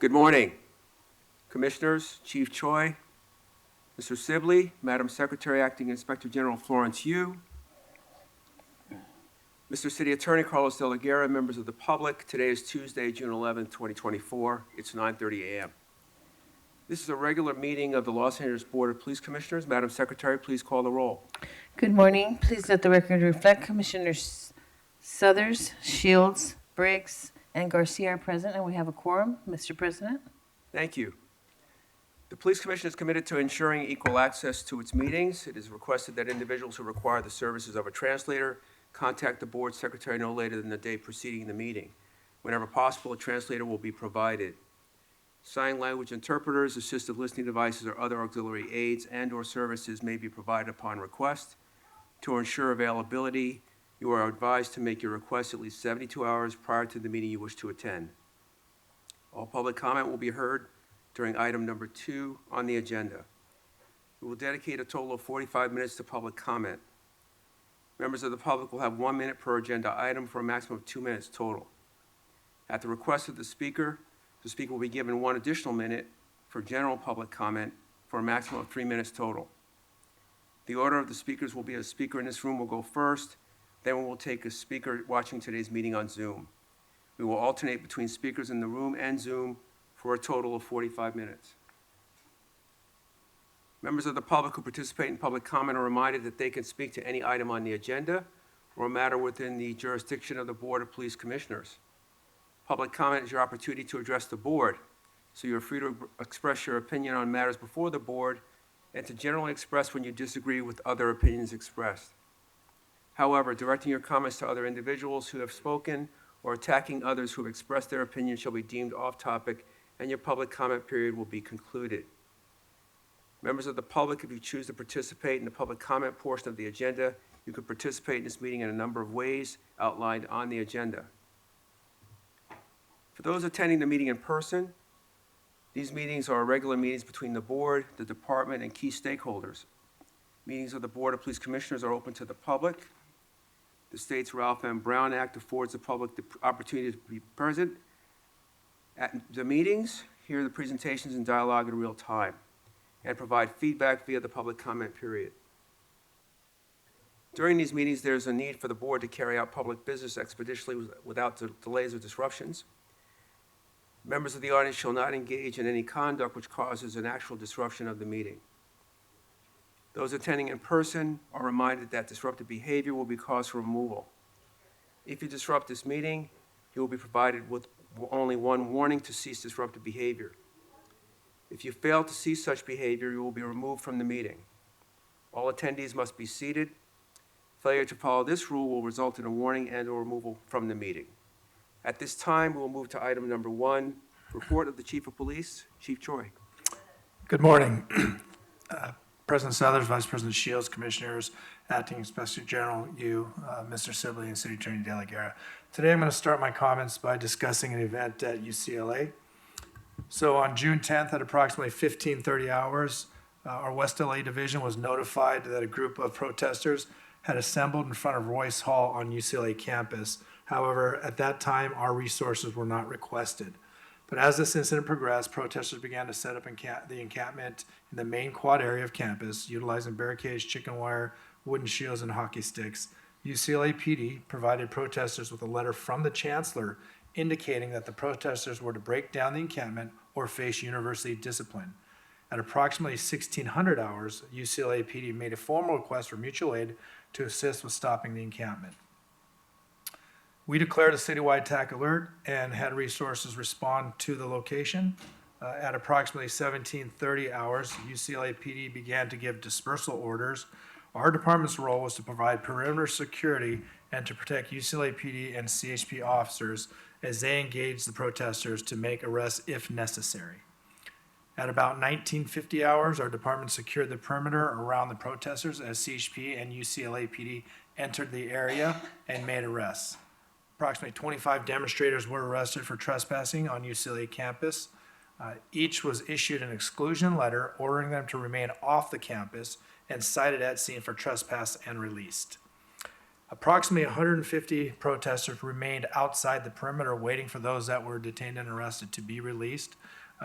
Good morning, Commissioners, Chief Choi, Mr. Sibley, Madam Secretary, Acting Inspector General Florence Yu, Mr. City Attorney Carlos De La Guerra, members of the public. Today is Tuesday, June 11, 2024. It's 9:30 a.m. This is a regular meeting of the Los Angeles Board of Police Commissioners. Madam Secretary, please call the roll. Good morning. Please let the record reflect Commissioners Suthers, Shields, Briggs, and Garcia are present, and we have a quorum. Mr. President. Thank you. The Police Commission is committed to ensuring equal access to its meetings. It is requested that individuals who require the services of a translator contact the board secretary no later than the day preceding the meeting. Whenever possible, a translator will be provided. Sign language interpreters, assistive listening devices, or other auxiliary aids and/or services may be provided upon request. To ensure availability, you are advised to make your request at least 72 hours prior to the meeting you wish to attend. All public comment will be heard during item number 2 on the agenda. We will dedicate a total of 45 minutes to public comment. Members of the public will have 1 minute per agenda item for a maximum of 2 minutes total. At the request of the speaker will be given 1 additional minute for general public comment for a maximum of 3 minutes total. The order of the speakers will be a speaker in this room will go first, then we will take a speaker watching today's meeting on Zoom. We will alternate between speakers in the room and Zoom for a total of 45 minutes. Members of the public who participate in public comment are reminded that they can speak to any item on the agenda or a matter within the jurisdiction of the Board of Police Commissioners. Public comment is your opportunity to address the board, so you're free to express your opinion on matters before the board and to generally express when you disagree with other opinions expressed. However, directing your comments to other individuals who have spoken or attacking others who have expressed their opinion shall be deemed off-topic, and your public comment period will be concluded. Members of the public, if you choose to participate in the public comment portion of the agenda, you can participate in this meeting in a number of ways outlined on the agenda. For those attending the meeting in person, these meetings are regular meetings between the board, the department, and key stakeholders. Meetings of the Board of Police Commissioners are open to the public. The state's Ralph M. Brown Act affords the public the opportunity to be present at the meetings, hear the presentations and dialogue in real time, and provide feedback via the public comment period. During these meetings, there's a need for the board to carry out public business expeditiously without delays or disruptions. Members of the audience shall not engage in any conduct which causes an actual disruption of the meeting. Those attending in person are reminded that disruptive behavior will be cause for removal. If you disrupt this meeting, you will be provided with only 1 warning to cease disruptive behavior. If you fail to cease such behavior, you will be removed from the meeting. All attendees must be seated. Failure to follow this rule will result in a warning and/or removal from the meeting. At this time, we will move to item number 1, report of the Chief of Police, Chief Choi. Good morning. President Suthers, Vice President Shields, Commissioners, Acting Inspector General Yu, Mr. Sibley, and City Attorney De La Guerra. Today I'm going to start my comments by discussing an event at UCLA. So on June 10th at approximately 15:30 hours, our West LA division was notified that a group of protesters had assembled in front of Royce Hall on UCLA campus. However, at that time, our resources were not requested. But as this incident progressed, protesters began to set up the encampment in the main quad area of campus, utilizing barricades, chicken wire, wooden shields, and hockey sticks. UCLA PD provided protesters with a letter from the chancellor indicating that the protesters were to break down the encampment or face university discipline. At approximately 1600 hours, UCLA PD made a formal request for mutual aid to assist with stopping the encampment. We declared a citywide attack alert and had resources respond to the location. At approximately 17:30 hours, UCLA PD began to give dispersal orders. Our department's role was to provide perimeter security and to protect UCLA PD and CHP officers as they engaged the protesters to make arrests if necessary. At about 1950 hours, our department secured the perimeter around the protesters as CHP and UCLA PD entered the area and made arrests. Approximately 25 demonstrators were arrested for trespassing on UCLA campus. Each was issued an exclusion letter ordering them to remain off the campus and cited at scene for trespass and released. Approximately 150 protesters remained outside the perimeter waiting for those that were detained and arrested to be released.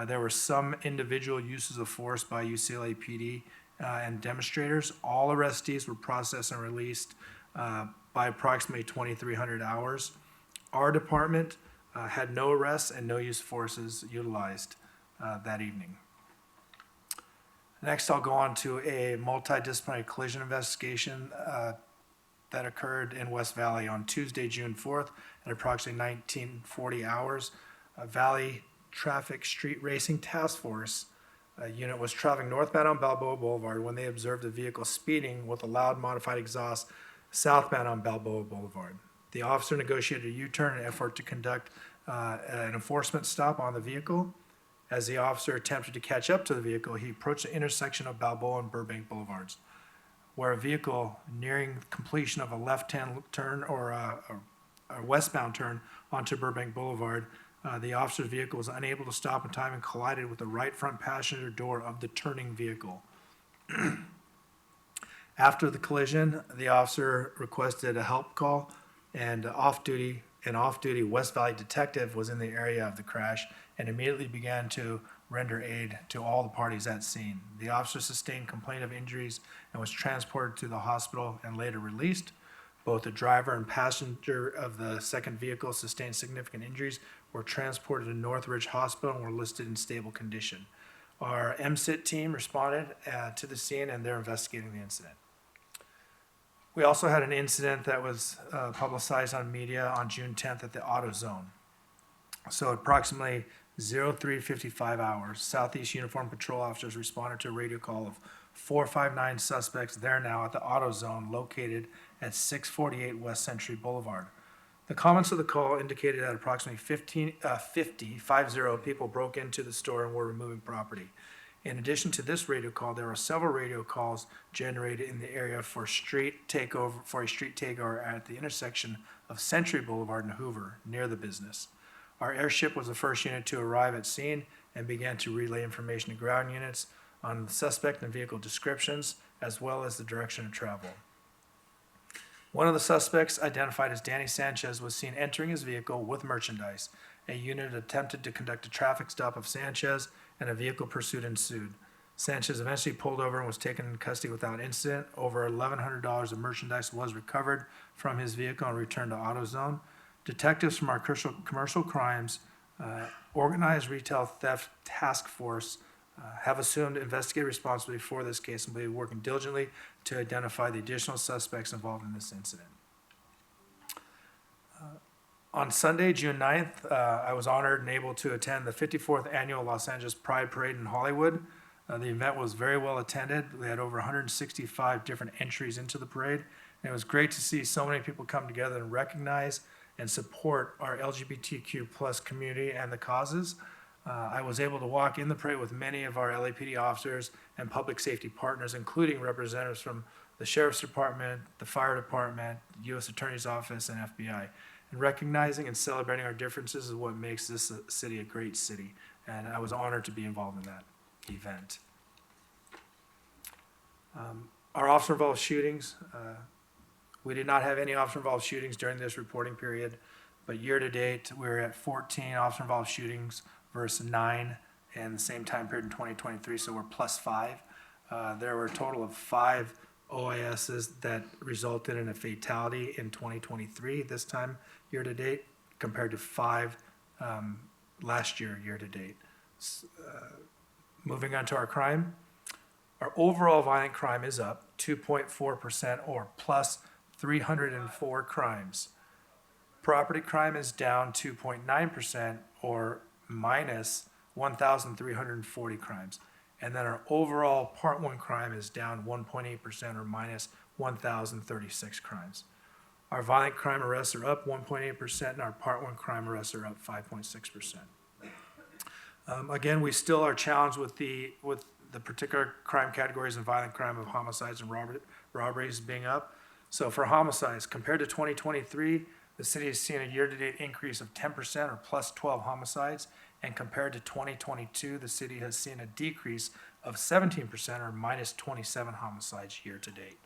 There were some individual uses of force by UCLA PD and demonstrators. All arrestees were processed and released by approximately 2,300 hours. Our department had no arrests and no use of forces utilized that evening. Next, I'll go on to a multidisciplinary collision investigation that occurred in West Valley on Tuesday, June 4th at approximately 1940 hours. Valley Traffic Street Racing Task Force unit was traveling northbound on Balboa Boulevard when they observed a vehicle speeding with a loud modified exhaust southbound on Balboa Boulevard. The officer negotiated a U-turn in an effort to conduct an enforcement stop on the vehicle. As the officer attempted to catch up to the vehicle, he approached the intersection of Balboa and Burbank Boulevards, where a vehicle nearing completion of a left-hand turn or a westbound turn onto Burbank Boulevard, the officer's vehicle was unable to stop in time and collided with the right front passenger door of the turning vehicle. After the collision, the officer requested a help call, and an off-duty West Valley detective was in the area of the crash and immediately began to render aid to all the parties at scene. The officer sustained complaint of injuries and was transported to the hospital and later released. Both the driver and passenger of the second vehicle sustained significant injuries, were transported to Northridge Hospital and were listed in stable condition. Our MSIT team responded to the scene and they're investigating the incident. We also had an incident that was publicized on media on June 10th at the Auto Zone. So approximately 03:55 hours, Southeast Uniform Patrol officers responded to a radio call of 459 suspects there now at the Auto Zone located at 648 West Century Boulevard. The comments of the call indicated that approximately 50 people broke into the store and were removing property. In addition to this radio call, there were several radio calls generated in the area for a street takeover at the intersection of Century Boulevard and Hoover, near the business. Our airship was the first unit to arrive at scene and began to relay information to ground units on the suspect and vehicle descriptions, as well as the direction of travel. One of the suspects, identified as Danny Sanchez, was seen entering his vehicle with merchandise. A unit attempted to conduct a traffic stop of Sanchez, and a vehicle pursuit ensued. Sanchez eventually pulled over and was taken in custody without incident. Over $1,100 of merchandise was recovered from his vehicle and returned to AutoZone. Detectives from our commercial crimes organized retail theft task force have assumed investigative responsibility for this case and will be working diligently to identify the additional suspects involved in this incident. On Sunday, June 9th, I was honored and able to attend the 54th Annual Los Angeles Pride Parade in Hollywood. The event was very well attended. We had over 165 different entries into the parade, and it was great to see so many people come together and recognize and support our LGBTQ plus community and the causes. I was able to walk in the parade with many of our LAPD officers and public safety partners, including representatives from the Sheriff's Department, the Fire Department, the U.S. Attorney's Office, and FBI. And recognizing and celebrating our differences is what makes this city a great city. And I was honored to be involved in that event. Our officer-involved shootings, we did not have any officer-involved shootings during this reporting period, but year-to-date, we're at 14 officer-involved shootings versus 9 in the same time period in 2023, so we're +5. There were a total of 5 OISs that resulted in a fatality in 2023, this time year-to-date, compared to 5 last year-to-date. Moving on to our crime. Our overall violent crime is up 2.4% or plus 304 crimes. Property crime is down 2.9% or minus 1,340 crimes. And then our overall Part 1 crime is down 1.8% or minus 1,036 crimes. Our violent crime arrests are up 1.8% and our Part 1 crime arrests are up 5.6%. Again, we still are challenged with the particular crime categories and violent crime of homicides and robberies being up. So for homicides, compared to 2023, the city has seen a year-to-date increase of 10% or plus 12 homicides. And compared to 2022, the city has seen a decrease of 17% or minus 27 homicides year-to-date.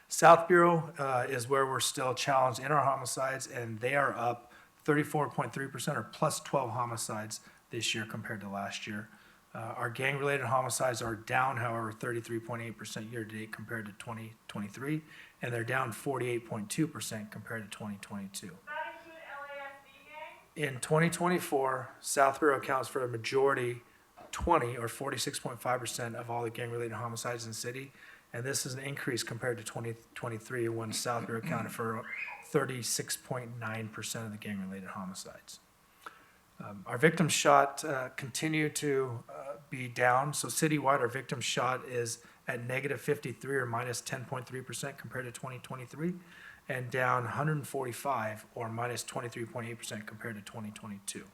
South Bureau is where we're still challenged in our homicides, and they are up 34.3% or plus 12 homicides this year compared to last year. Our gang-related homicides are down, however, 33.8% year-to-date compared to 2023, and they're down 48.2% compared to 2022. In 2024, South Bureau accounts for a majority, 20 or 46.5% of all the gang-related homicides in the city, and this is an increase compared to 2023 when South Bureau accounted for 36.9% of the gang-related homicides. Our victims shot continue to be down. So citywide, our victims shot is at negative 53 or minus 10.3% compared to 2023, and down 145 or minus 23.8% compared to 2022.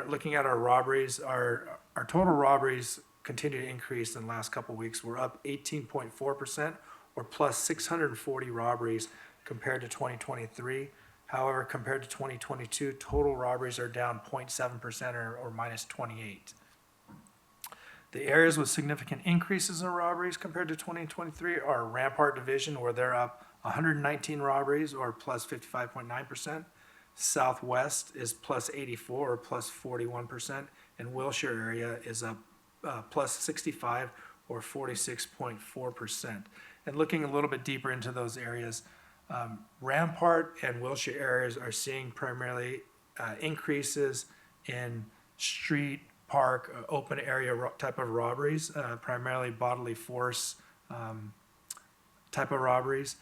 Looking at our robberies, our total robberies continue to increase in the last couple of weeks. We're up 18.4% or plus 640 robberies compared to 2023. However, compared to 2022, total robberies are down 0.7% or minus 28. The areas with significant increases in robberies compared to 2023 are Rampart Division, where they're up 119 robberies or plus 55.9%. Southwest is plus 84 or plus 41%, and Wilshire area is up plus 65 or 46.4%. And looking a little bit deeper into those areas, Rampart and Wilshire areas are seeing primarily increases in street, park, open area type of robberies, primarily bodily force type of robberies,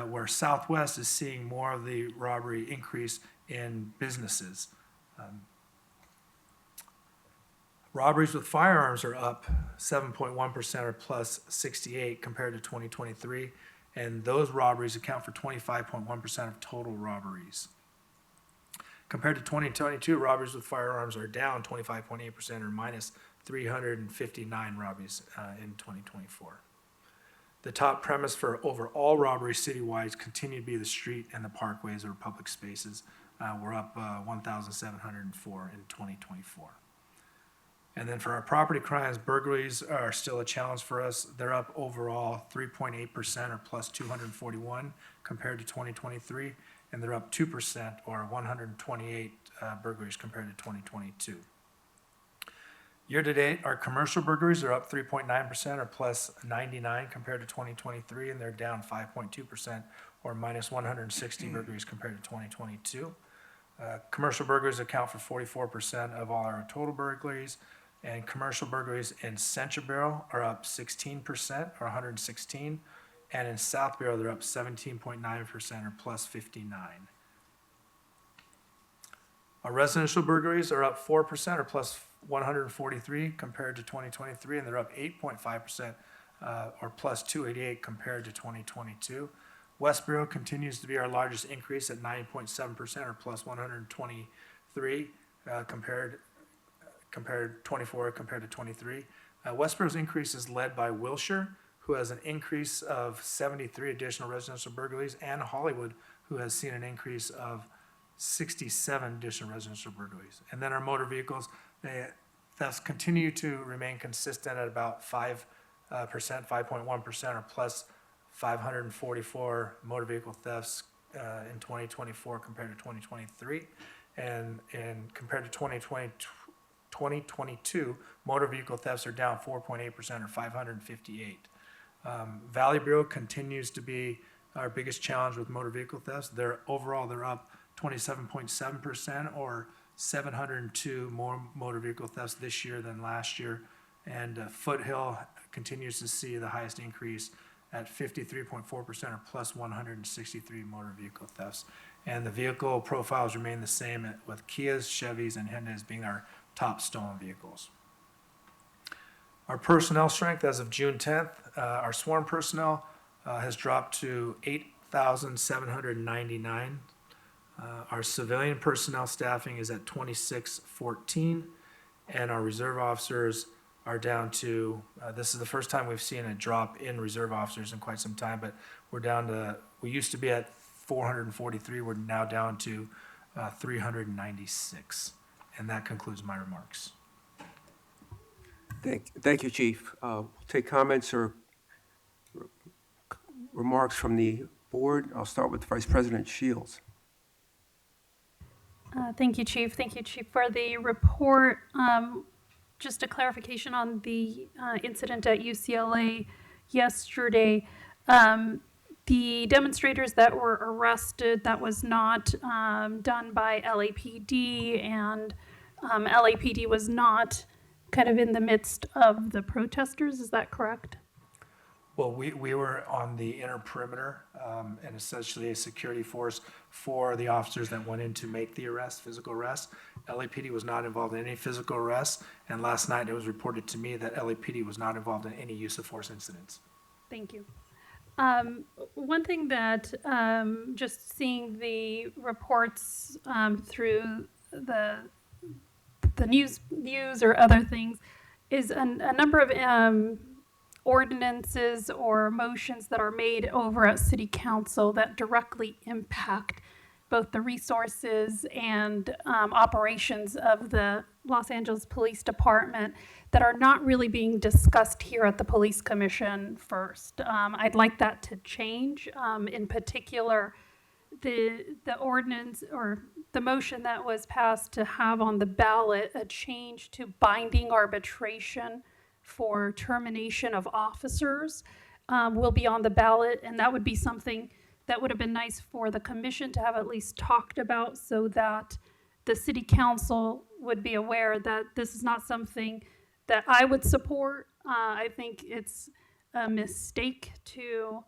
where Southwest is seeing more of the robbery increase in businesses. Robberies with firearms are up 7.1% or plus 68 compared to 2023, and those robberies account for 25.1% of total robberies. Compared to 2022, robberies with firearms are down 25.8% or minus 359 robberies in 2024. The top premise for overall robberies citywide continue to be the street and the parkways or public spaces. We're up 1,704 in 2024. And then for our property crimes, burglaries are still a challenge for us. They're up overall 3.8% or plus 241 compared to 2023, and they're up 2% or 128 burglaries compared to 2022. Year to date, our commercial burglaries are up 3.9% or plus 99 compared to 2023, and they're down 5.2% or minus 160 burglaries compared to 2022. Commercial burglaries account for 44% of all our total burglaries, and commercial burglaries in Central Bureau are up 16% or 116, and in South Bureau they're up 17.9% or plus 59. Our residential burglaries are up 4% or plus 143 compared to 2023, and they're up 8.5% or plus 288 compared to 2022. West Bureau continues to be our largest increase at 9.7% or plus 123 compared 24 compared to 23. West Bureau's increase is led by Wilshire, who has an increase of 73 additional residential burglaries, and Hollywood, who has seen an increase of 67 additional residential burglaries. And then our motor vehicles, thefts continue to remain consistent at about 5%, 5.1% or plus 544 motor vehicle thefts in 2024 compared to 2023. And compared to 2022, motor vehicle thefts are down 4.8% or 558. Valley Bureau continues to be our biggest challenge with motor vehicle thefts. They're up 27.7% or 702 more motor vehicle thefts this year than last year. And Foothill continues to see the highest increase at 53.4% or plus 163 motor vehicle thefts. And the vehicle profiles remain the same with Kias, Chevys, and Hyundais being our top stolen vehicles. Our personnel strength as of June 10th, our sworn personnel has dropped to 8,799. Our civilian personnel staffing is at 2,614, and our reserve officers are down to, this is the first time we've seen a drop in reserve officers in quite some time, but we're down to, we used to be at 443, we're now down to 396. And that concludes my remarks. Thank you, Chief. We'll take comments or remarks from the board. I'll start with Vice President Shields. Thank you, Chief. Thank you, Chief, for the report. Just a clarification on the incident at UCLA yesterday. The demonstrators that were arrested, that was not done by LAPD, and LAPD was not kind of in the midst of the protesters. Is that correct? Well, we were on the inner perimeter, and essentially a security force for the officers that went in to make the arrest, physical arrest. LAPD was not involved in any physical arrests, and last night it was reported to me that LAPD was not involved in any use of force incidents. Thank you. One thing that just seeing the reports through the news or other things is a number of ordinances or motions that are made over at City Council that directly impact both the resources and operations of the Los Angeles Police Department that are not really being discussed here at the Police Commission first. I'd like that to change. In particular, the ordinance or the motion that was passed to have on the ballot a change to binding arbitration for termination of officers will be on the ballot, and that would be something that would have been nice for the commission to have at least talked about so that the city council would be aware that this is not something that I would support. I think it's a mistake to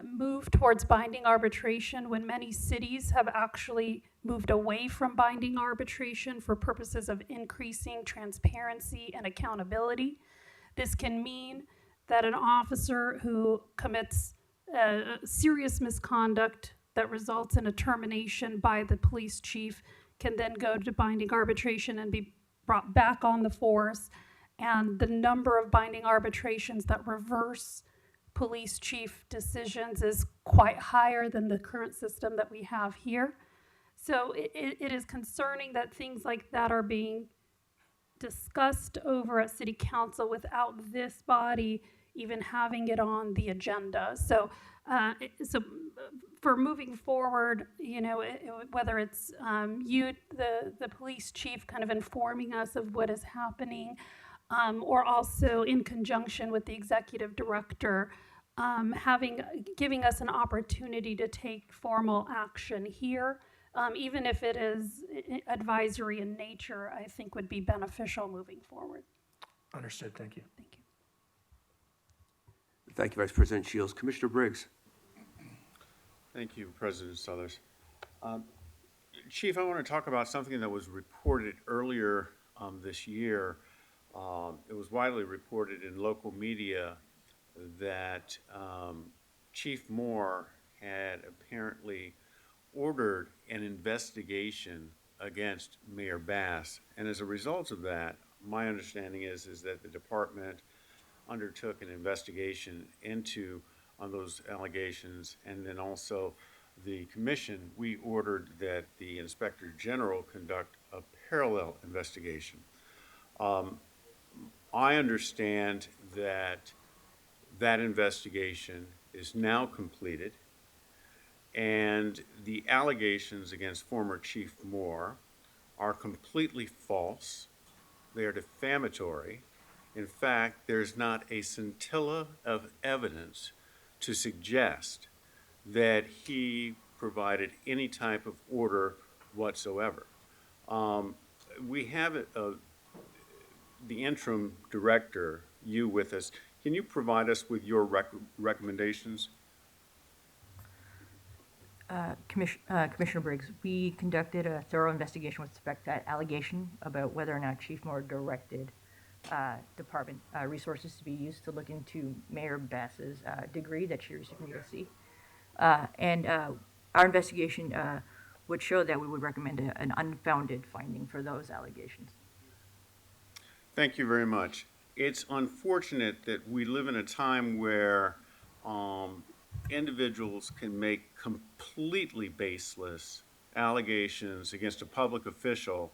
move towards binding arbitration when many cities have actually moved away from binding arbitration for purposes of increasing transparency and accountability. This can mean that an officer who commits serious misconduct that results in a termination by the police chief can then go to binding arbitration and be brought back on the force. And the number of binding arbitrations that reverse police chief decisions is quite higher than the current system that we have here. So it is concerning that things like that are being discussed over at City Council without this body even having it on the agenda. So, for moving forward, you know, whether it's the police chief, kind of informing us of what is happening, or also in conjunction with the executive director, giving us an opportunity to take formal action here, even if it is advisory in nature, I think would be beneficial moving forward. Understood, thank you. Thank you. Thank you, Vice President Shields. Commissioner Briggs. Thank you, President Suthers. Chief, I want to talk about something that was reported earlier this year. It was widely reported in local media that Chief Moore had apparently ordered an investigation against Mayor Bass. And as a result of that, my understanding is that the department undertook an investigation into on those allegations, and then also the commission, we ordered that the Inspector General conduct a parallel investigation. I understand that that investigation is now completed, and the allegations against former Chief Moore are completely false. They are defamatory. In fact, there's not a scintilla of evidence to suggest that he provided any type of order whatsoever. We have the interim director, you, with us. Can you provide us with your recommendations? Commissioner Briggs, we conducted a thorough investigation with respect to that allegation about whether or not Chief Moore directed department resources to be used to look into Mayor Bass's degree that she received from USC. And our investigation would show that we would recommend an unfounded finding for those allegations. Thank you very much. It's unfortunate that we live in a time where individuals can make completely baseless allegations against a public official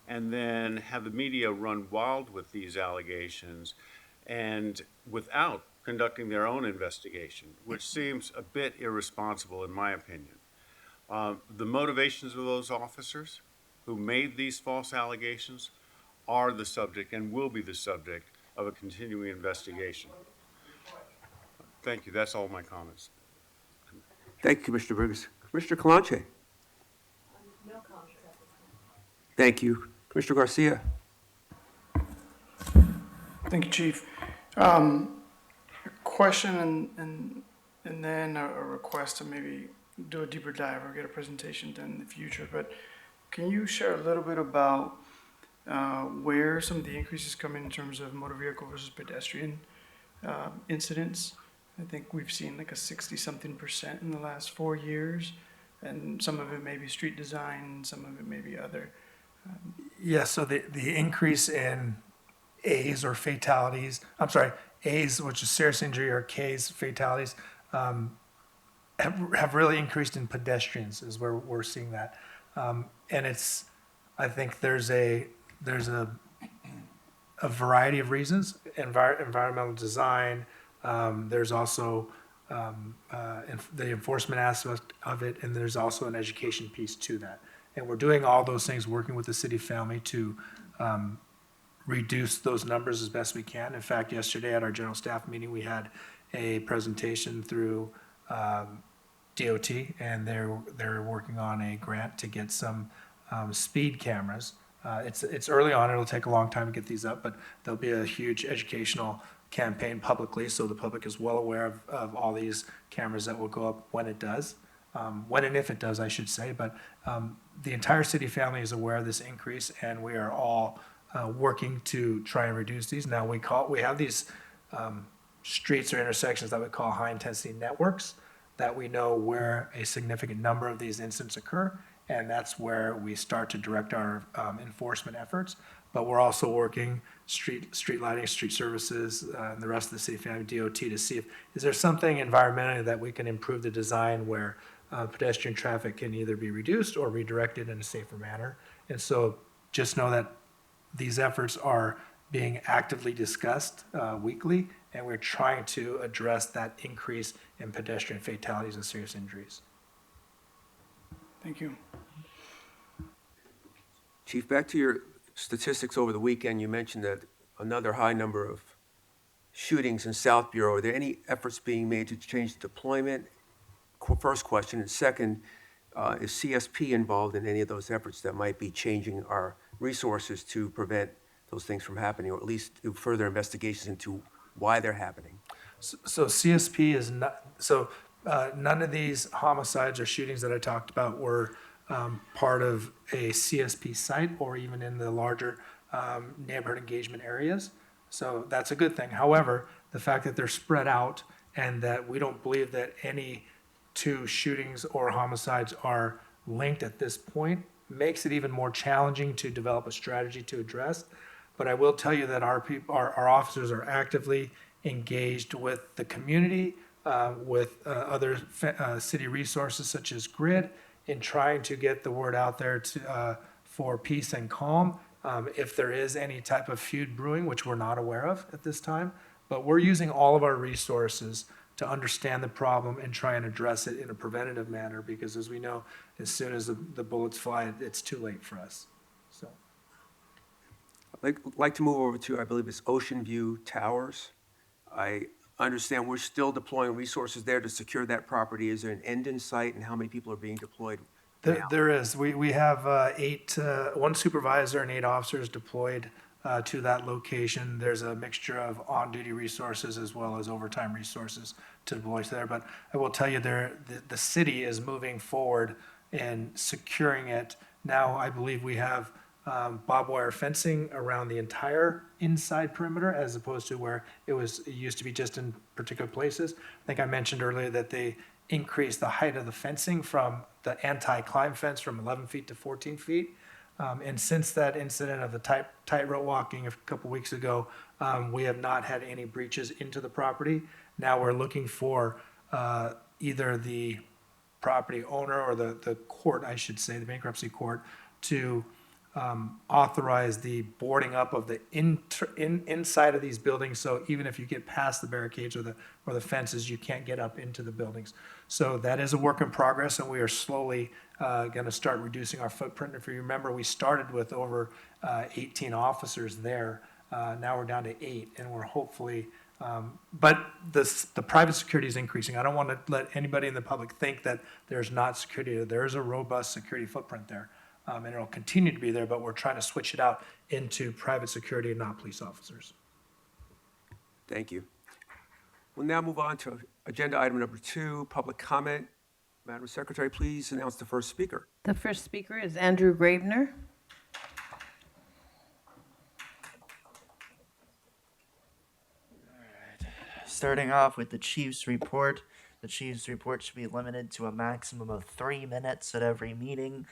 and then have the media run wild with these allegations and without conducting their own investigation, which seems a bit irresponsible in my opinion. The motivations of those officers who made these false allegations are the subject and will be the subject of a continuing investigation. Thank you. That's all my comments. Thank you, Commissioner Briggs. Commissioner Calanche? Thank you. Commissioner Garcia? Thank you, Chief. A question and then a request to maybe do a deeper dive or get a presentation done in the future. But can you share a little bit about where some of the increases come in terms of motor vehicle versus pedestrian incidents? I think we've seen like a 60-something% in the last 4 years, and some of it may be street design, some of it may be other. Yeah, so the increase in A's or fatalities, A's, which is serious injury, or K's, fatalities, have really increased in pedestrians is where we're seeing that. And I think there's a variety of reasons, environmental design, there's also the enforcement aspect of it, and there's also an education piece to that. And we're doing all those things, working with the city family to reduce those numbers as best we can. In fact, yesterday at our general staff meeting, we had a presentation through DOT, and they're working on a grant to get some speed cameras. It's early on, it'll take a long time to get these up, but there'll be a huge educational campaign publicly, so the public is well aware of all these cameras that will go up when it does. When and if it does, I should say, but the entire city family is aware of this increase, and we are all working to try and reduce these. Now, we have these streets or intersections that we call high-intensity networks, that we know where a significant number of these incidents occur, and that's where we start to direct our enforcement efforts. But we're also working street lighting, street services, and the rest of the city family, DOT, to see is there something environmentally that we can improve the design where pedestrian traffic can either be reduced or redirected in a safer manner. And so just know that these efforts are being actively discussed weekly, and we're trying to address that increase in pedestrian fatalities and serious injuries. Thank you. Chief, back to your statistics over the weekend, you mentioned that another high number of shootings in South Bureau. Are there any efforts being made to change the deployment? First question. And second, is CSP involved in any of those efforts that might be changing our resources to prevent those things from happening, or at least do further investigations into why they're happening? So CSP is not, none of these homicides or shootings that I talked about were part of a CSP site or even in the larger neighborhood engagement areas. So that's a good thing. However, the fact that they're spread out and that we don't believe that any two shootings or homicides are linked at this point makes it even more challenging to develop a strategy to address. But I will tell you that our officers are actively engaged with the community, with other city resources such as GRID, in trying to get the word out there for peace and calm. If there is any type of feud brewing, which we're not aware of at this time, but we're using all of our resources to understand the problem and try and address it in a preventative manner, because as we know, as soon as the bullets fly, it's too late for us. So, I'd like to move over to, I believe it's Ocean View Towers. I understand we're still deploying resources there to secure that property. Is there an end in sight, and how many people are being deployed now? There is. We have one supervisor and 8 officers deployed to that location. There's a mixture of on-duty resources as well as overtime resources to deploy there. But I will tell you, the city is moving forward in securing it. Now, I believe we have barbed wire fencing around the entire inside perimeter, as opposed to where it used to be just in particular places. I think I mentioned earlier that they increased the height of the fencing from the anti-climb fence from 11 feet to 14 feet. And since that incident of the tightrope walking a couple weeks ago, we have not had any breaches into the property. Now we're looking for either the property owner or the court, I should say, the bankruptcy court, to authorize the boarding up of the inside of these buildings. So even if you get past the barricades or the fences, you can't get up into the buildings. So that is a work in progress, and we are slowly going to start reducing our footprint. If you remember, we started with over 18 officers there. Now we're down to 8, and we're hopefully, but the private security is increasing. I don't want to let anybody in the public think that there's not security. There is a robust security footprint there, and it'll continue to be there, but we're trying to switch it out into private security and not police officers. Thank you. We'll now move on to agenda item number 2, public comment. Madam Secretary, please announce the first speaker. The first speaker is Andrew Gravener. Starting off with the chief's report. The chief's report should be limited to a maximum of 3 minutes at every meeting.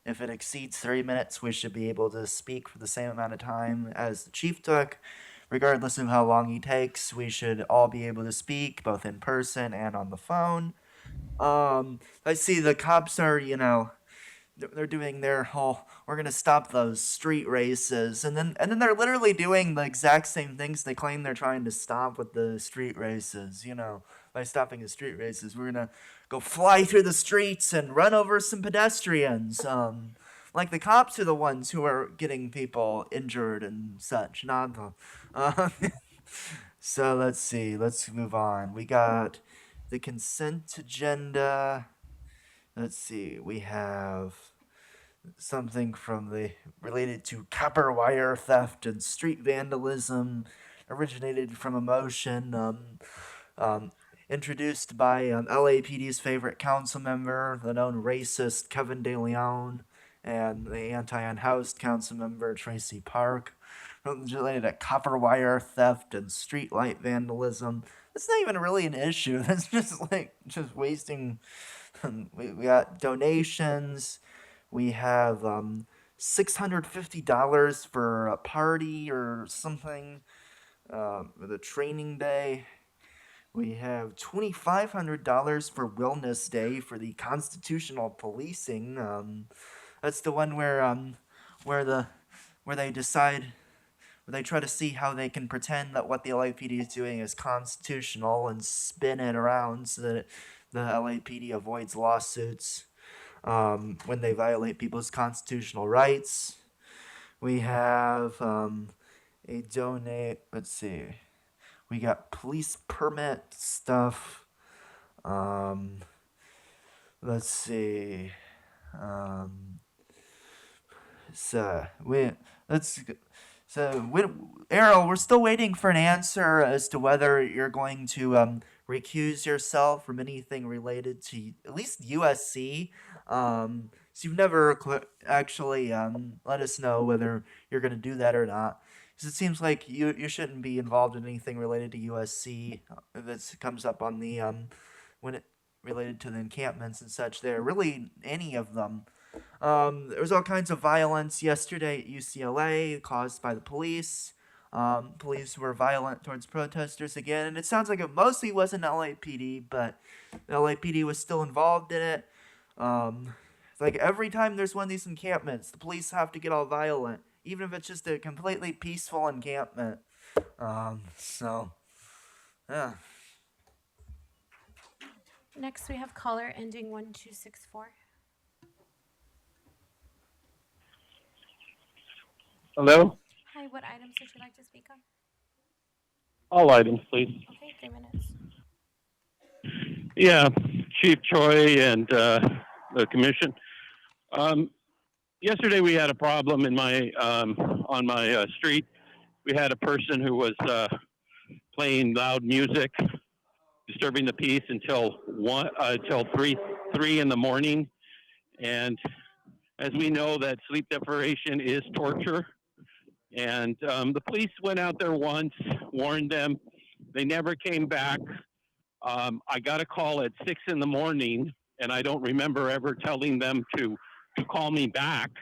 If it exceeds 3 minutes, we should be able to speak for the same amount of time as the chief took. Regardless of how long he takes, we should all be able to speak, both in person and on the phone. I see the cops are, they're doing their whole, we're gonna stop those street races, and then they're literally doing the exact same things they claim they're trying to stop with the street races. By stopping the street races, we're gonna go fly through the streets and run over some pedestrians. Like the cops are the ones who are getting people injured and such, not the. So let's see. Let's move on. We got the consent agenda. Let's see. We have something related to copper wire theft and street vandalism, originated from a motion introduced by LAPD's favorite council member, the known racist Kevin De Leon, and the anti-unhoused council member Tracy Park, related to copper wire theft and street light vandalism. That's not even really an issue. That's just wasting. We got donations. We have $650 for a party or something, with a training day. We have $2,500 for Wellness Day for the constitutional policing. That's the one where they try to see how they can pretend that what the LAPD is doing is constitutional and spin it around so that the LAPD avoids lawsuits when they violate people's constitutional rights. We have let's see. We got police permit stuff. Let's see. Errol, we're still waiting for an answer as to whether you're going to recuse yourself from anything related to at least USC. So you've never actually let us know whether you're going to do that or not. Because it seems like you shouldn't be involved in anything related to USC that comes up on the when it related to the encampments and such. There, really any of them. There was all kinds of violence yesterday at UCLA caused by the police. Police were violent towards protesters again, and it sounds like it mostly wasn't LAPD, but the LAPD was still involved in it. It's like every time there's one of these encampments, the police have to get all violent, even if it's just a completely peaceful encampment. Yeah. Next, we have caller ending 1264. Hello? Hi, what items would you like to speak on? All items, please. Okay, 3 minutes. Yeah, Chief Choi and the commission. Yesterday we had a problem in my on my street. We had a person who was playing loud music, disturbing the peace until 3 in the morning. And as we know, that sleep deprivation is torture. And the police went out there once, warned them. They never came back. I got a call at 6 in the morning, and I don't remember ever telling them to call me back.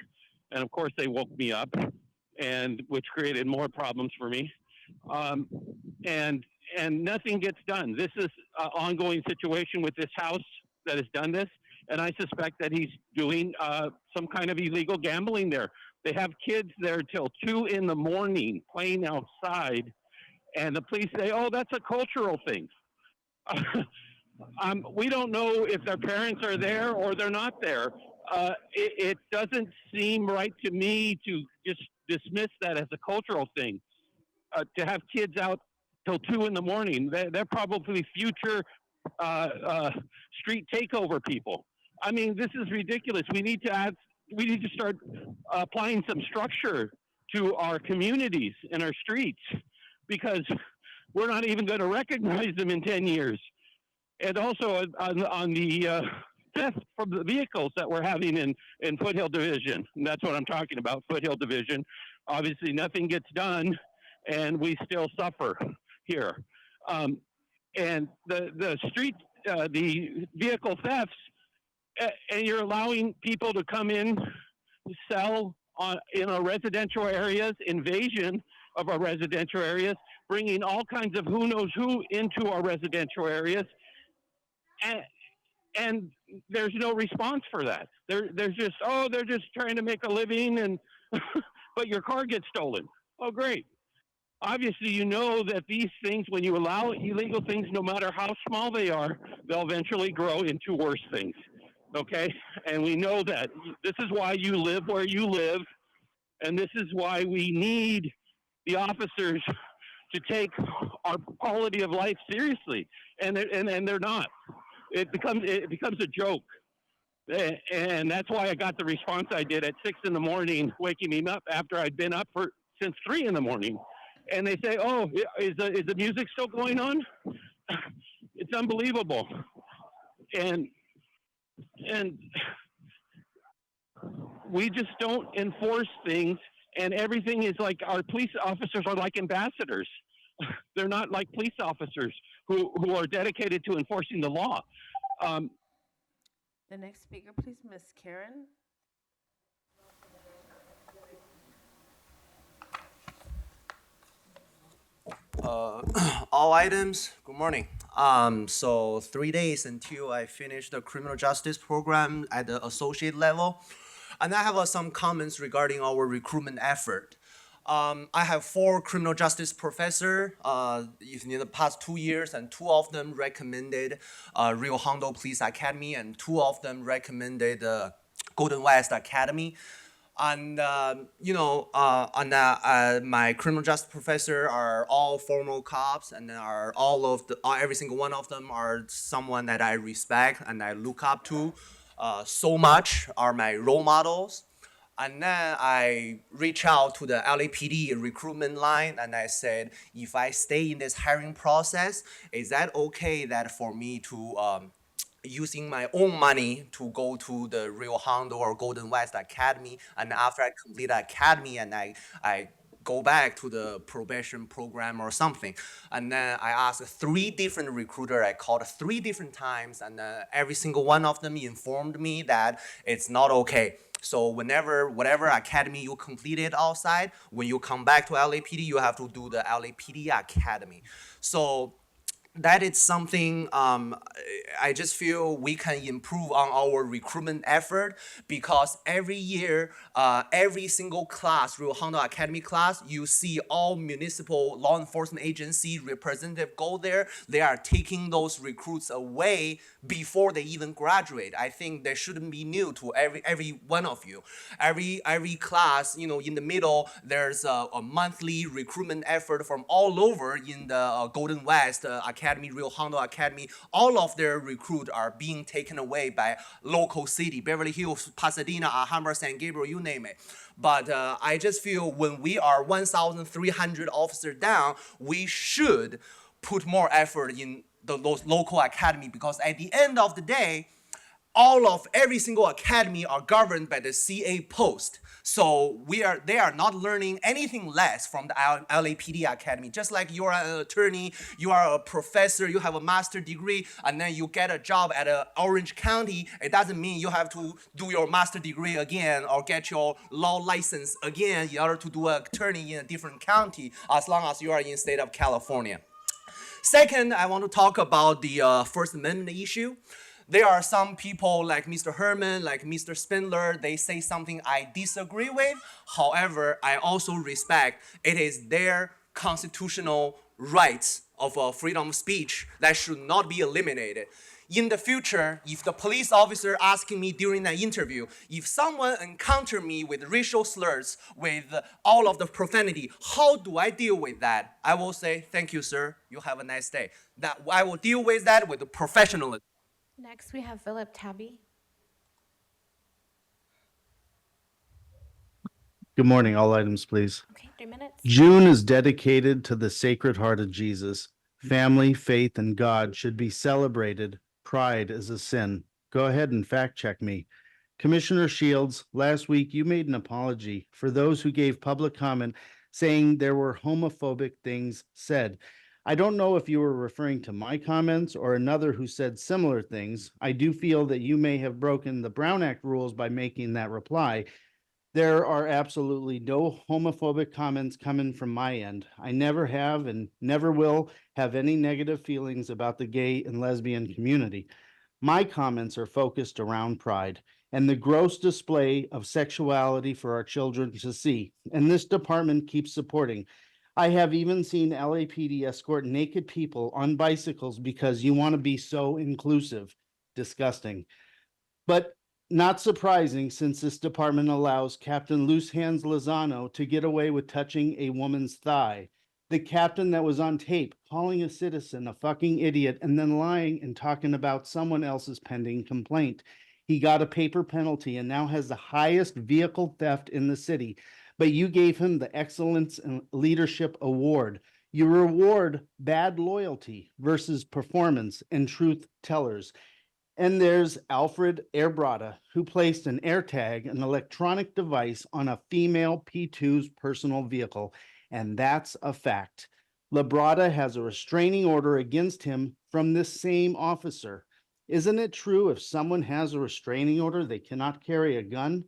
And of course, they woke me up, and which created more problems for me. And nothing gets done. This is an ongoing situation with this house that has done this. and I suspect that he's doing some kind of illegal gambling there. They have kids there till 2 in the morning playing outside, and the police say, "Oh, that's a cultural thing." We don't know if their parents are there or they're not there. It doesn't seem right to me to just dismiss that as a cultural thing. To have kids out till 2 in the morning, they're probably future street takeover people. I mean, this is ridiculous. We need to start applying some structure to our communities and our streets, because we're not even going to recognize them in 10 years. And also on the theft from the vehicles that we're having in Foothill Division. And that's what I'm talking about, Foothill Division. Obviously, nothing gets done, and we still suffer here. And the vehicle thefts, and you're allowing people to come in, sell in our residential areas, invasion of our residential areas, bringing all kinds of who knows who into our residential areas. And there's no response for that. There's just, they're just trying to make a living, and but your car gets stolen. Oh, great. Obviously, you know that these things, when you allow illegal things, no matter how small they are, they'll eventually grow into worse things. Okay? And we know that. This is why you live where you live, and this is why we need the officers to take our quality of life seriously, and they're not. It becomes a joke, and that's why I got the response I did at 6 in the morning, waking me up after I'd been up since 3 in the morning, and they say, "Oh, is the music still going on?" It's unbelievable, and we just don't enforce things, and everything is like our police officers are like ambassadors. They're not like police officers who are dedicated to enforcing the law. The next speaker, please, Ms. Karen. All items, good morning. So 3 days until I finish the criminal justice program at the associate level. And I have some comments regarding our recruitment effort. I have 4 criminal justice professors in the past 2 years, and 2 of them recommended Rio Hondo Police Academy, and 2 of them recommended Golden West Academy. And my criminal justice professor are all former cops, and are every single one of them are someone that I respect and I look up to so much, are my role models. And then I reach out to the LAPD recruitment line, and I said, if I stay in this hiring process, is that okay that for me to using my own money to go to the Rio Hondo or Golden West Academy, and after I complete the academy and I go back to the probation program or something. And then I asked 3 different recruiters, I called 3 different times, and every single one of them informed me that it's not okay. So whatever academy you completed outside, when you come back to LAPD, you have to do the LAPD Academy. So that is something I just feel we can improve on our recruitment effort, because every year, every single class, Rio Hondo Academy class, you see all municipal law enforcement agency representative go there. They are taking those recruits away before they even graduate. I think that shouldn't be new to every one of you. Every class, in the middle, there's a monthly recruitment effort from all over in the Golden West Academy, Rio Hondo Academy. All of their recruits are being taken away by local city, Beverly Hills, Pasadena, Alhambra, San Gabriel, you name it. But I just feel when we are 1,300 officers down, we should put more effort in those local academy, because at the end of the day, every single academy are governed by the CA post. So they are not learning anything less from the LAPD Academy. Just like you are an attorney, you are a professor, you have a master's degree, and then you get a job at Orange County, it doesn't mean you have to do your master's degree again or get your law license again in order to do an attorney in a different county, as long as you are in the state of California. Second, I want to talk about the First Amendment issue. There are some people like Mr. Herman, like Mr. Spindler, they say something I disagree with. However, I also respect it is their constitutional rights of freedom of speech that should not be eliminated. In the future, if the police officer asking me during an interview, if someone encounter me with racial slurs, with all of the profanity, how do I deal with that? I will say, thank you, sir. You have a nice day. That I will deal with that with professionalism. Next, we have Philip Tabby. Good morning. All items, please. Okay, 3 minutes. June is dedicated to the Sacred Heart of Jesus. Family, faith, and God should be celebrated. Pride is a sin. Go ahead and fact check me. Commissioner Shields, last week you made an apology for those who gave public comment saying there were homophobic things said. I don't know if you were referring to my comments or another who said similar things. I do feel that you may have broken the Brown Act rules by making that reply. There are absolutely no homophobic comments coming from my end. I never have and never will have any negative feelings about the gay and lesbian community. My comments are focused around pride and the gross display of sexuality for our children to see, and this department keeps supporting. I have even seen LAPD escort naked people on bicycles because you want to be so inclusive. Disgusting. But not surprising, since this department allows Captain Loose Hands Lozano to get away with touching a woman's thigh. The captain that was on tape calling a citizen a fucking idiot and then lying and talking about someone else's pending complaint. He got a paper penalty and now has the highest vehicle theft in the city. But you gave him the Excellence in Leadership Award. You reward bad loyalty versus performance and truth tellers. And there's Alfred Airbrada, who placed an AirTag, an electronic device, on a female P2's personal vehicle. And that's a fact. Labrada has a restraining order against him from this same officer. Isn't it true if someone has a restraining order, they cannot carry a gun?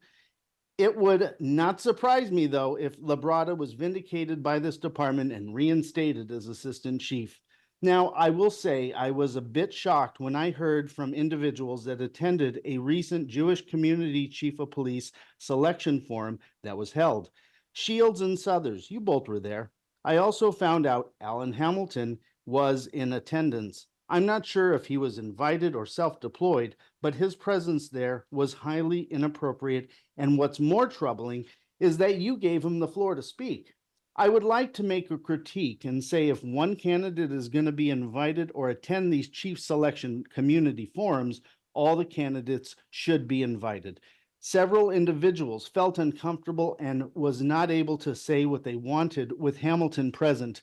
It would not surprise me, though, if Labrada was vindicated by this department and reinstated as assistant chief. Now, I will say I was a bit shocked when I heard from individuals that attended a recent Jewish Community Chief of Police selection forum that was held. Shields and Southers, you both were there. I also found out Alan Hamilton was in attendance. I'm not sure if he was invited or self-deployed, but his presence there was highly inappropriate. And what's more troubling is that you gave him the floor to speak. I would like to make a critique and say if one candidate is going to be invited or attend these chief selection community forums, all the candidates should be invited. Several individuals felt uncomfortable and was not able to say what they wanted with Hamilton present.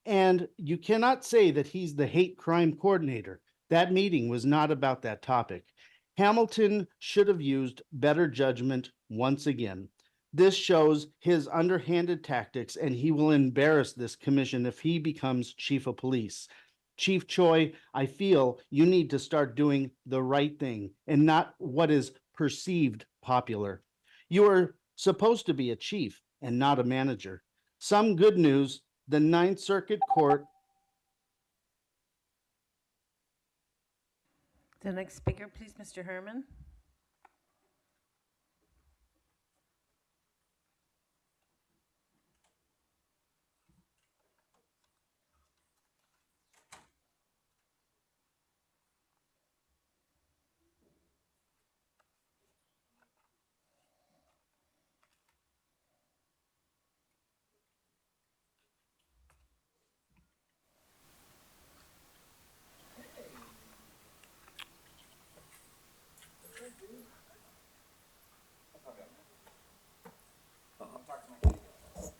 And you cannot say that he's the hate crime coordinator. That meeting was not about that topic. Hamilton should have used better judgment once again. This shows his underhanded tactics, and he will embarrass this commission if he becomes chief of police. Chief Choi, I feel you need to start doing the right thing and not what is perceived popular. You are supposed to be a chief and not a manager. Some good news, the Ninth Circuit Court. The next speaker, please, Mr. Herman.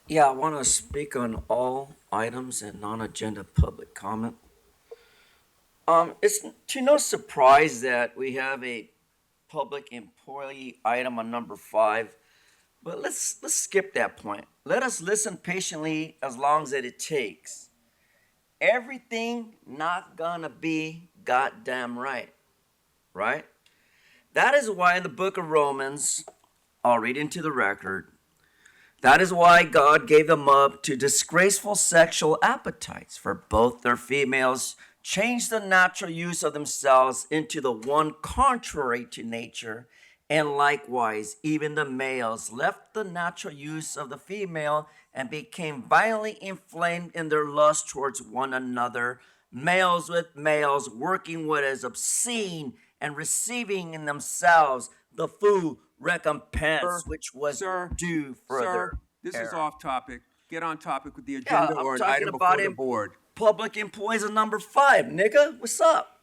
Yeah, I want to speak on all items and non-agenda public comment. It's to no surprise that we have a public employee item on number 5, but let's skip that point. Let us listen patiently as long as it takes. Everything not gonna be goddamn right, right? That is why in the book of Romans, I'll read into the record, that is why God gave them up to disgraceful sexual appetites, for both their females changed the natural use of themselves into the one contrary to nature, and likewise, even the males left the natural use of the female and became violently inflamed in their lust towards one another, males with males, working what is obscene and receiving in themselves the full recompense which was Sir, due for sir, their this is error. off topic. Get on topic with the Yeah, agenda I'm or an talking item about before the board. public employees of number 5, nigga. What's up?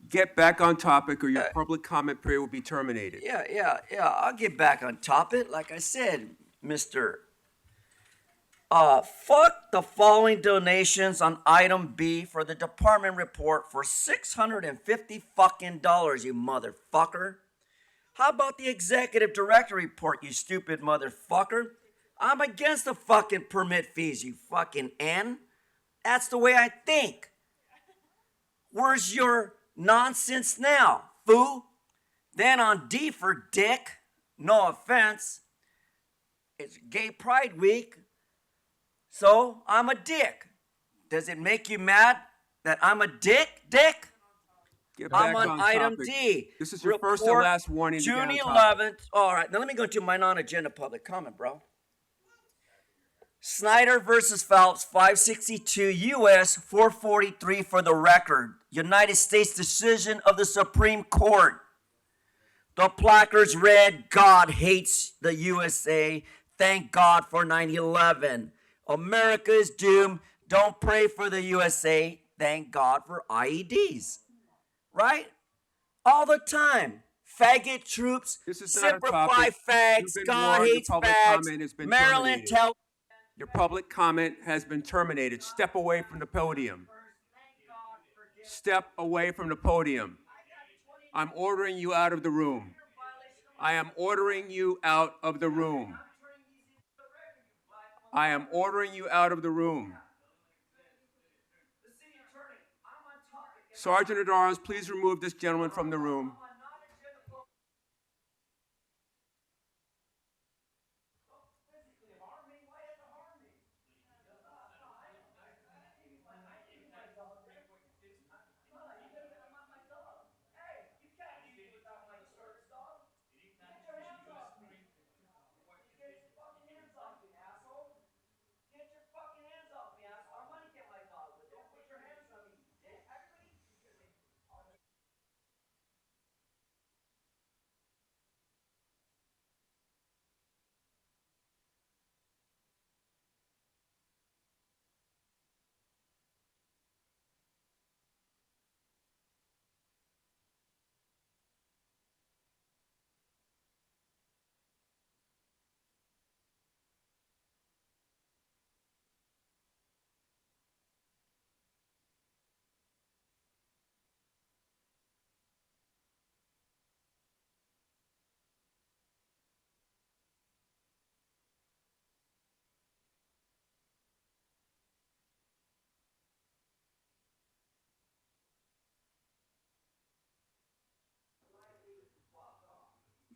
Get back on topic or your public comment period will be terminated. Yeah. I'll get back on topic. Like I said, Mister. Fuck the following donations on item B for the department report for $650 fucking dollars, you motherfucker. How about the executive director report, you stupid motherfucker? I'm against the fucking permit fees, you fucking N. That's the way I think. Where's your nonsense now, fool? Then on D for dick, no offense, it's Gay Pride Week, so I'm a dick. Does it make you mad that I'm a dick? Get back I'm on item topic. D. This is your first and Report last warning to get June on topic. 11th. All right, now let me go to my non-agenda public comment, bro. Snyder versus Phelps, 562 U.S. 443 for the record. United States decision of the Supreme Court. The placards read, God hates the USA. Thank God for 9/11. America is doomed. Don't pray for the USA. Thank God for IEDs. Right? All the time. Faggot troops, This is not a simplify topic. fags, You've been God warned. Your hates public fags, comment has been Maryland terminated. tell. Your public comment has been terminated. Step away from the podium. Step away from the podium. I'm ordering you out of the room. I am ordering you out of the room. I am ordering you out of the room. Sergeant at Arms, please remove this gentleman from the room.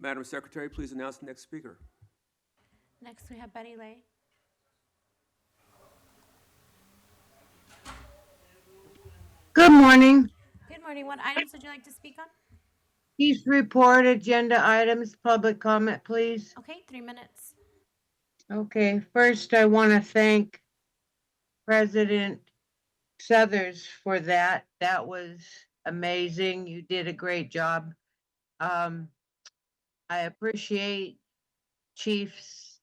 Madam Secretary, please announce the next speaker. Next, we have Betty Lay. Good morning. Good morning. What items would you like to speak on? Chief report, agenda items, public comment, please. Okay, 3 minutes. Okay, first I want to thank President Southers for that. That was amazing. You did a great job. I appreciate Chief's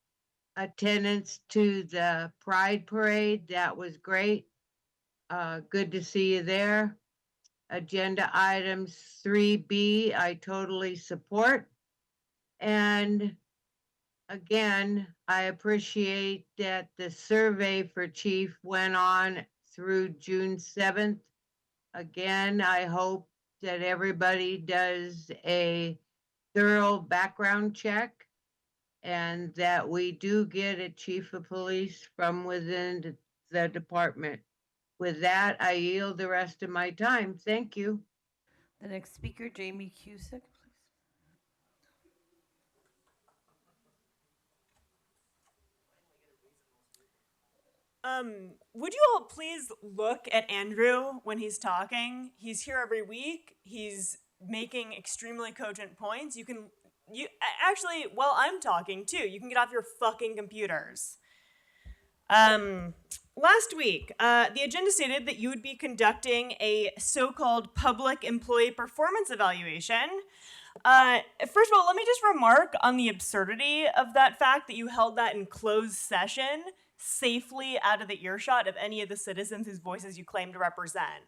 attendance to the Pride Parade. That was great. Good to see you there. Agenda items 3B, I totally support. And again, I appreciate that the survey for Chief went on through June 7th. Again, I hope that everybody does a thorough background check and that we do get a chief of police from within the department. With that, I yield the rest of my time. Thank you. The next speaker, Jamie Cusick, please. Would you all please look at Andrew when he's talking? He's here every week. He's making extremely cogent points. Actually, while I'm talking too, you can get off your fucking computers. Last week, the agenda stated that you would be conducting a so-called public employee performance evaluation. First of all, let me just remark on the absurdity of that fact that you held that in closed session, safely out of the earshot of any of the citizens whose voices you claim to represent.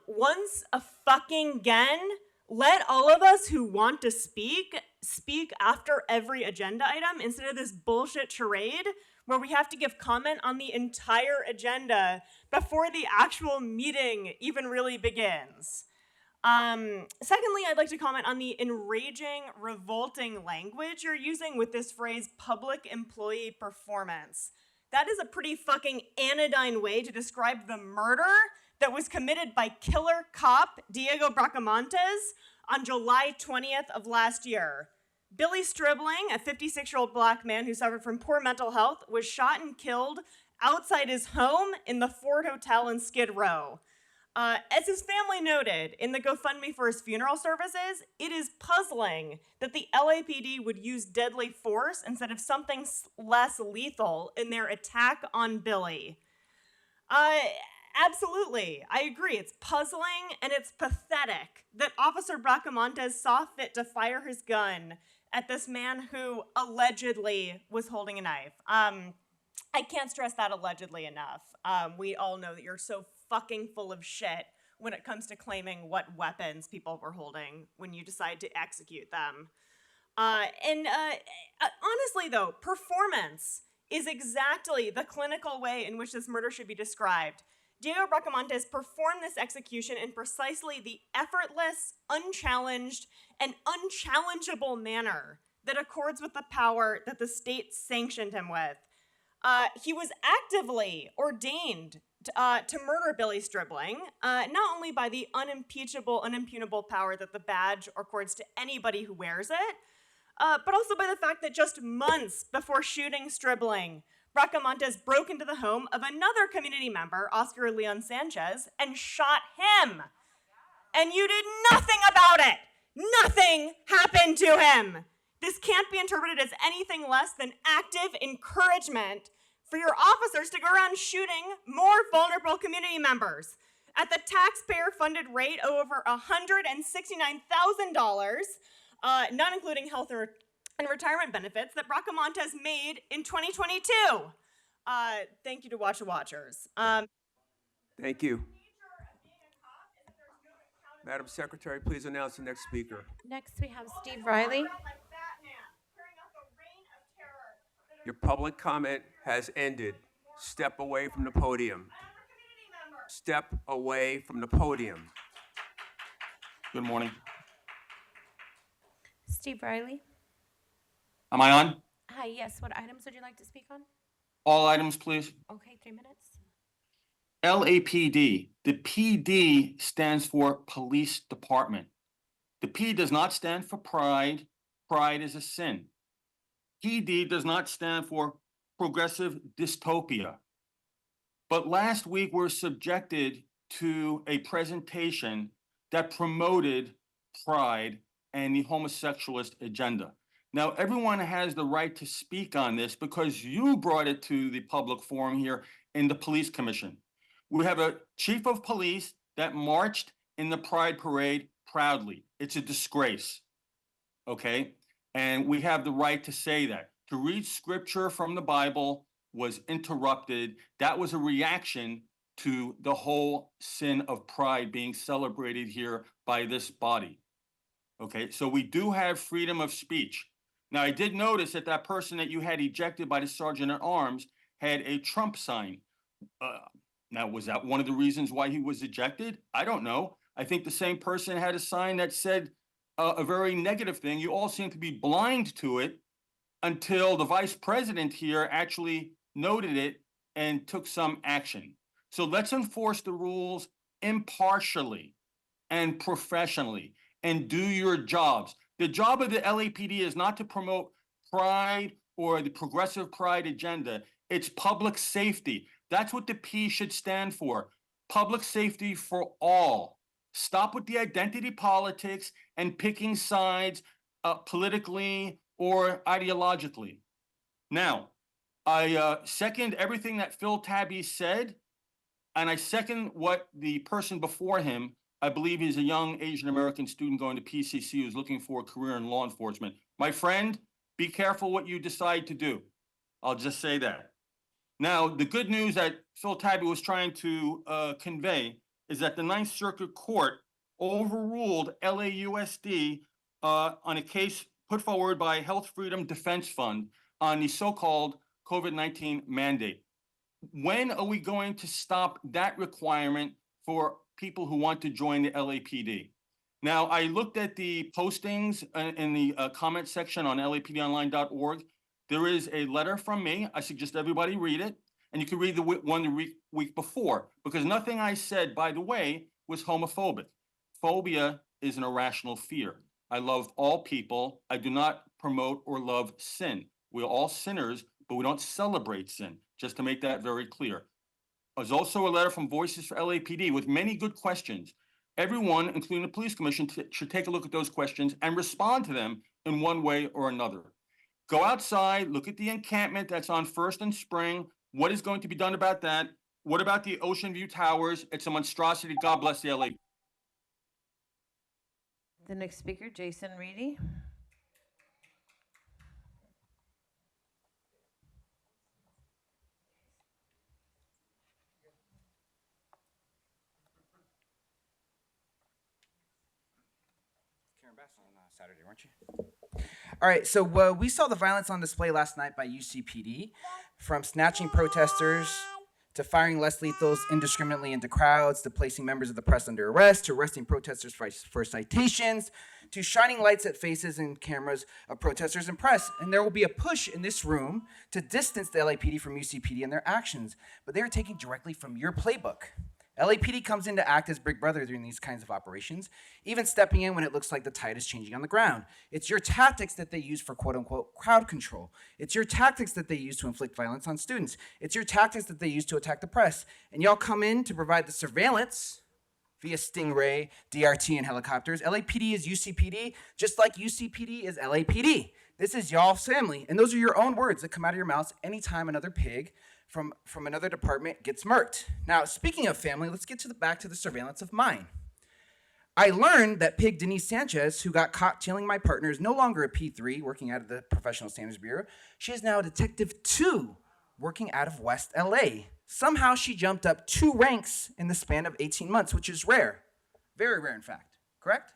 Once a fucking again, let all of us who want to speak after every agenda item instead of this bullshit charade where we have to give comment on the entire agenda before the actual meeting even really begins. Secondly, I'd like to comment on the enraging, revolting language you're using with this phrase, public employee performance. That is a pretty fucking anodyne way to describe the murder that was committed by killer cop Diego Bracamontes on July 20th of last year. Billy Stribling, a 56-year-old black man who suffered from poor mental health, was shot and killed outside his home in the Ford Hotel in Skid Row. As his family noted in the GoFundMe for his funeral services, it is puzzling that the LAPD would use deadly force instead of something less lethal in their attack on Billy. Absolutely, I agree. It's puzzling and it's pathetic that Officer Bracamontes saw fit to fire his gun at this man who allegedly was holding a knife. I can't stress that allegedly enough. We all know that you're so fucking full of shit when it comes to claiming what weapons people were holding when you decide to execute them. Honestly though, performance is exactly the clinical way in which this murder should be described. Diego Bracamontes performed this execution in precisely the effortless, unchallenged, and unchallengeable manner that accords with the power that the state sanctioned him with. He was actively ordained to murder Billy Stribling, not only by the unimpeachable, unimpugnable power that the badge accords to anybody who wears it, but also by the fact that just months before shooting Stribling, Bracamontes broke into the home of another community member, Oscar Leon Sanchez, and shot him. And you did nothing about it. Nothing happened to him. This can't be interpreted as anything less than active encouragement for your officers to go around shooting more vulnerable community members at the taxpayer-funded rate of over $169,000, not including health and retirement benefits that Bracamontes made in 2022. Thank you to Watch the Watchers. Thank you. Madam Secretary, please announce the next speaker. Next, we have Steve Riley. Your public comment has ended. Step away from the podium. Step away from the podium. Good morning. Steve Riley. Am I on? Hi, yes. What items would you like to speak on? All items, please. Okay, 3 minutes. LAPD. The PD stands for Police Department. The P does not stand for pride. Pride is a sin. PD does not stand for progressive dystopia. But last week we were subjected to a presentation that promoted pride and the homosexualist agenda. Now, everyone has the right to speak on this because you brought it to the public forum here in the police commission. We have a chief of police that marched in the Pride Parade proudly. It's a disgrace, okay? And we have the right to say that. To read scripture from the Bible was interrupted. That was a reaction to the whole sin of pride being celebrated here by this body. Okay, so we do have freedom of speech. Now, I did notice that that person that you had ejected by the sergeant at arms had a Trump sign. Now, was that one of the reasons why he was ejected? I don't know. I think the same person had a sign that said a very negative thing. You all seem to be blind to it until the vice president here actually noted it and took some action. So let's enforce the rules impartially and professionally and do your jobs. The job of the LAPD is not to promote pride or the progressive pride agenda. It's public safety. That's what the P should stand for. Public safety for all. Stop with the identity politics and picking sides politically or ideologically. Now, I second everything that Phil Tabby said, and I second what the person before him, I believe he's a young Asian American student going to PCC who's looking for a career in law enforcement. My friend, be careful what you decide to do. I'll just say that. Now, the good news that Phil Tabby was trying to convey is that the Ninth Circuit Court overruled LAUSD on a case put forward by Health Freedom Defense Fund on the so-called COVID-19 mandate. When are we going to stop that requirement for people who want to join the LAPD? Now, I looked at the postings in the comment section on lapdonline.org. There is a letter from me. I suggest everybody read it. And you can read the one the week before, because nothing I said, by the way, was homophobic. Phobia is an irrational fear. I love all people. I do not promote or love sin. We're all sinners, but we don't celebrate sin, just to make that very clear. There's also a letter from Voices for LAPD with many good questions. Everyone, including the police commission, should take a look at those questions and respond to them in one way or another. Go outside, look at the encampment that's on First and Spring. What is going to be done about that? What about the Ocean View Towers? It's a monstrosity. God bless the LA. The next speaker, Jason Reedy. On Saturday, weren't you? All right, so we saw the violence on display last night by UCPD, from snatching protesters to firing less lethals indiscriminately into crowds, to placing members of the press under arrest, to arresting protesters for citations, to shining lights at faces and cameras of protesters and press. And there will be a push in this room to distance the LAPD from UCPD and their actions, but they are taking directly from your playbook. LAPD comes in to act as big brother during these kinds of operations, even stepping in when it looks like the tide is changing on the ground. It's your tactics that they use for quote-unquote crowd control. It's your tactics that they use to inflict violence on students. It's your tactics that they use to attack the press. And y'all come in to provide the surveillance via Stingray, DRT, and helicopters. LAPD is UCPD, just like UCPD is LAPD. This is y'all's family, and those are your own words that come out of your mouths anytime another pig from another department gets murked. Now, speaking of family, let's get back to the surveillance of mine. I learned that pig Denise Sanchez, who got caught tailing my partner, is no longer a P3 working out of the Professional Standards Bureau. She is now a Detective 2 working out of West LA. Somehow she jumped up 2 ranks in the span of 18 months, which is rare. Very rare, in fact. Correct?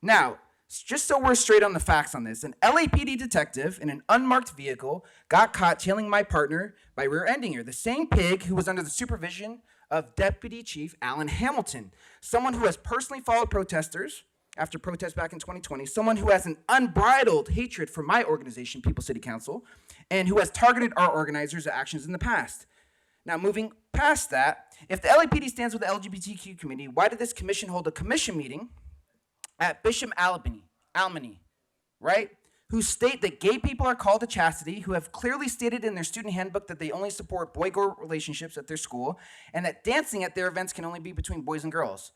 Now, just so we're straight on the facts on this, an LAPD detective in an unmarked vehicle got caught tailing my partner by rear-ending her, the same pig who was under the supervision of Deputy Chief Alan Hamilton, someone who has personally followed protesters after protests back in 2020, someone who has an unbridled hatred for my organization, People City Council, and who has targeted our organizers' actions in the past. Now, moving past that, if the LAPD stands with the LGBTQ community, why did this commission hold a commission meeting at Bishop Almany, right? Who state that gay people are called to chastity, who have clearly stated in their student handbook that they only support boy-girl relationships at their school, and that dancing at their events can only be between boys and girls.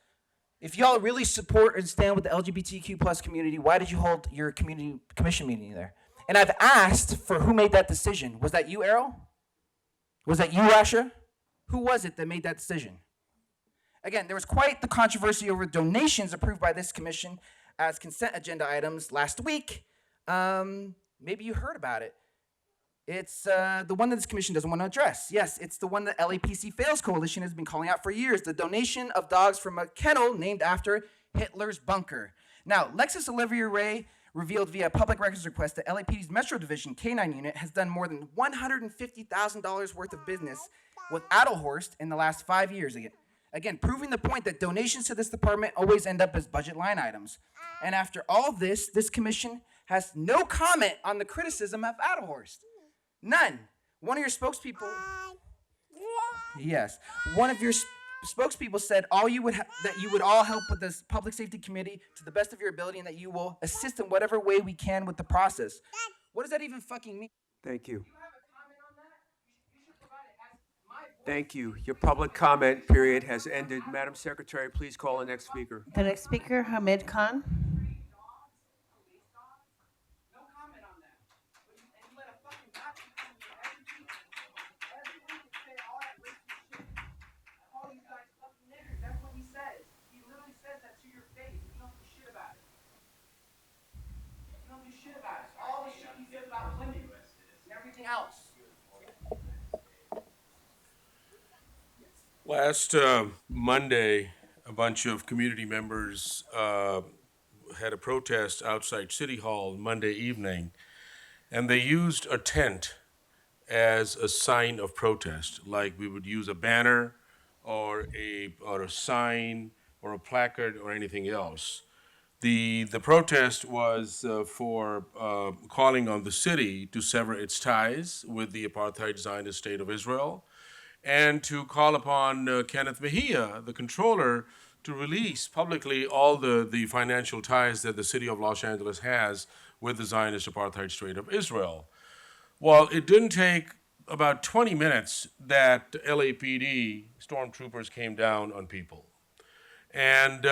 If y'all really support and stand with the LGBTQ plus community, why did you hold your community commission meeting there? And I've asked for who made that decision. Was that you, Errol? Was that you, Rasha? Who was it that made that decision? Again, there was quite the controversy over donations approved by this commission as consent agenda items last week. Maybe you heard about it. It's the one that this commission doesn't want to address. Yes, it's the one that LAPC Fails Coalition has been calling out for years, the donation of dogs from a kennel named after Hitler's bunker. Now, Lexus Olivia Ray revealed via public records request that LAPD's Metro Division K-9 unit has done more than $150,000 worth of business with Adelhorst in the last 5 years. Again, proving the point that donations to this department always end up as budget line items. And after all this, this commission has no comment on the criticism of Adelhorst. None. One of your spokespeople, yes, one of your spokespeople said that you would all help with this public safety committee to the best of your ability, and that you will assist in whatever way we can with the process. What does that even fucking mean? Thank you. Thank you. Your public comment period has ended. Madam Secretary, please call the next speaker. The next speaker, Hamid Khan. Last Monday, a bunch of community members had a protest outside City Hall Monday evening, and they used a tent as a sign of protest, like we would use a banner or a sign or a placard or anything else. The protest was for calling on the city to sever its ties with the apartheid Zionist state of Israel, and to call upon Kenneth Mejia, the controller, to release publicly all the financial ties that the city of Los Angeles has with the Zionist apartheid state of Israel. Well, it didn't take about 20 minutes that LAPD stormtroopers came down on people. And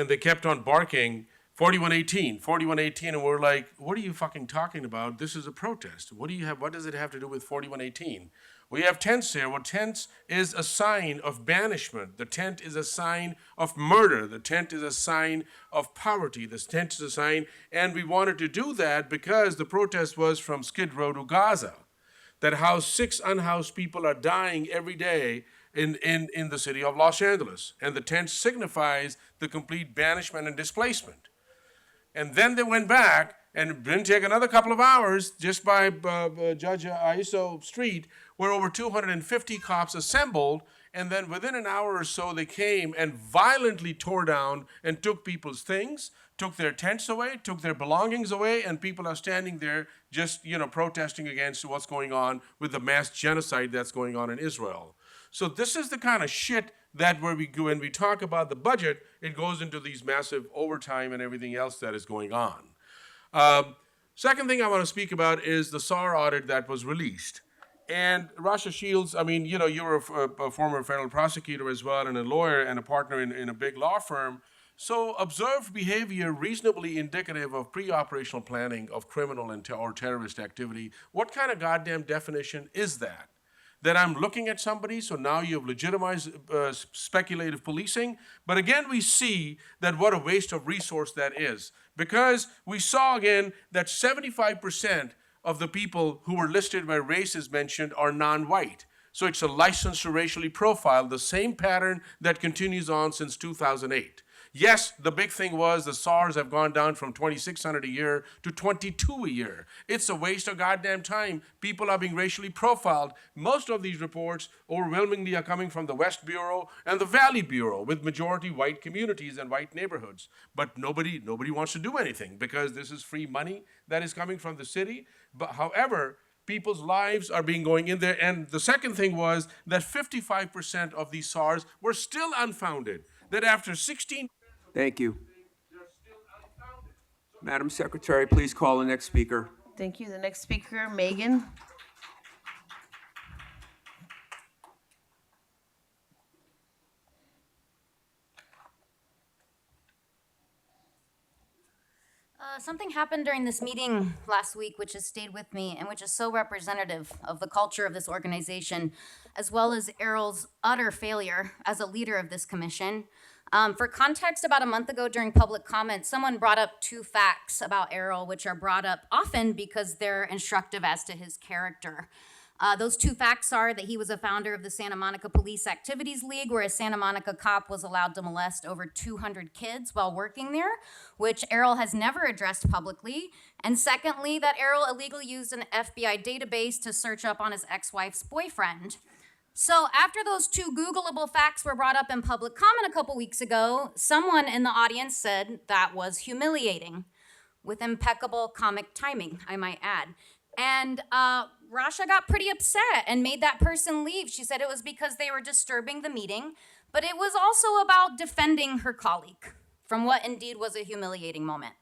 they kept on barking, 4118, 4118, and we're like, what are you fucking talking about? This is a protest. What does it have to do with 4118? We have tents here. Well, tents is a sign of banishment. The tent is a sign of murder. The tent is a sign of poverty. The tent is a sign, and we wanted to do that because the protest was from Skid Row to Gaza, that how 6 unhoused people are dying every day in the city of Los Angeles. And the tent signifies the complete banishment and displacement. And then they went back, and it didn't take another couple of hours, just by Judge Aiso Street, where over 250 cops assembled, and then within an hour or so they came and violently tore down and took people's things, took their tents away, took their belongings away, and people are standing there just, protesting against what's going on with the mass genocide that's going on in Israel. So this is the kind of shit that when we talk about the budget, it goes into these massive overtime and everything else that is going on. Second thing I want to speak about is the SAR audit that was released. And Rasha Shields, you're a former federal prosecutor as well, and a lawyer and a partner in a big law firm. So observed behavior reasonably indicative of pre-operational planning of criminal or terrorist activity. What kind of goddamn definition is that? That I'm looking at somebody, so now you've legitimized speculative policing. But again, we see that what a waste of resource that is. Because we saw again that 75% of the people who were listed by race as mentioned are non-white. So it's a license to racially profile, the same pattern that continues on since 2008. Yes, the big thing was the SARs have gone down from 2,600 a year to 22 a year. It's a waste of goddamn time. People are being racially profiled. Most of these reports overwhelmingly are coming from the West Bureau and the Valley Bureau with majority white communities and white neighborhoods. But nobody wants to do anything because this is free money that is coming from the city. But however, people's lives are being going in there. And the second thing was that 55% of these SARs were still unfounded. That after 16... Thank you. Madam Secretary, please call the next speaker. Thank you. The next speaker, Megan. Something happened during this meeting last week, which has stayed with me and which is so representative of the culture of this organization, as well as Errol's utter failure as a leader of this commission. For context, about a month ago during public comment, someone brought up 2 facts about Errol, which are brought up often because they're instructive as to his character. Those 2 facts are that he was a founder of the Santa Monica Police Activities League, where a Santa Monica cop was allowed to molest over 200 kids while working there, which Errol has never addressed publicly. And secondly, that Errol illegally used an FBI database to search up on his ex-wife's boyfriend. So after those 2 Googleable facts were brought up in public comment a couple weeks ago, someone in the audience said that was humiliating, with impeccable comic timing, I might add. And Rasha got pretty upset and made that person leave. She said it was because they were disturbing the meeting, but it was also about defending her colleague from what indeed was a humiliating moment.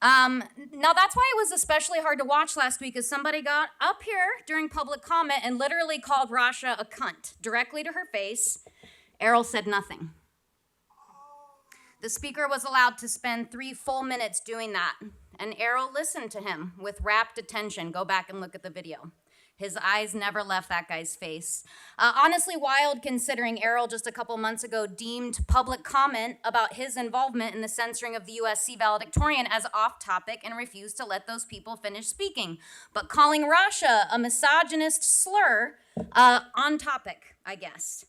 Now that's why it was especially hard to watch last week, as somebody got up here during public comment and literally called Rasha a cunt directly to her face. Errol said nothing. The speaker was allowed to spend 3 full minutes doing that, and Errol listened to him with rapt attention. Go back and look at the video. His eyes never left that guy's face. Honestly wild, considering Errol just a couple months ago deemed public comment about his involvement in the censoring of the USC valedictorian as off topic and refused to let those people finish speaking. But calling Rasha a misogynist slur, on topic, I guess.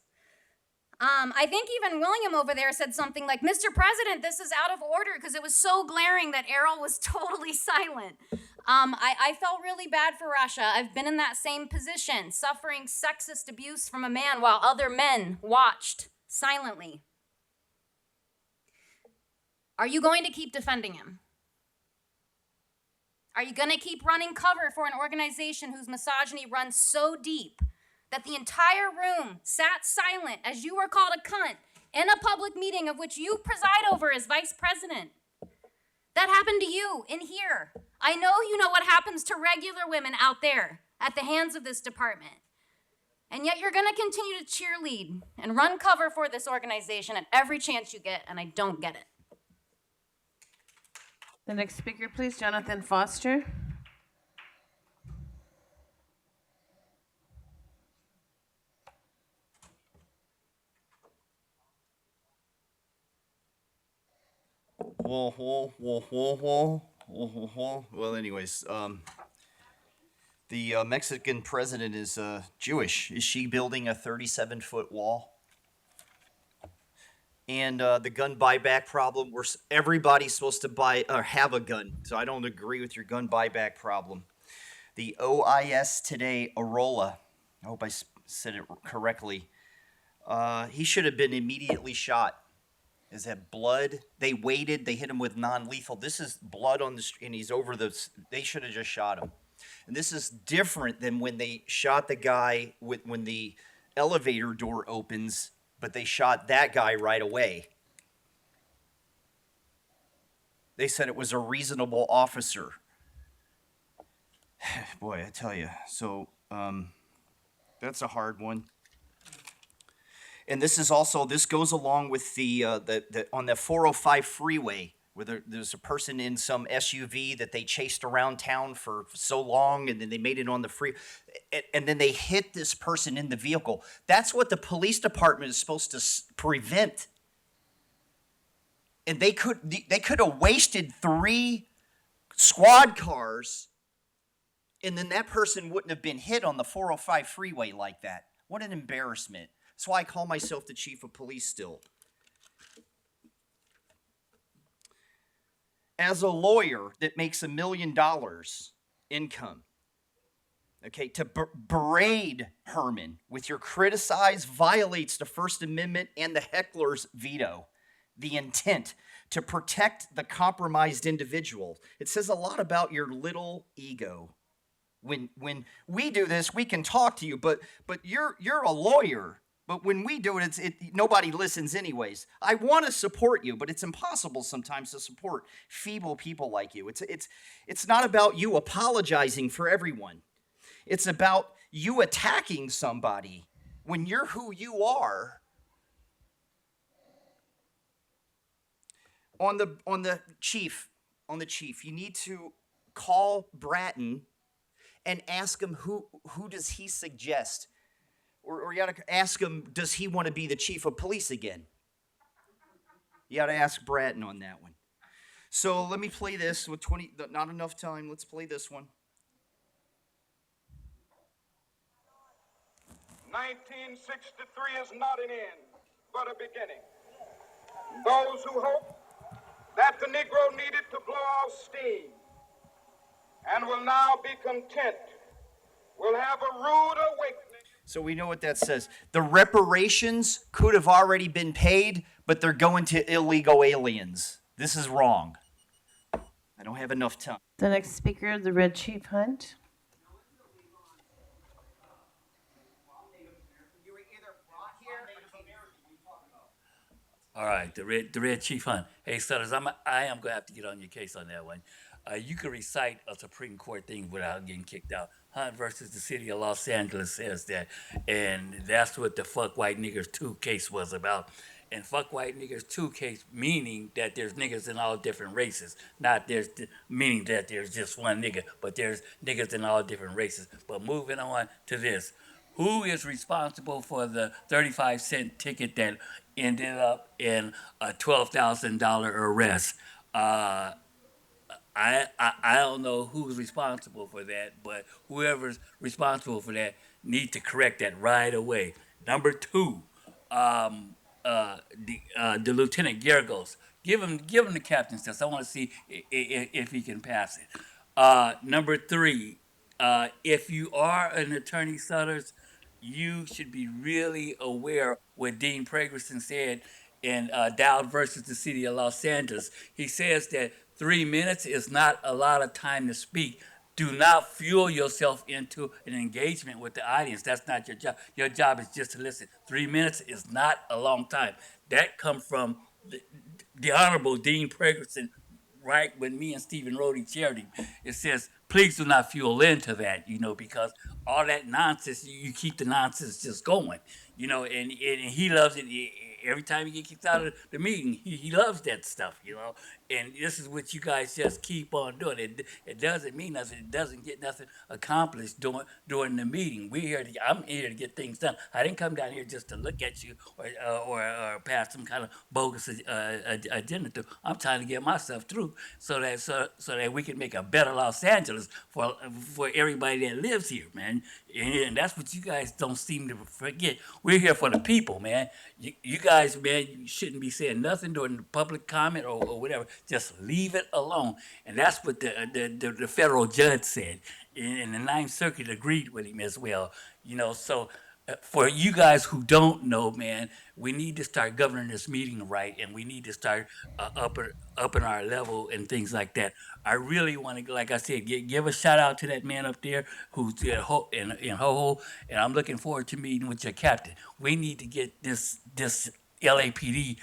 I think even William over there said something like, Mr. President, this is out of order, because it was so glaring that Errol was totally silent. I felt really bad for Rasha. I've been in that same position, suffering sexist abuse from a man while other men watched silently. Are you going to keep defending him? Are you going to keep running cover for an organization whose misogyny runs so deep that the entire room sat silent as you were called a cunt in a public meeting of which you preside over as vice president? That happened to you in here. I know you know what happens to regular women out there at the hands of this department. And yet you're gonna continue to cheerlead and run cover for this organization at every chance you get, and I don't get it. The next speaker, please, Jonathan Foster. Well, anyways, the Mexican president is Jewish. Is she building a 37-foot wall? And the gun buyback problem, where everybody's supposed to buy or have a gun. So I don't agree with your gun buyback problem. The OIS today, Arola, I hope I said it correctly, he should have been immediately shot. Is that blood? They waited. They hit him with non-lethal. This is blood on the street, and he's over the. They should have just shot him. And this is different than when they shot the guy when the elevator door opens, but they shot that guy right away. They said it was a reasonable officer. Boy, I tell you. So that's a hard one. And this goes along with the on the 405 freeway, where there's a person in some SUV that they chased around town for so long, and then they made it on the free, and then they hit this person in the vehicle. That's what the police department is supposed to prevent. And they could have wasted 3 squad cars, and then that person wouldn't have been hit on the 405 freeway like that. What an embarrassment. That's why I call myself the chief of police still. As a lawyer that makes $1 million income, okay, to berate Herman with your criticize violates the First Amendment and the heckler's veto. The intent to protect the compromised individual. It says a lot about your little ego. When we do this, we can talk to you, but you're a lawyer. But when we do it, nobody listens anyways. I want to support you, but it's impossible sometimes to support feeble people like you. It's not about you apologizing for everyone. It's about you attacking somebody when you're who you are. On the chief, you need to call Bratton and ask him who does he suggest. Or you got to ask him, does he want to be the chief of police again? You got to ask Bratton on that one. So let me play this with not enough time. Let's play this one. 1963 is not an end, but a beginning. Those who hope that the Negro needed to blow off steam and will now be content will have a rude awakening. So we know what that says. The reparations could have already been paid, but they're going to illegal aliens. This is wrong. I don't have enough time. The next speaker, the Red Chief Hunt. All right, the red chief hunt. Hey, Sutters, I am gonna have to get on your case on that one. You can recite a Supreme Court thing without getting kicked out. Hunt versus the city of Los Angeles says that, and that's what the fuck white niggers 2 case was about. And fuck white niggers 2 case meaning that there's niggas in all different races, not meaning that there's just one nigga, but there's niggas in all different races. But moving on to this. Who is responsible for the 35-cent ticket that ended up in a $12,000 arrest? I don't know who's responsible for that, but whoever's responsible for that need to correct that right away. Number two, the Lieutenant Gergos. Give him the captain's test. I want to see if he can pass it. Number three, if you are an attorney, Sutters, you should be really aware what Dean Pregerson said in Dowd versus the city of Los Angeles. He says that 3 minutes is not a lot of time to speak. Do not fuel yourself into an engagement with the audience. That's not your job. Your job is just to listen. 3 minutes is not a long time. That comes from the Honorable Dean Pregerson, right when me and Stephen Rhodey chaired him. It says, please do not fuel into that, because all that nonsense, you keep the nonsense just going, and he loves it. Every time he gets kicked out of the meeting, he loves that stuff, and this is what you guys just keep on doing. It doesn't mean nothing. It doesn't get nothing accomplished during the meeting. I'm here to get things done. I didn't come down here just to look at you or pass some kind of bogus agenda. I'm trying to get myself through so that we can make a better Los Angeles for everybody that lives here, man. And that's what you guys don't seem to forget. We're here for the people, man. You guys, man, you shouldn't be saying nothing during the public comment or whatever. Just leave it alone. And that's what the federal judge said. And the Ninth Circuit agreed with him as well. So for you guys who don't know, man, we need to start governing this meeting right, and we need to start upping our level and things like that. I really want to, like I said, give a shout out to that man up there who's in Ho-Ho, and I'm looking forward to meeting with your captain. We need to get this LAPD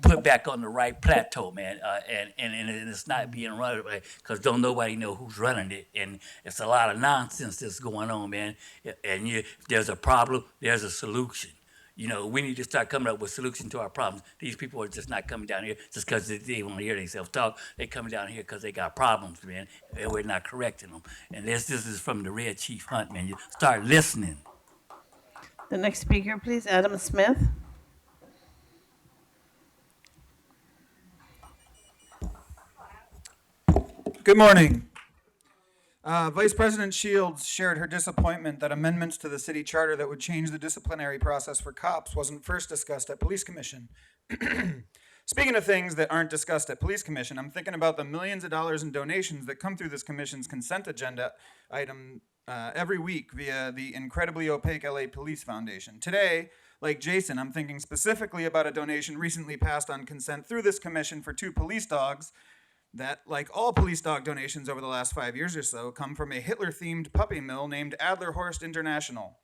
put back on the right plateau, man, and it's not being run right because don't nobody know who's running it, and it's a lot of nonsense that's going on, man. And if there's a problem, there's a solution. We need to start coming up with solutions to our problems. These people are just not coming down here just because they want to hear themselves talk. They coming down here because they got problems, man, and we're not correcting them. And this is from the Red Chief Hunt, man. You start listening. The next speaker, please, Adam Smith. Good morning. Vice President Shields shared her disappointment that amendments to the city charter that would change the disciplinary process for cops wasn't first discussed at Police Commission. Speaking of things that aren't discussed at Police Commission, I'm thinking about the millions of dollars in donations that come through this commission's consent agenda item every week via the incredibly opaque LA Police Foundation. Today, like Jason, I'm thinking specifically about a donation recently passed on consent through this commission for 2 police dogs that, like all police dog donations over the last 5 years or so, come from a Hitler-themed puppy mill named Adlerhorst International.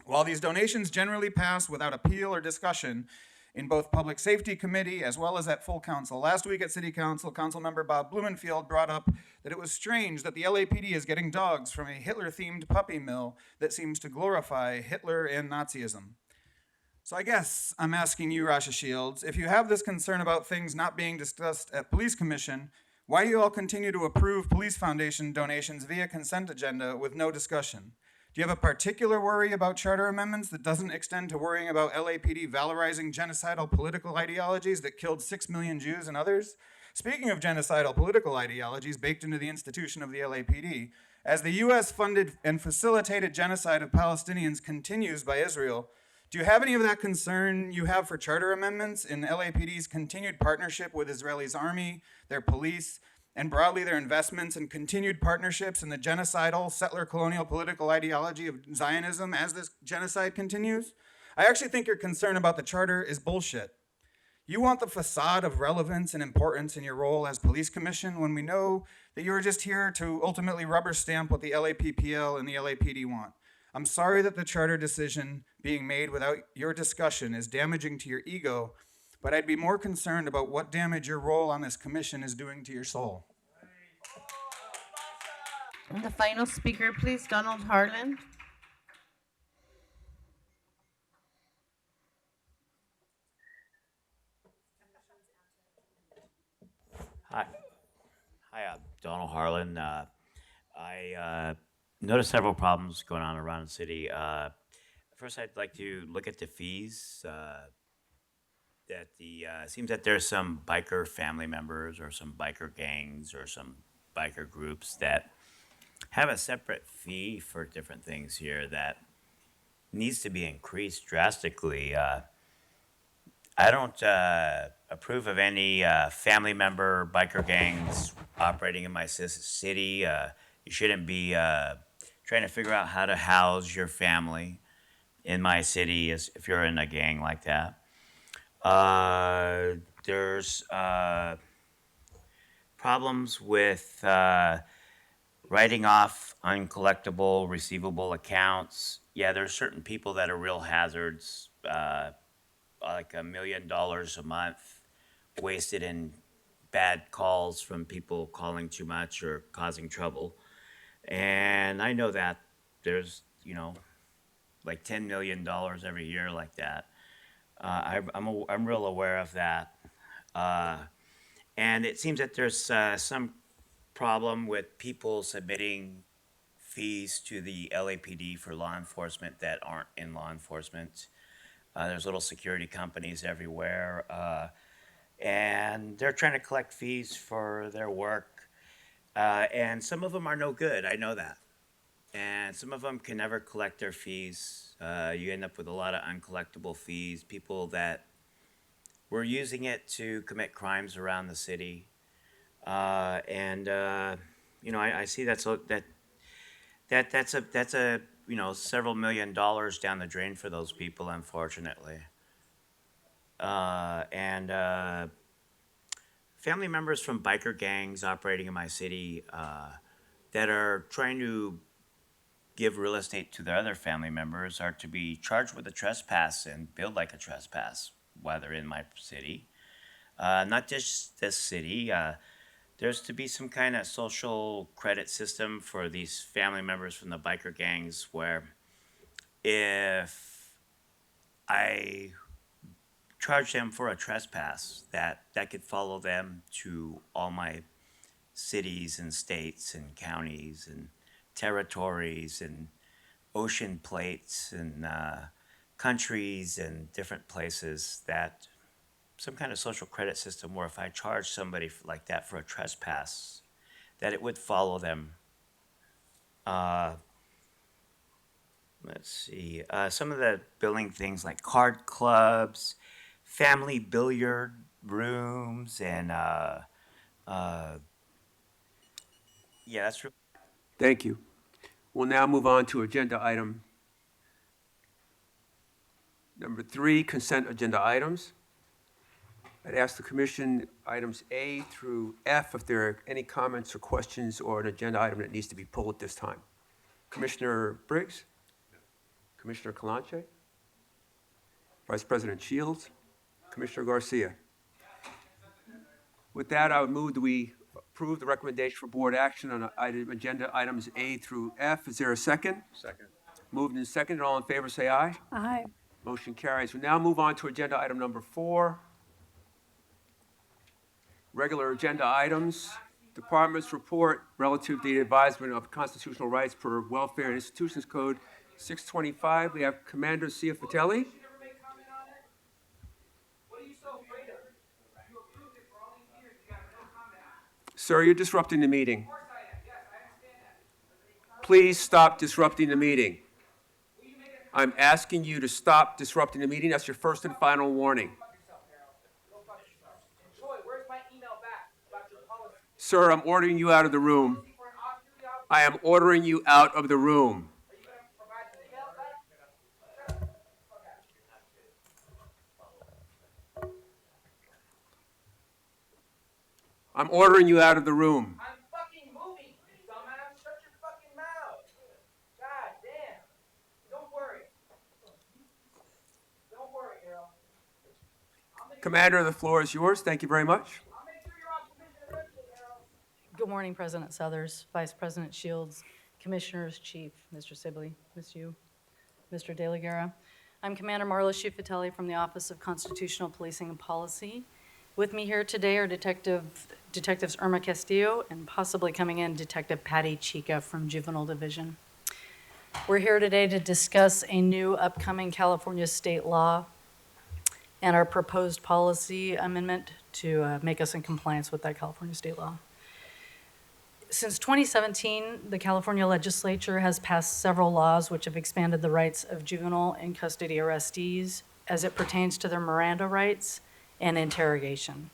While these donations generally pass without appeal or discussion in both Public Safety Committee as well as at full council, last week at City Council, Councilmember Bob Blumenfield brought up that it was strange that the LAPD is getting dogs from a Hitler-themed puppy mill that seems to glorify Hitler and Nazism. So I guess I'm asking you, Rasha Shields, if you have this concern about things not being discussed at Police Commission, why do you all continue to approve Police Foundation donations via consent agenda with no discussion? Do you have a particular worry about charter amendments that doesn't extend to worrying about LAPD valorizing genocidal political ideologies that killed 6 million Jews and others? Speaking of genocidal political ideologies baked into the institution of the LAPD, as the U.S. funded and facilitated genocide of Palestinians continues by Israel, do you have any of that concern you have for charter amendments in LAPD's continued partnership with Israel's army, their police, and broadly their investments and continued partnerships in the genocidal, settler colonial political ideology of Zionism as this genocide continues? I actually think your concern about the charter is bullshit. You want the facade of relevance and importance in your role as police commission when we know that you are just here to ultimately rubber stamp what the LAPPL and the LAPD want. I'm sorry that the charter decision being made without your discussion is damaging to your ego, but I'd be more concerned about what damage your role on this commission is doing to your soul. And the final speaker, please, Donald Harlan. Hi. Hi, I'm Donald Harlan. I noticed several problems going on around the city. First, I'd like to look at the fees. It seems that there's some biker family members or some biker gangs or some biker groups that have a separate fee for different things here that needs to be increased drastically. I don't approve of any family member biker gangs operating in my city. You shouldn't be trying to figure out how to house your family in my city as if you're in a gang like that. There's problems with writing off uncollectible receivable accounts. Yeah, there's certain people that are real hazards. Like $1 million a month wasted in bad calls from people calling too much or causing trouble. And I know that there's, like $10 million every year like that. I'm real aware of that. And it seems that there's some problem with people submitting fees to the LAPD for law enforcement that aren't in law enforcement. There's little security companies everywhere, and they're trying to collect fees for their work. And some of them are no good, I know that. And some of them can never collect their fees. You end up with a lot of uncollectible fees, people that were using it to commit crimes around the city. I see that's a several $1 million down the drain for those people, unfortunately. And family members from biker gangs operating in my city that are trying to give real estate to their other family members are to be charged with a trespass and billed like a trespass while they're in my city. Not just this city. There's to be some kind of social credit system for these family members from the biker gangs where if I charge them for a trespass, that could follow them to all my cities and states and counties and territories and ocean plates and countries and different places, that some kind of social credit system where if I charge somebody like that for a trespass, that it would follow them. Let's see. Some of the billing things like card clubs, family billiard rooms, and yeah, that's true. Thank you. We'll now move on to agenda item number 3, consent agenda items. I'd ask the commission items A through F if there are any comments or questions or an agenda item that needs to be pulled at this time. Commissioner Briggs? Commissioner Kalanche? Vice President Shields? Commissioner Garcia? With that, I would move that we approve the recommendation for board action on agenda items A through F. Is there a second? Second. Moved and seconded. All in favor, say aye. Aye. Motion carries. We now move on to agenda item number 4. Regular agenda items. Department's report relative to the advisement of constitutional rights per Welfare and Institutions Code 625. We have Commander Ciafatelli. Sir, you're disrupting the meeting. Please stop disrupting the meeting. I'm asking you to stop disrupting the meeting. That's your first and final warning. Sir, I'm ordering you out of the room. I am ordering you out of the room. I'm ordering you out of the room. I'm fucking moving, you dumbass. Shut your fucking mouth. God damn. Don't worry. Don't worry, Errol. I'm the Commander, the floor is yours. Thank you very much. Good morning, President Southers, Vice President Shields, Commissioners, Chief, Mr. Sibley, Ms. Yu, Mr. De La Guerra. I'm Commander Marla Schufatelli from the Office of Constitutional Policing and Policy. With me here today are Detectives Irma Castillo and possibly coming in Detective Patty Chica from Juvenile Division. We're here today to discuss a new upcoming California state law and our proposed policy amendment to make us in compliance with that California state law. Since 2017, the California legislature has passed several laws which have expanded the rights of juvenile in custody arrestees as it pertains to their Miranda rights and interrogation.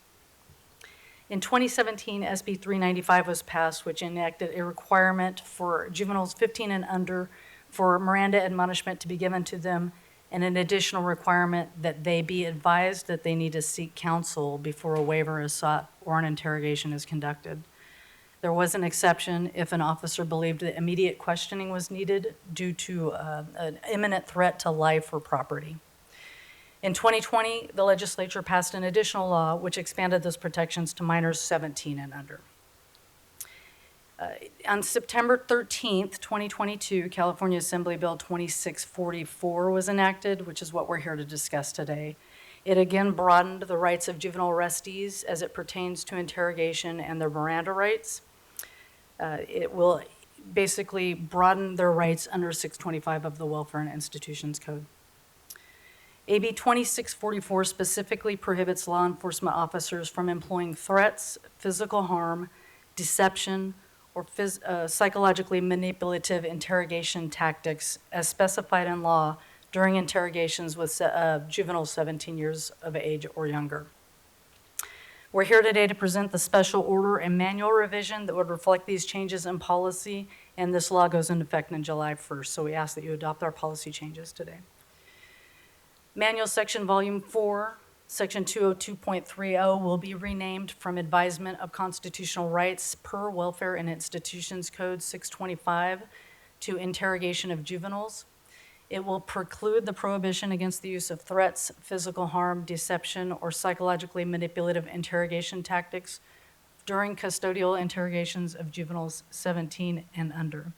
In 2017, SB 395 was passed, which enacted a requirement for juveniles 15 and under for Miranda admonishment to be given to them, and an additional requirement that they be advised that they need to seek counsel before a waiver is sought or an interrogation is conducted. There was an exception if an officer believed that immediate questioning was needed due to an imminent threat to life or property. In 2020, the legislature passed an additional law which expanded those protections to minors 17 and under. On September 13th, 2022, California Assembly Bill 2644 was enacted, which is what we're here to discuss today. It again broadened the rights of juvenile arrestees as it pertains to interrogation and their Miranda rights. It will basically broaden their rights under 625 of the Welfare and Institutions Code. AB 2644 specifically prohibits law enforcement officers from employing threats, physical harm, deception, or psychologically manipulative interrogation tactics as specified in law during interrogations with juveniles 17 years of age or younger. We're here today to present the special order and manual revision that would reflect these changes in policy, and this law goes into effect on July 1st, so we ask that you adopt our policy changes today. Manual Section Volume 4, Section 202.30 will be renamed from Advisement of Constitutional Rights per Welfare and Institutions Code 625 to Interrogation of Juveniles. It will preclude the prohibition against the use of threats, physical harm, deception, or psychologically manipulative interrogation tactics during custodial interrogations of juveniles 17 and under.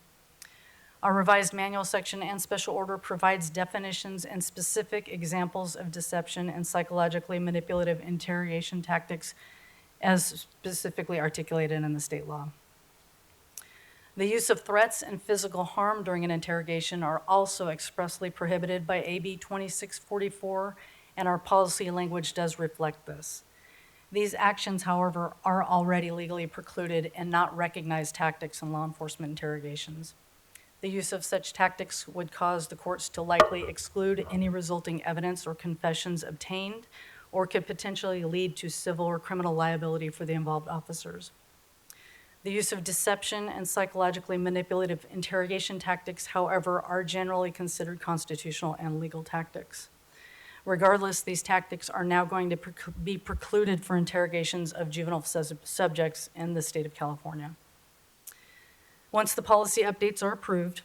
Our revised manual section and special order provides definitions and specific examples of deception and psychologically manipulative interrogation tactics as specifically articulated in the state law. The use of threats and physical harm during an interrogation are also expressly prohibited by AB 2644, and our policy language does reflect this. These actions, however, are already legally precluded and not recognized tactics in law enforcement interrogations. The use of such tactics would cause the courts to likely exclude any resulting evidence or confessions obtained, or could potentially lead to civil or criminal liability for the involved officers. The use of deception and psychologically manipulative interrogation tactics, however, are generally considered constitutional and legal tactics. Regardless, these tactics are now going to be precluded for interrogations of juvenile subjects in the state of California. Once the policy updates are approved,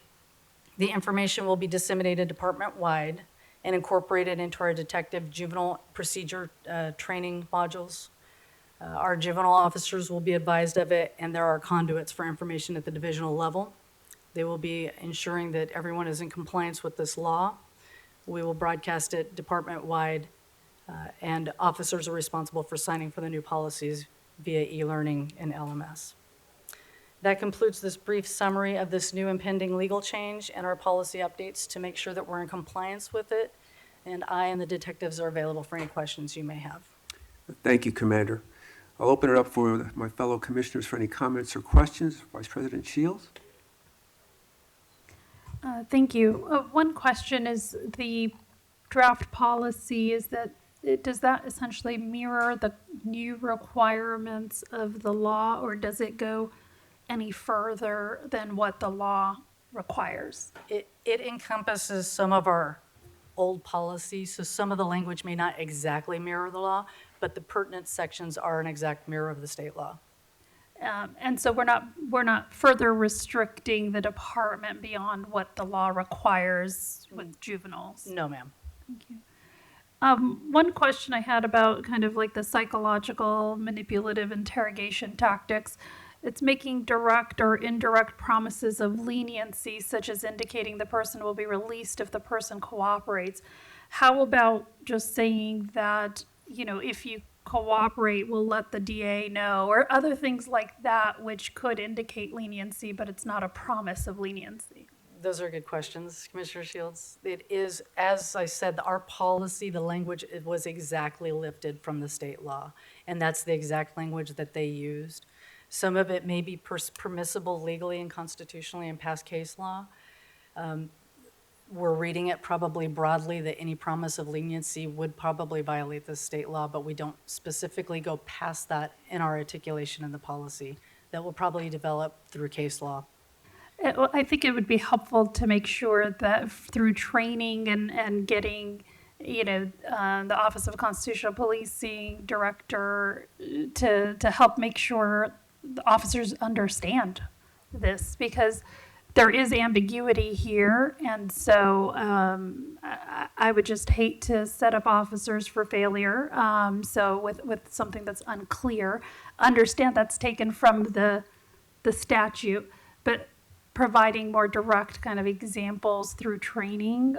the information will be disseminated department-wide and incorporated into our detective juvenile procedure training modules. Our juvenile officers will be advised of it, and there are conduits for information at the divisional level. They will be ensuring that everyone is in compliance with this law. We will broadcast it department-wide, and officers are responsible for signing for the new policies via e-learning and LMS. That concludes this brief summary of this new impending legal change and our policy updates to make sure that we're in compliance with it, and I and the detectives are available for any questions you may have. Thank you, Commander. I'll open it up for my fellow commissioners for any comments or questions. Vice President Shields? Thank you. One question is the draft policy, does that essentially mirror the new requirements of the law, or does it go any further than what the law requires? It encompasses some of our old policies, so some of the language may not exactly mirror the law, but the pertinent sections are an exact mirror of the state law. And so we're not further restricting the department beyond what the law requires with juveniles. No, ma'am. Thank you. One question I had about kind of like the psychological manipulative interrogation tactics. It's making direct or indirect promises of leniency, such as indicating the person will be released if the person cooperates. How about just saying that, if you cooperate, we'll let the DA know, or other things like that, which could indicate leniency, but it's not a promise of leniency? Those are good questions, Commissioner Shields. It is, as I said, our policy, the language, it was exactly lifted from the state law. And that's the exact language that they used. Some of it may be permissible legally and constitutionally in past case law. We're reading it probably broadly that any promise of leniency would probably violate the state law, but we don't specifically go past that in our articulation in the policy. That will probably develop through case law. Well, I think it would be helpful to make sure that through training and getting, the Office of Constitutional Policing Director to help make sure the officers understand this, because there is ambiguity here. And so I would just hate to set up officers for failure. So with something that's unclear, understand that's taken from the statute, but providing more direct kind of examples through training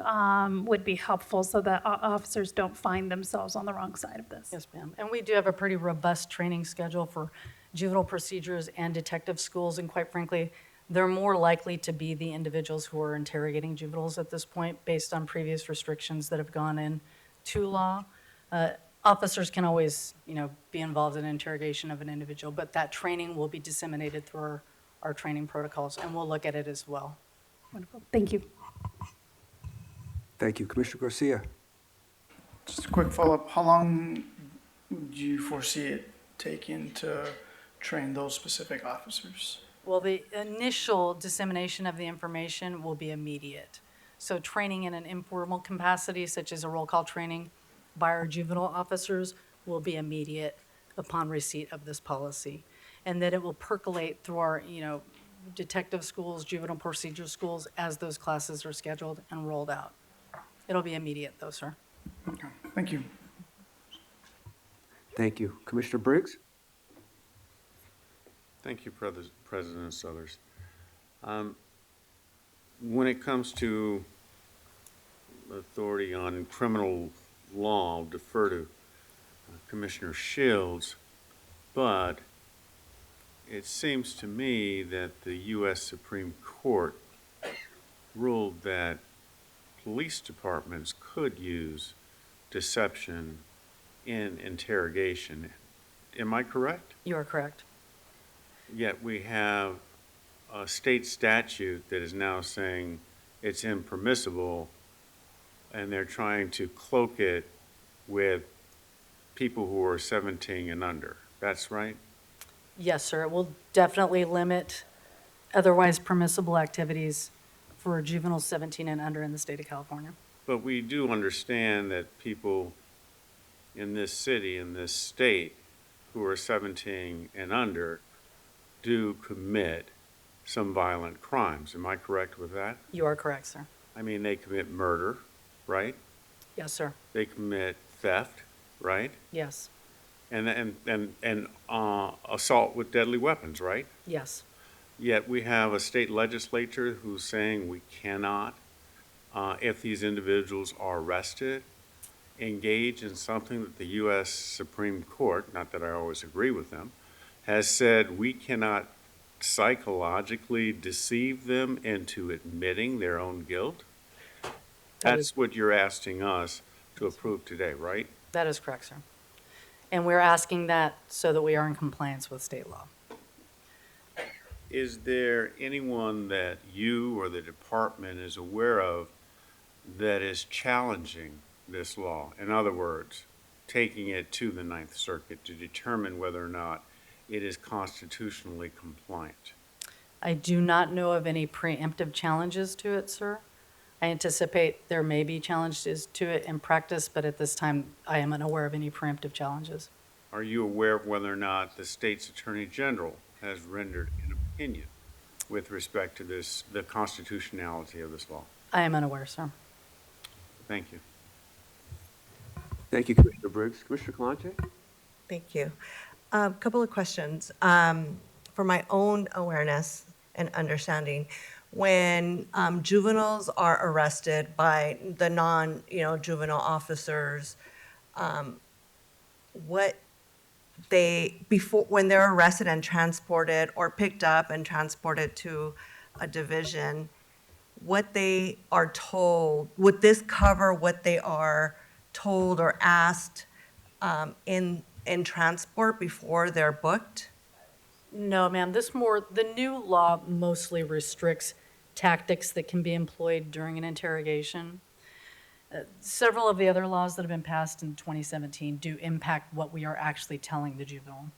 would be helpful so that officers don't find themselves on the wrong side of this. Yes, ma'am. And we do have a pretty robust training schedule for juvenile procedures and detective schools. And quite frankly, they're more likely to be the individuals who are interrogating juveniles at this point based on previous restrictions that have gone into law. Officers can always, be involved in interrogation of an individual, but that training will be disseminated through our training protocols, and we'll look at it as well. Wonderful. Thank you. Thank you. Commissioner Garcia. Just a quick follow-up. How long would you foresee it taking to train those specific officers? Well, the initial dissemination of the information will be immediate. So training in an informal capacity, such as a roll call training by our juvenile officers, will be immediate upon receipt of this policy. And that it will percolate through our, detective schools, juvenile procedure schools, as those classes are scheduled and rolled out. It'll be immediate, though, sir. Okay, thank you. Thank you. Commissioner Briggs? Thank you, President Suthers. When it comes to authority on criminal law, I'll defer to Commissioner Shields, but it seems to me that the U.S. Supreme Court ruled that police departments could use deception in interrogation. Am I correct? You are correct. Yet we have a state statute that is now saying it's impermissible, and they're trying to cloak it with people who are 17 and under. That's right? Yes, sir. It will definitely limit otherwise permissible activities for juveniles 17 and under in the state of California. But we do understand that people in this city, in this state, who are 17 and under do commit some violent crimes. Am I correct with that? You are correct, sir. I mean, they commit murder, right? Yes, sir. They commit theft, right? Yes. And assault with deadly weapons, right? Yes. Yet we have a state legislature who's saying we cannot, if these individuals are arrested, engage in something that the U.S. Supreme Court, not that I always agree with them, has said we cannot psychologically deceive them into admitting their own guilt. That's what you're asking us to approve today, right? That is correct, sir. And we're asking that so that we are in compliance with state law. Is there anyone that you or the department is aware of that is challenging this law? In other words, taking it to the Ninth Circuit to determine whether or not it is constitutionally compliant? I do not know of any preemptive challenges to it, sir. I anticipate there may be challenges to it in practice, but at this time, I am unaware of any preemptive challenges. Are you aware of whether or not the state's Attorney General has rendered an opinion with respect to this, the constitutionality of this law? I am unaware, sir. Thank you. Thank you, Commissioner Briggs. Commissioner Kalante? Thank you. Couple of questions. For my own awareness and understanding, when juveniles are arrested by the juvenile officers, what when they're arrested and transported or picked up and transported to a division, what they are told, would this cover what they are told or asked in transport before they're booked? No, ma'am, the new law mostly restricts tactics that can be employed during an interrogation. Several of the other laws that have been passed in 2017 do impact what we are actually telling the juvenile,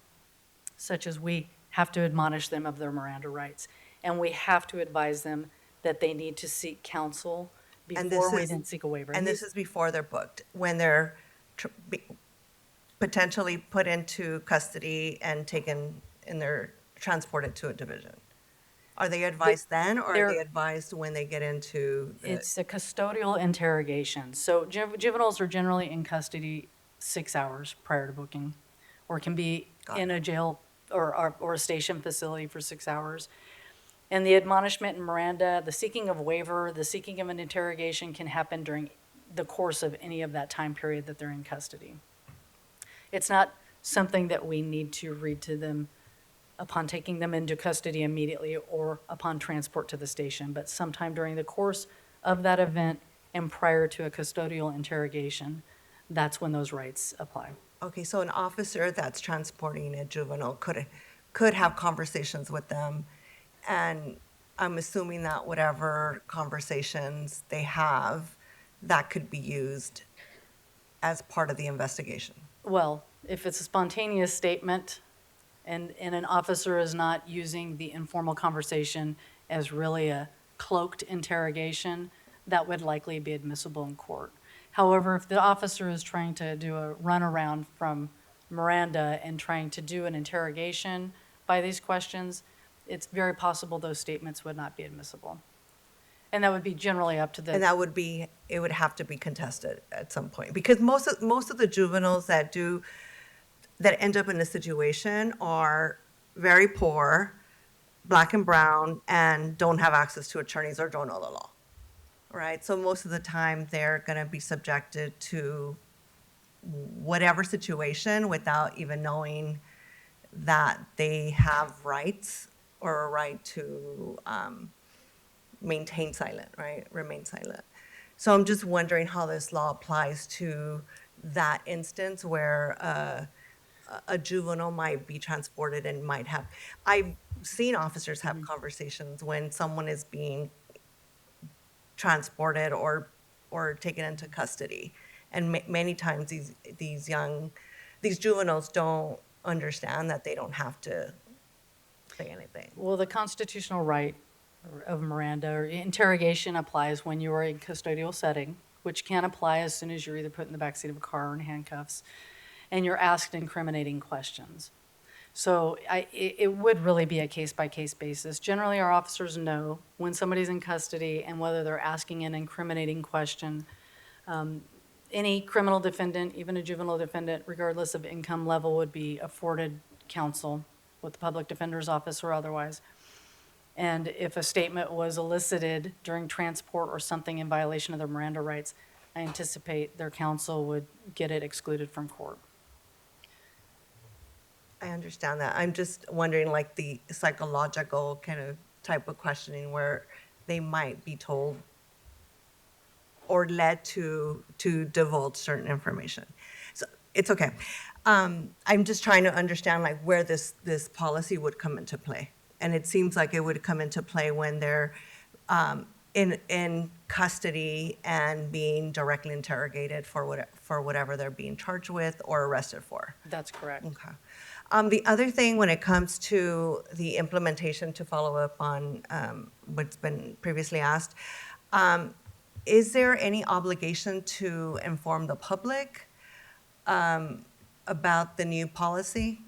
such as we have to admonish them of their Miranda rights, and we have to advise them that they need to seek counsel before we then seek a waiver. And this is before they're booked, when they're potentially put into custody and taken and they're transported to a division. Are they advised then, or are they advised when they get into the? It's a custodial interrogation. So juveniles are generally in custody 6 hours prior to booking, or can be in a jail or a station facility for 6 hours. And the admonishment in Miranda, the seeking of waiver, the seeking of an interrogation can happen during the course of any of that time period that they're in custody. It's not something that we need to read to them upon taking them into custody immediately or upon transport to the station, but sometime during the course of that event and prior to a custodial interrogation, that's when those rights apply. Okay, so an officer that's transporting a juvenile could have conversations with them, and I'm assuming that whatever conversations they have, that could be used as part of the investigation. Well, if it's a spontaneous statement and an officer is not using the informal conversation as really a cloaked interrogation, that would likely be admissible in court. However, if the officer is trying to do a runaround from Miranda and trying to do an interrogation by these questions, it's very possible those statements would not be admissible. And that would be generally up to the. And it would have to be contested at some point, because most of the juveniles that end up in this situation are very poor, Black and brown, and don't have access to attorneys or don't know the law, right? So most of the time, they're going to be subjected to whatever situation without even knowing that they have rights or a right to maintain silent, right? Remain silent. So I'm just wondering how this law applies to that instance where a juvenile might be transported and might have. I've seen officers have conversations when someone is being transported or taken into custody, and many times these juveniles don't understand that they don't have to say anything. Well, the constitutional right of Miranda or interrogation applies when you are in custodial setting, which can apply as soon as you're either put in the backseat of a car or in handcuffs, and you're asked incriminating questions. So it would really be a case-by-case basis. Generally, our officers know when somebody's in custody and whether they're asking an incriminating question. Any criminal defendant, even a juvenile defendant, regardless of income level, would be afforded counsel with the public defender's office or otherwise. And if a statement was elicited during transport or something in violation of their Miranda rights, I anticipate their counsel would get it excluded from court. I understand that. I'm just wondering, like, the psychological kind of type of questioning where they might be told or led to divulge certain information. So it's okay. I'm just trying to understand, like, where this policy would come into play. And it seems like it would come into play when they're in custody and being directly interrogated for whatever they're being charged with or arrested for. That's correct. Okay. The other thing, when it comes to the implementation, to follow up on what's been previously asked, is there any obligation to inform the public about the new policy?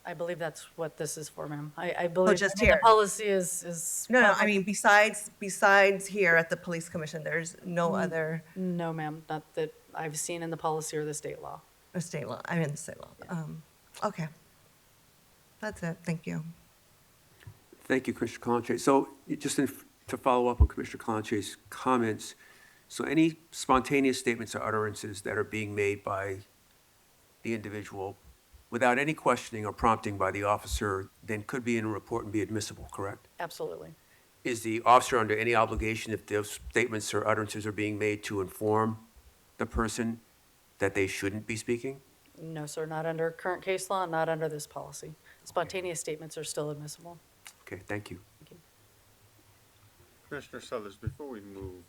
I believe that's what this is for, ma'am. I believe just the here. policy is. No, I mean, besides here at the police commission, there's no other No, ma'am, not that I've seen in the policy or the state law. state law, I mean, the state law. Okay. That's it, thank you. Thank you, Commissioner Calantray. So to follow up on Commissioner Calantray's comments, so any spontaneous statements or utterances that are being made by the individual without any questioning or prompting by the officer then could be in a report and be admissible, correct? Absolutely. Is the officer under any obligation, if those statements or utterances are being made, to inform the person that they shouldn't be speaking? No, sir, not under current case law, not under this policy. Spontaneous statements are still admissible. Okay, thank you. Commissioner Suthers, before we move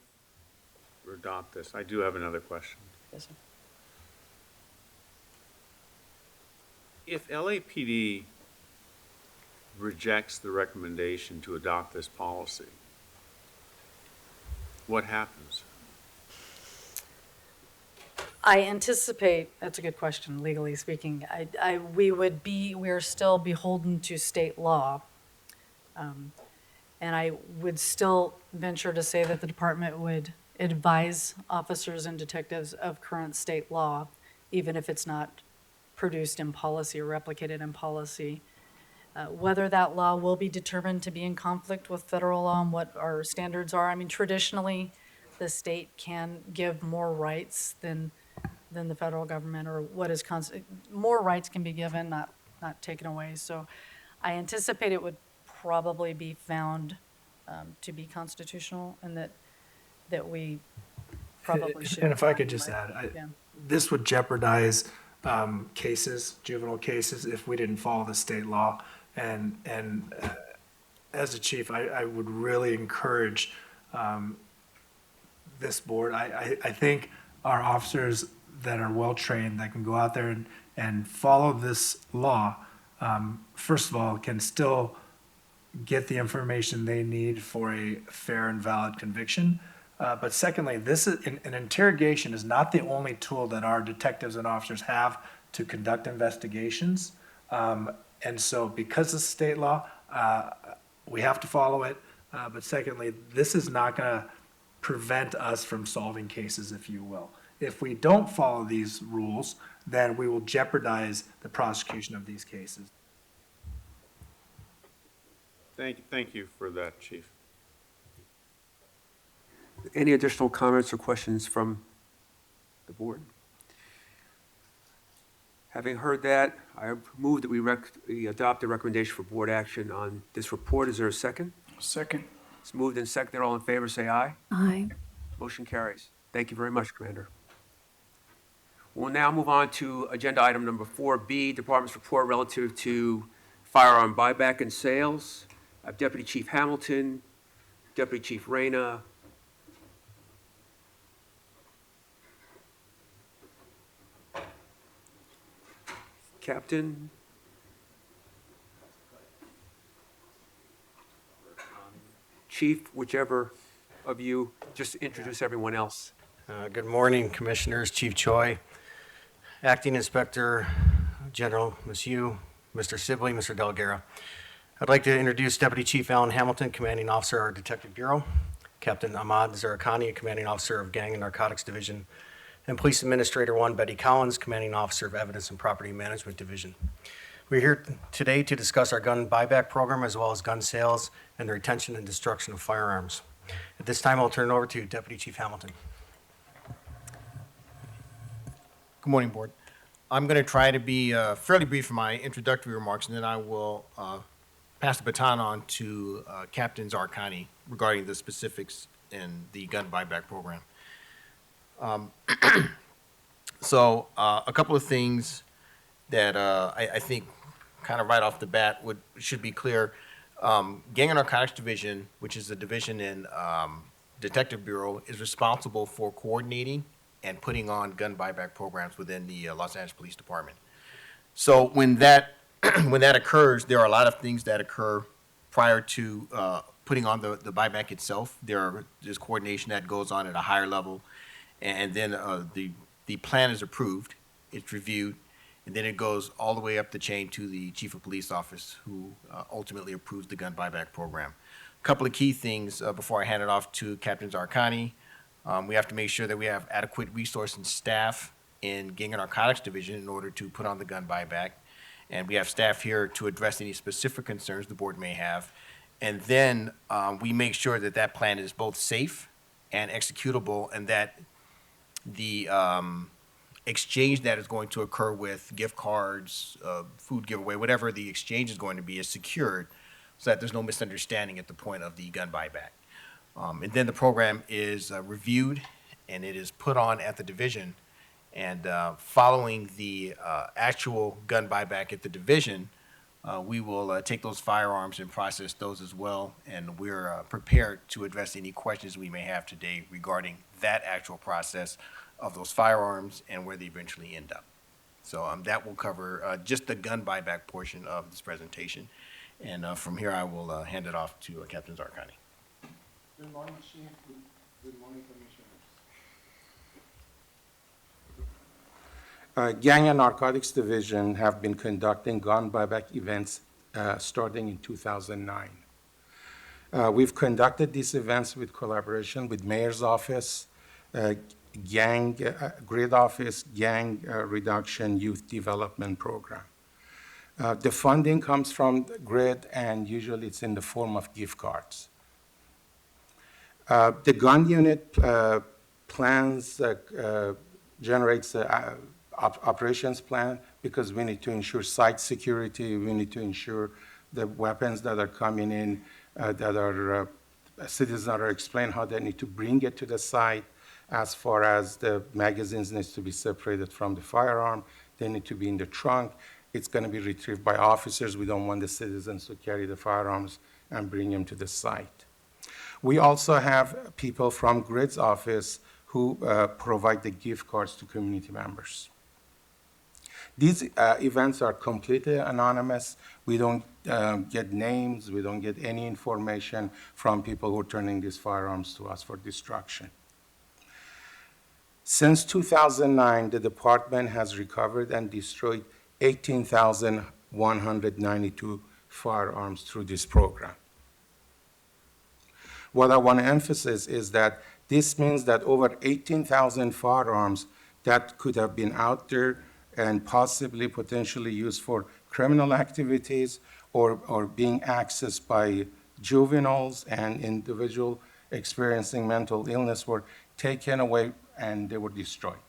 or adopt this, I do have another question. Yes, sir. If LAPD rejects the recommendation to adopt this policy, what happens? I anticipate, that's a good question, legally speaking. We're still beholden to state law. And I would still venture to say that the department would advise officers and detectives of current state law, even if it's not produced in policy or replicated in policy. Whether that law will be determined to be in conflict with federal law and what our standards are. I mean, traditionally, the state can give more rights than the federal government, or what is more rights can be given, not taken away. So I anticipate it would probably be found to be constitutional, and that we probably should. And if I could just add, Yeah. this would jeopardize cases, juvenile cases, if we didn't follow the state law. And as a chief, I would really encourage this board. I think our officers that are well-trained, that can go out there and follow this law, first of all, can still get the information they need for a fair and valid conviction. But secondly, an interrogation is not the only tool that our detectives and officers have to conduct investigations. And so because of state law, we have to follow it. But secondly, this is not going to prevent us from solving cases, if you will. If we don't follow these rules, then we will jeopardize the prosecution of these cases. Thank you for that, Chief. Any additional comments or questions from the board? Having heard that, I move that we adopt the recommendation for board action on this report. Is there a second? Second. It's moved and seconded. All in favor, say aye. Aye. Motion carries. Thank you very much, Commander. We'll now move on to agenda item number 4B, Department's report relative to firearm buyback and sales. I have Deputy Chief Hamilton, Deputy Chief Reyna, Captain, Chief, whichever of you, just introduce everyone else. Good morning, Commissioners, Chief Choi, Acting Inspector General Monsieur, Mr. Sibley, Mr. Delgara. I'd like to introduce Deputy Chief Alan Hamilton, Commanding Officer, our Detective Bureau, Captain Ahmad Zarakani, Commanding Officer of Gang and Narcotics Division, and Police Administrator 1 Betty Collins, Commanding Officer of Evidence and Property Management Division. We're here today to discuss our gun buyback program as well as gun sales and the retention and destruction of firearms. At this time, I'll turn it over to Deputy Chief Hamilton. Good morning, Board. I'm going to try to be fairly brief in my introductory remarks, and then I will pass the baton on to Captain Zarakani regarding the specifics in the gun buyback program. So a couple of things that I think kind of right off the bat should be clear. Gang and Narcotics Division, which is a division in Detective Bureau, is responsible for coordinating and putting on gun buyback programs within the Los Angeles Police Department. So when that occurs, there are a lot of things that occur prior to putting on the buyback itself. There's coordination that goes on at a higher level, and then the plan is approved, it's reviewed, And then it goes all the way up the chain to the chief of police office, who ultimately approves the gun buyback program. A couple of key things before I hand it off to Captain Zarkani. We have to make sure that we have adequate resource and staff in Gang and Narcotics Division in order to put on the gun buyback. And we have staff here to address any specific concerns the board may have. And then we make sure that that plan is both safe and executable, and that the exchange that is going to occur with gift cards, food giveaway, whatever the exchange is going to be, is secured so that there's no misunderstanding at the point of the gun buyback. And then the program is reviewed and it is put on at the division. And following the actual gun buyback at the division, we will take those firearms and process those as well. And we're prepared to address any questions we may have today regarding that actual process of those firearms and where they eventually end up. So that will cover just the gun buyback portion of this presentation. And from here, I will hand it off to Captain Zarkani. Good morning, Chief. Good morning, Commissioners. Gang and Narcotics Division have been conducting gun buyback events starting in 2009. We've conducted these events with collaboration with Mayor's Office, Grid Office, Gang Reduction Youth Development Program. The funding comes from Grid, and usually it's in the form of gift cards. The gun unit plans, generates operations plan because we need to ensure site security. We need to ensure the weapons that are coming in, that are citizens that are explained how they need to bring it to the site. As far as the magazines needs to be separated from the firearm, they need to be in the trunk. It's going to be retrieved by officers. We don't want the citizens to carry the firearms and bring them to the site. We also have people from Grid's office who provide the gift cards to community members. These events are completely anonymous. We don't get names. We don't get any information from people who are turning these firearms to us for destruction. Since 2009, the department has recovered and destroyed 18,192 firearms through this program. What I want to emphasize is that this means that over 18,000 firearms that could have been out there and possibly potentially used for criminal activities or being accessed by juveniles and individuals experiencing mental illness were taken away and they were destroyed.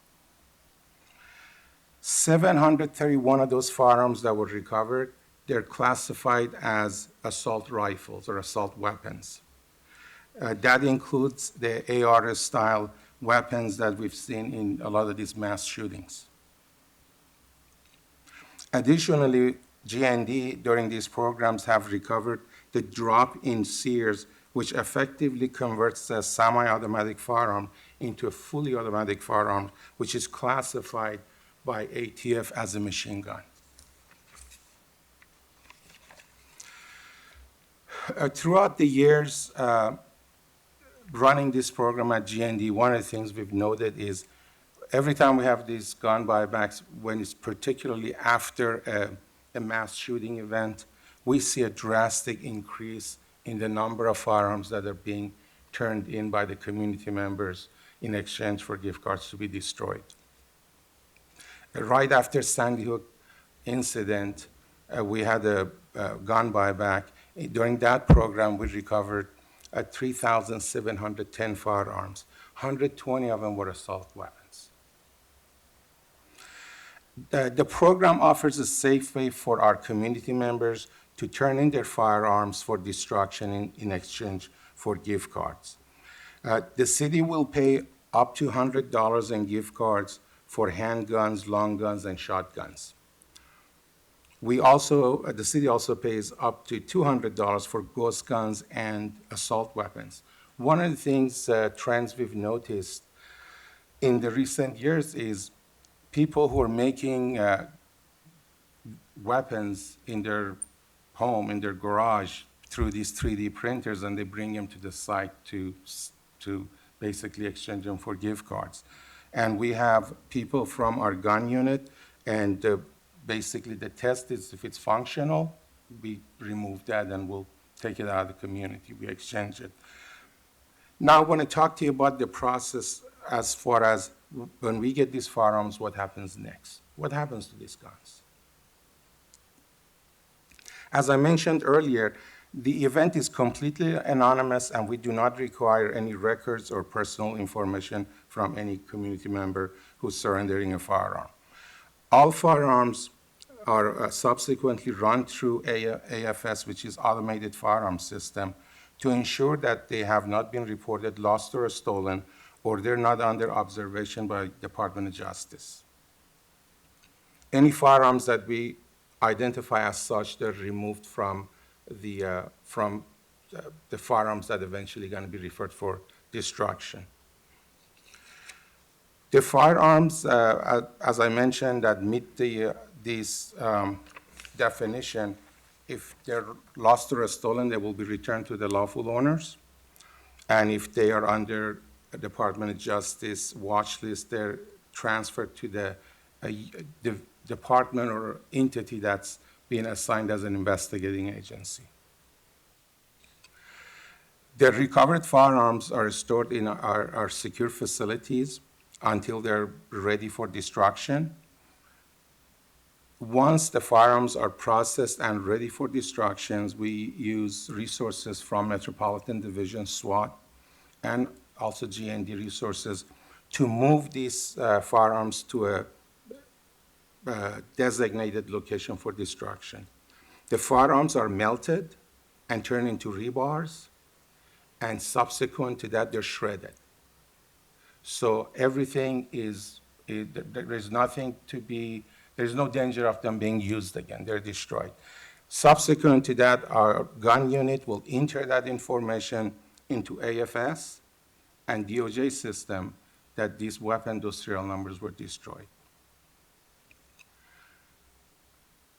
731 of those firearms that were recovered, they're classified as assault rifles or assault weapons. That includes the AR-style weapons that we've seen in a lot of these mass shootings. Additionally, GND during these programs have recovered the drop-in sears, which effectively converts a semi-automatic firearm into a fully automatic firearm, which is classified by ATF as a machine gun. Throughout the years, running this program at GND, one of the things we've noted is every time we have these gun buybacks, when it's particularly after a mass shooting event, we see a drastic increase in the number of firearms that are being turned in by the community members in exchange for gift cards to be destroyed. Right after Sandy Hook incident, we had a gun buyback. During that program, we recovered 3,710 firearms. 120 of them were assault weapons. The program offers a safe way for our community members to turn in their firearms for destruction in exchange for gift cards. The city will pay up to $100 in gift cards for handguns, long guns, and shotguns. The city also pays up to $200 for ghost guns and assault weapons. One of the things, trends we've noticed in the recent years is people who are making weapons in their home, in their garage, through these 3D printers, and they bring them to the site to basically exchange them for gift cards. And we have people from our gun unit and basically the test is if it's functional, we remove that and we'll take it out of the community, we exchange it. Now I want to talk to you about the process as far as when we get these firearms, what happens next? What happens to these guns? As I mentioned earlier, the event is completely anonymous and we do not require any records or personal information from any community member who's surrendering a firearm. All firearms are subsequently run through AFS, which is Automated Firearm System, to ensure that they have not been reported lost or stolen, or they're not under observation by Department of Justice. Any firearms that we identify as such, they're removed from the firearms that eventually going to be referred for destruction. The firearms, as I mentioned, that meet this definition, if they're lost or stolen, they will be returned to the lawful owners. And if they are under a Department of Justice watch list, they're transferred to the department or entity that's being assigned as an investigating agency. The recovered firearms are stored in our secure facilities until they're ready for destruction. Once the firearms are processed and ready for destruction, we use resources from Metropolitan Division, SWAT, and also GND resources to move these firearms to a designated location for destruction. The firearms are melted and turned into rebars, and subsequent to that, they're shredded. So everything there's nothing to be, there's no danger of them being used again, they're destroyed. Subsequent to that, our gun unit will enter that information into AFS and DOJ system that these weapon, those serial numbers were destroyed.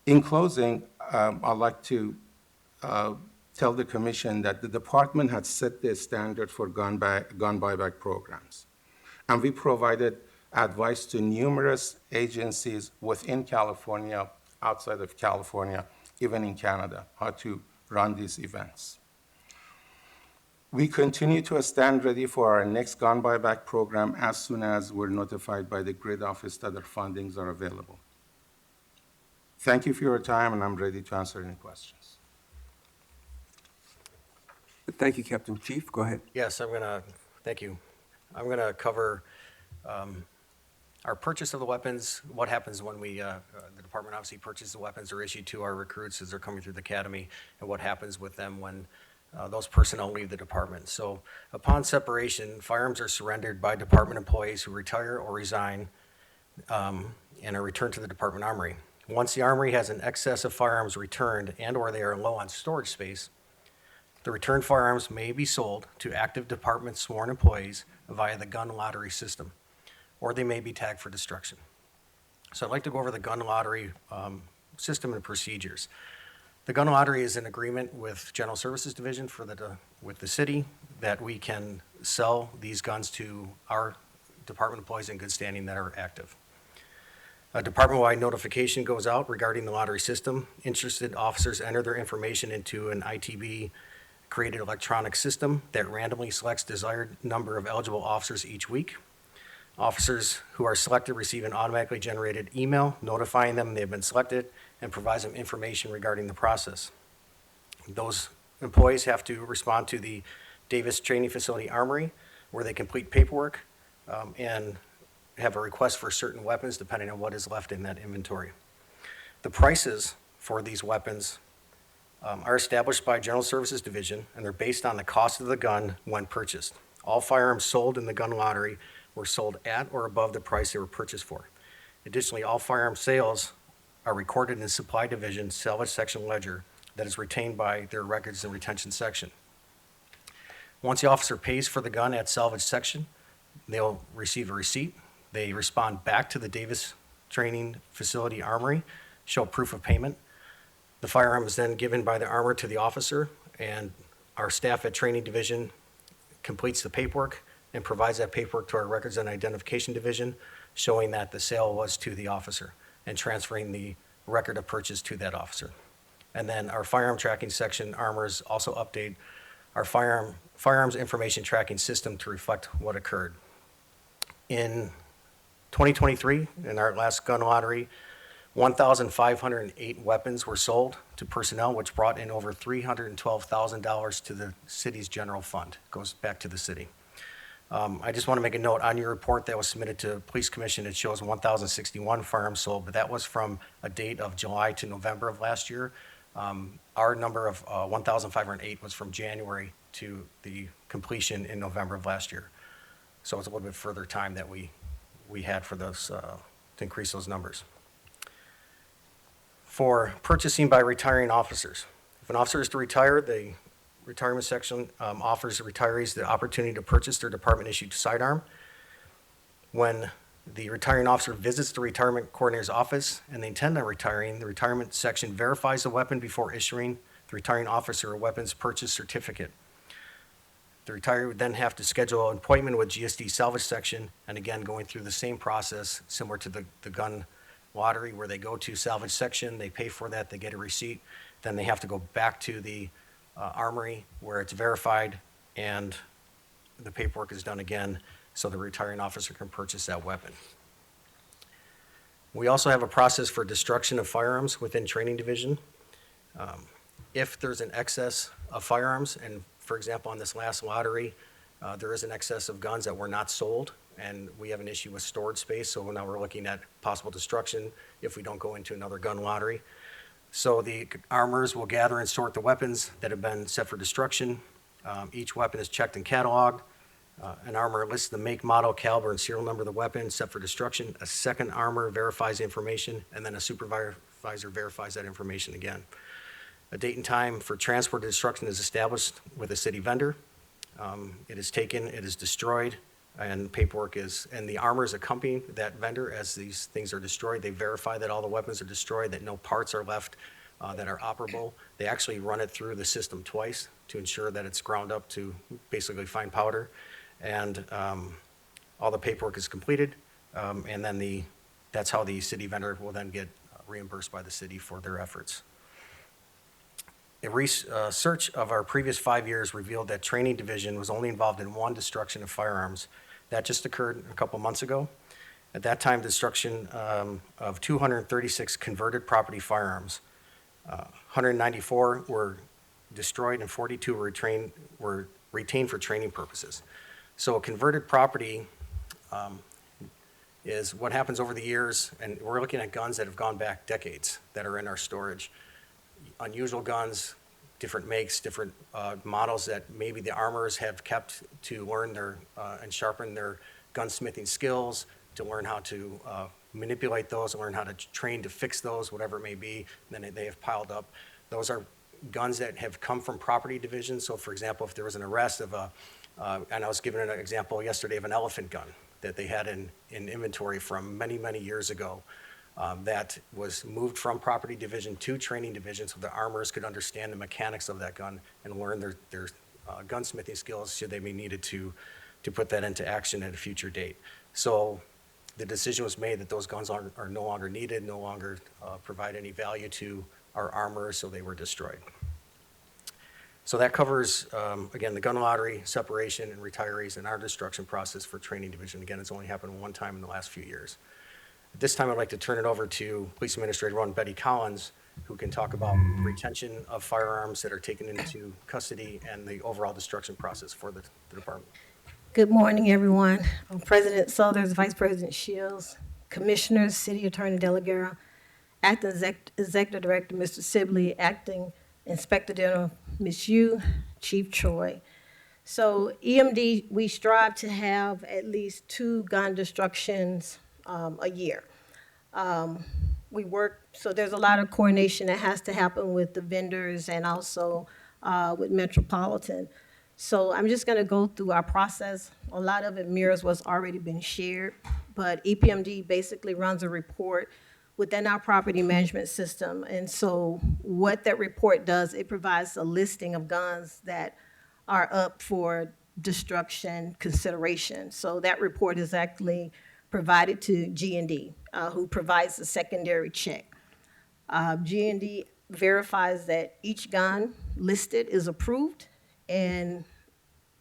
In closing, I'd like to tell the commission that the department had set the standard for gun buyback programs. And we provided advice to numerous agencies within California, outside of California, even in Canada, how to run these events. We continue to stand ready for our next gun buyback program as soon as we're notified by the grid office that our fundings are available. Thank you for your time, and I'm ready to answer any questions. Thank you, Captain. Chief, go ahead. Yes, thank you. I'm going to cover our purchase of the weapons, what happens when the department obviously purchases the weapons are issued to our recruits as they're coming through the academy, and what happens with them when those personnel leave the department. So upon separation, firearms are surrendered by department employees who retire or resign and are returned to the department armory. Once the armory has an excess of firearms returned and or they are low on storage space, the returned firearms may be sold to active department sworn employees via the gun lottery system, or they may be tagged for destruction. So I'd like to go over the gun lottery system and procedures. The gun lottery is an agreement with General Services Division with the city that we can sell these guns to our department employees in good standing that are active. A department-wide notification goes out regarding the lottery system. Interested officers enter their information into an ITB-created electronic system that randomly selects desired number of eligible officers each week. Officers who are selected receive an automatically generated email notifying them they've been selected and provides them information regarding the process. Those employees have to respond to the Davis Training Facility Armory, where they complete paperwork and have a request for certain weapons depending on what is left in that inventory. The prices for these weapons are established by General Services Division, and they're based on the cost of the gun when purchased. All firearms sold in the gun lottery were sold at or above the price they were purchased for. Additionally, all firearm sales are recorded in the Supply Division Salvage Section Ledger that is retained by their Records and Retention Section. Once the officer pays for the gun at Salvage Section, they'll receive a receipt. They respond back to the Davis Training Facility Armory, show proof of payment. The firearm is then given by the armor to the officer, and our staff at Training Division completes the paperwork and provides that paperwork to our Records and Identification Division, showing that the sale was to the officer and transferring the record of purchase to that officer. And then our firearm tracking section, armors, also update our firearms information tracking system to reflect what occurred. In 2023, in our last gun lottery, 1,508 weapons were sold to personnel, which brought in over $312,000 to the city's general fund. Goes back to the city. I just want to make a note on your report that was submitted to Police Commission. It shows 1,061 firearms sold, but that was from a date of July to November of last year. Our number of 1,508 was from January to the completion in November of last year. So it's a little bit further time that we had for those to increase those numbers. For purchasing by retiring officers. If an officer is to retire, the retirement section offers the retirees the opportunity to purchase their department-issued sidearm. When the retiring officer visits the retirement coordinator's office and they intend on retiring, the retirement section verifies the weapon before issuing the retiring officer a weapons purchase certificate. The retiree would then have to schedule an appointment with GSD salvage section, and again, going through the same process similar to the gun lottery, where they go to salvage section, they pay for that, they get a receipt, then they have to go back to the armory where it's verified and the paperwork is done again so the retiring officer can purchase that weapon. We also have a process for destruction of firearms within training division. If there's an excess of firearms, and for example, on this last lottery, there is an excess of guns that were not sold, and we have an issue with storage space, so now we're looking at possible destruction if we don't go into another gun lottery. So the armors will gather and sort the weapons that have been set for destruction. Each weapon is checked and cataloged. An armor lists the make, model, caliber, and serial number of the weapon set for destruction. A second armor verifies the information, and then a supervisor verifies that information again. A date and time for transport to destruction is established with a city vendor. It is taken, it is destroyed, and paperwork is, and the armors accompany that vendor as these things are destroyed. They verify that all the weapons are destroyed, that no parts are left that are operable. They actually run it through the system twice to ensure that it's ground up to basically fine powder. And all the paperwork is completed, and then that's how the city vendor will then get reimbursed by the city for their efforts. A research of our previous 5 years revealed that training division was only involved in one destruction of firearms. That just occurred a couple months ago. At that time, destruction of 236 converted property firearms. 194 were destroyed and 42 were retained for training purposes. So a converted property is what happens over the years, and we're looking at guns that have gone back decades that are in our storage. Unusual guns, different makes, different models that maybe the armorers have kept to learn and sharpen their gunsmithing skills, to learn how to manipulate those, learn how to train to fix those, whatever it may be, and then they have piled up. Those are guns that have come from property division. So for example, if there was an arrest of and I was given an example yesterday of an elephant gun that they had in inventory from many, many years ago. That was moved from property division to training division so the armorers could understand the mechanics of that gun and learn their gunsmithing skills should they be needed to put that into action at a future date. So the decision was made that those guns are no longer needed, no longer provide any value to our armorers, so they were destroyed. So that covers, again, the gun lottery, separation, and retirees, and our destruction process for training division. Again, it's only happened one time in the last few years. At this time, I'd like to turn it over to Police Administrator 1 Betty Collins, who can talk about retention of firearms that are taken into custody and the overall destruction process for the department. Good morning, everyone. President Southers, Vice President Shields, Commissioners, City Attorney Delagara, Acting Executive Director Mr. Sibley, Acting Inspector General Ms. Yu, Chief Choi. So EMD, we strive to have at least 2 gun destructions a year. We work, so there's a lot of coordination that has to happen with the vendors and also with Metropolitan. So I'm just gonna go through our process. A lot of it mirrors what's already been shared, but EPMD basically runs a report within our property management system. And so what that report does, it provides a listing of guns that are up for destruction consideration. So that report is actually provided to G&D, who provides a secondary check. G&D verifies that each gun listed is approved and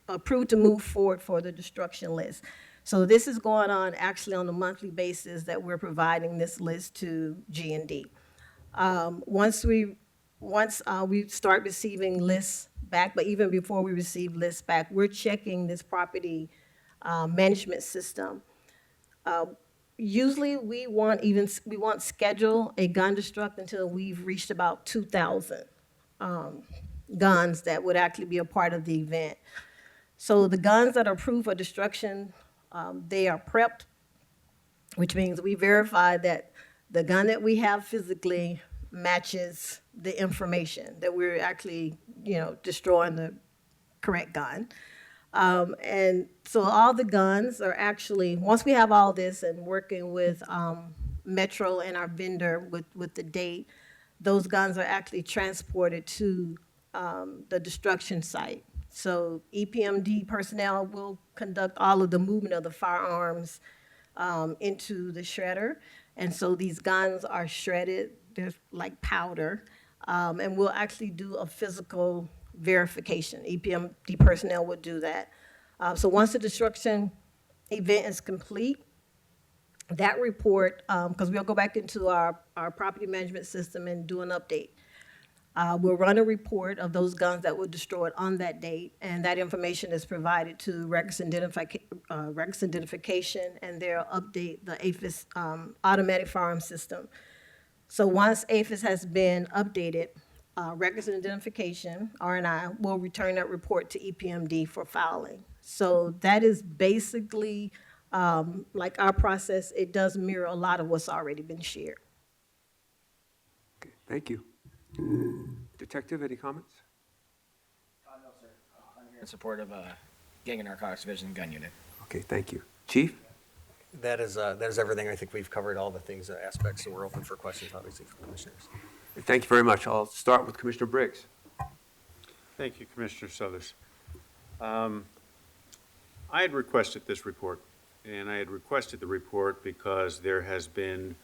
approved to move forward for the destruction list. So this is going on actually on a monthly basis that we're providing this list to G&D. Once we start receiving lists back, but even before we receive lists back, we're checking this property management system. Usually we won't schedule a gun destruct until we've reached about 2,000 guns that would actually be a part of the event. So the guns that are approved for destruction, they are prepped, which means we verify that the gun that we have physically matches the information, that we're actually, destroying the correct gun. And so all the guns are actually, once we have all this and working with Metro and our vendor with the date, those guns are actually transported to the destruction site. So EPMD personnel will conduct all of the movement of the firearms into the shredder. And so these guns are shredded, they're like powder, and we'll actually do a physical verification. EPMD personnel would do that. So once the destruction event is complete, that report, because we'll go back into our property management system and do an update. We'll run a report of those guns that were destroyed on that date, and that information is provided to records identification, and they'll update the APHIS automatic firearm system. So once APHIS has been updated, records and identification, R&I, will return that report to EPMD for filing. So that is basically like our process. It does mirror a lot of what's already been shared. Okay, thank you. Detective, any comments? No, sir. I'm here in support of Gang and Narcotics Division Gun Unit. Okay, thank you. Chief? That is everything. I think we've covered all the things, aspects, so we're open for questions, obviously, from commissioners. Thank you very much. I'll start with Commissioner Briggs. Thank you, Commissioner Suthers. I had requested this report, and I had requested the report because there has been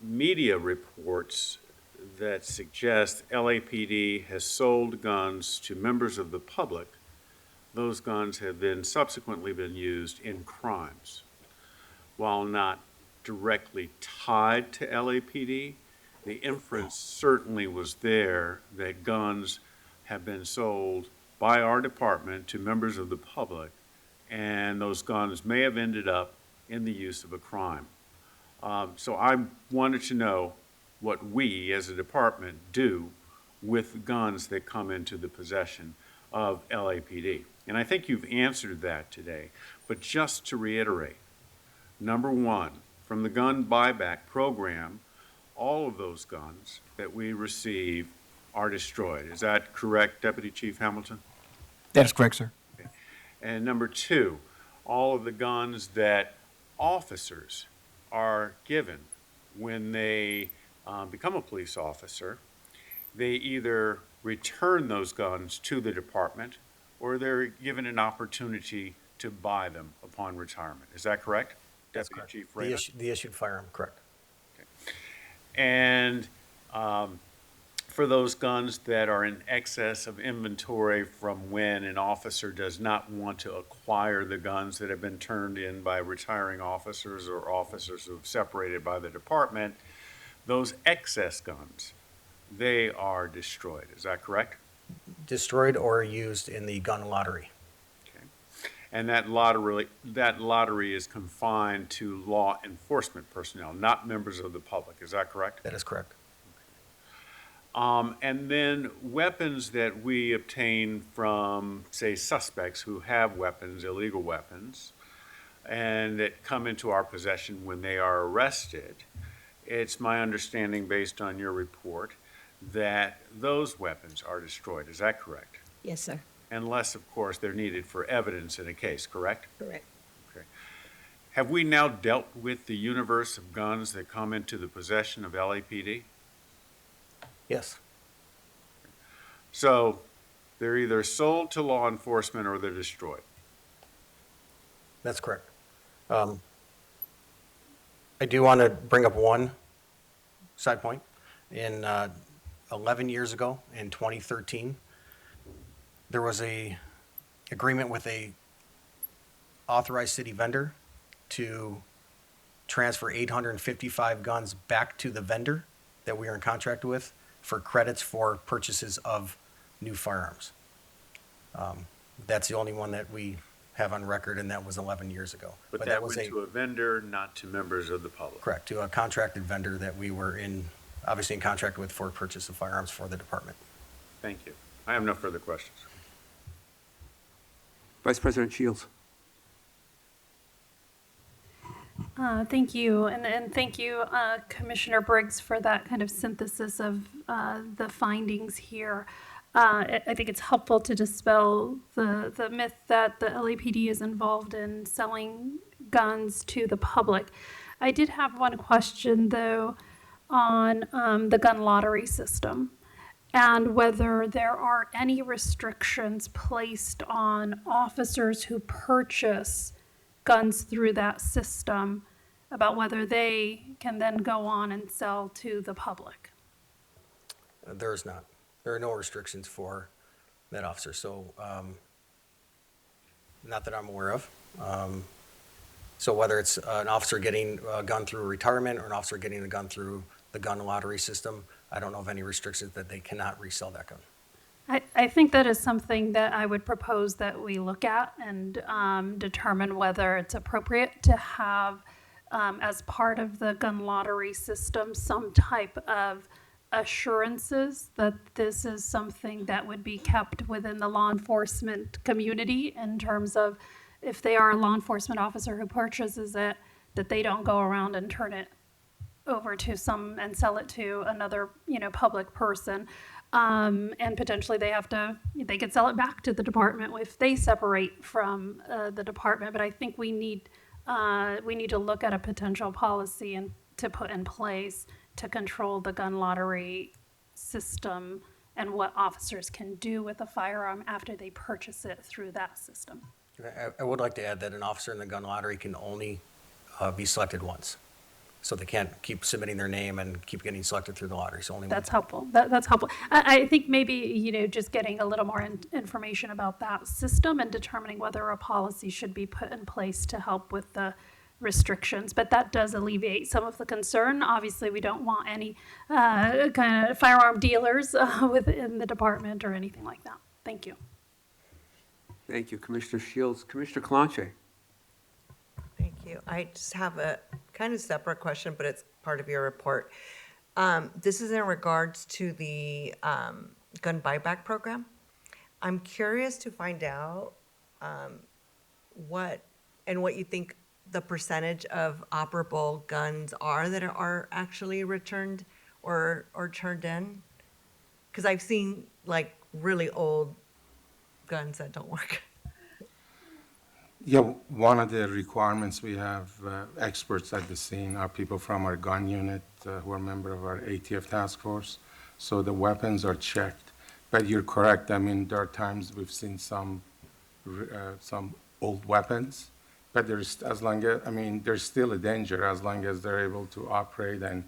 media reports that suggest LAPD has sold guns to members of the public. Those guns have been subsequently been used in crimes. While not directly tied to LAPD, the inference certainly was there that guns have been sold by our department to members of the public, and those guns may have ended up in the use of a crime. So I wanted to know what we as a department do with guns that come into the possession of LAPD. And I think you've answered that today, but just to reiterate, number one, from the gun buyback program, all of those guns that we receive are destroyed. Is that correct, Deputy Chief Hamilton? That is correct, sir. Okay. And number two, all of the guns that officers are given when they become a police officer, they either return those guns to the department or they're given an opportunity to buy them upon retirement. Is that correct? That's Deputy correct. Chief Rayner? The issued firearm, correct. And for those guns that are in excess of inventory from when an officer does not want to acquire the guns that have been turned in by retiring officers or officers who have separated by the department, those excess guns, they are destroyed. Is that correct? Destroyed or used in the gun lottery. And that lottery is confined to law enforcement personnel, not members of the public. Is that correct? That is correct. And then weapons that we obtain from, say, suspects who have weapons, illegal weapons, and that come into our possession when they are arrested, it's my understanding, based on your report, that those weapons are destroyed. Is that correct? Yes, sir. Unless, of course, they're needed for evidence in a case, correct? Correct. Okay. Have we now dealt with the universe of guns that come into the possession of LAPD? Yes. So they're either sold to law enforcement or they're destroyed. That's correct. I do want to bring up one side point. in 11 years ago, in 2013. There was a agreement with a authorized city vendor to transfer 855 guns back to the vendor that we are in contract with for credits for purchases of new firearms. That's the only one that we have on record, and that was 11 years ago. But that went to a vendor, not to members of the public. Correct, to a contracted vendor that we were obviously in contract with for purchase of firearms for the department. Thank you. I have no further questions. Vice President Shields. Thank you, and thank you, Commissioner Briggs, for that kind of synthesis of the findings here. I think it's helpful to dispel the myth that the LAPD is involved in selling guns to the public. I did have one question, though, on the gun lottery system and whether there are any restrictions placed on officers who purchase guns through that system about whether they can then go on and sell to the public. There is not. There are no restrictions for that officer, so not that I'm aware of. So whether it's an officer getting a gun through retirement or an officer getting a gun through the gun lottery system, I don't know of any restrictions that they cannot resell that gun. I think that is something that I would propose that we look at and determine whether it's appropriate to have, as part of the gun lottery system, some type of assurances that this is something that would be kept within the law enforcement community in terms of if they are a law enforcement officer who purchases it, that they don't go around and turn it over to some and sell it to another, public person. And potentially they could sell it back to the department if they separate from the department. But I think we need to look at a potential policy and to put in place to control the gun lottery system and what officers can do with a firearm after they purchase it through that system. I would like to add that an officer in the gun lottery can only be selected once. So they can't keep submitting their name and keep getting selected through the lottery. So only That's one. helpful. That's helpful. I think maybe, just getting a little more information about that system and determining whether a policy should be put in place to help with the restrictions. But that does alleviate some of the concern. Obviously, we don't want any kind of firearm dealers within the department or anything like that. Thank you. Thank you, Commissioner Shields. Commissioner Kalanche. Thank you. I just have a kind of separate question, but it's part of your report. This is in regards to the gun buyback program. I'm curious to find out what you think the percentage of operable guns are that are actually returned or turned in. Because I've seen like really old guns that don't work. Yeah, one of the requirements, we have experts at the scene, are people from our gun unit who are member of our ATF task force. So the weapons are checked. But you're correct. I mean, there are times we've seen some old weapons, but there's there's still a danger as long as they're able to operate and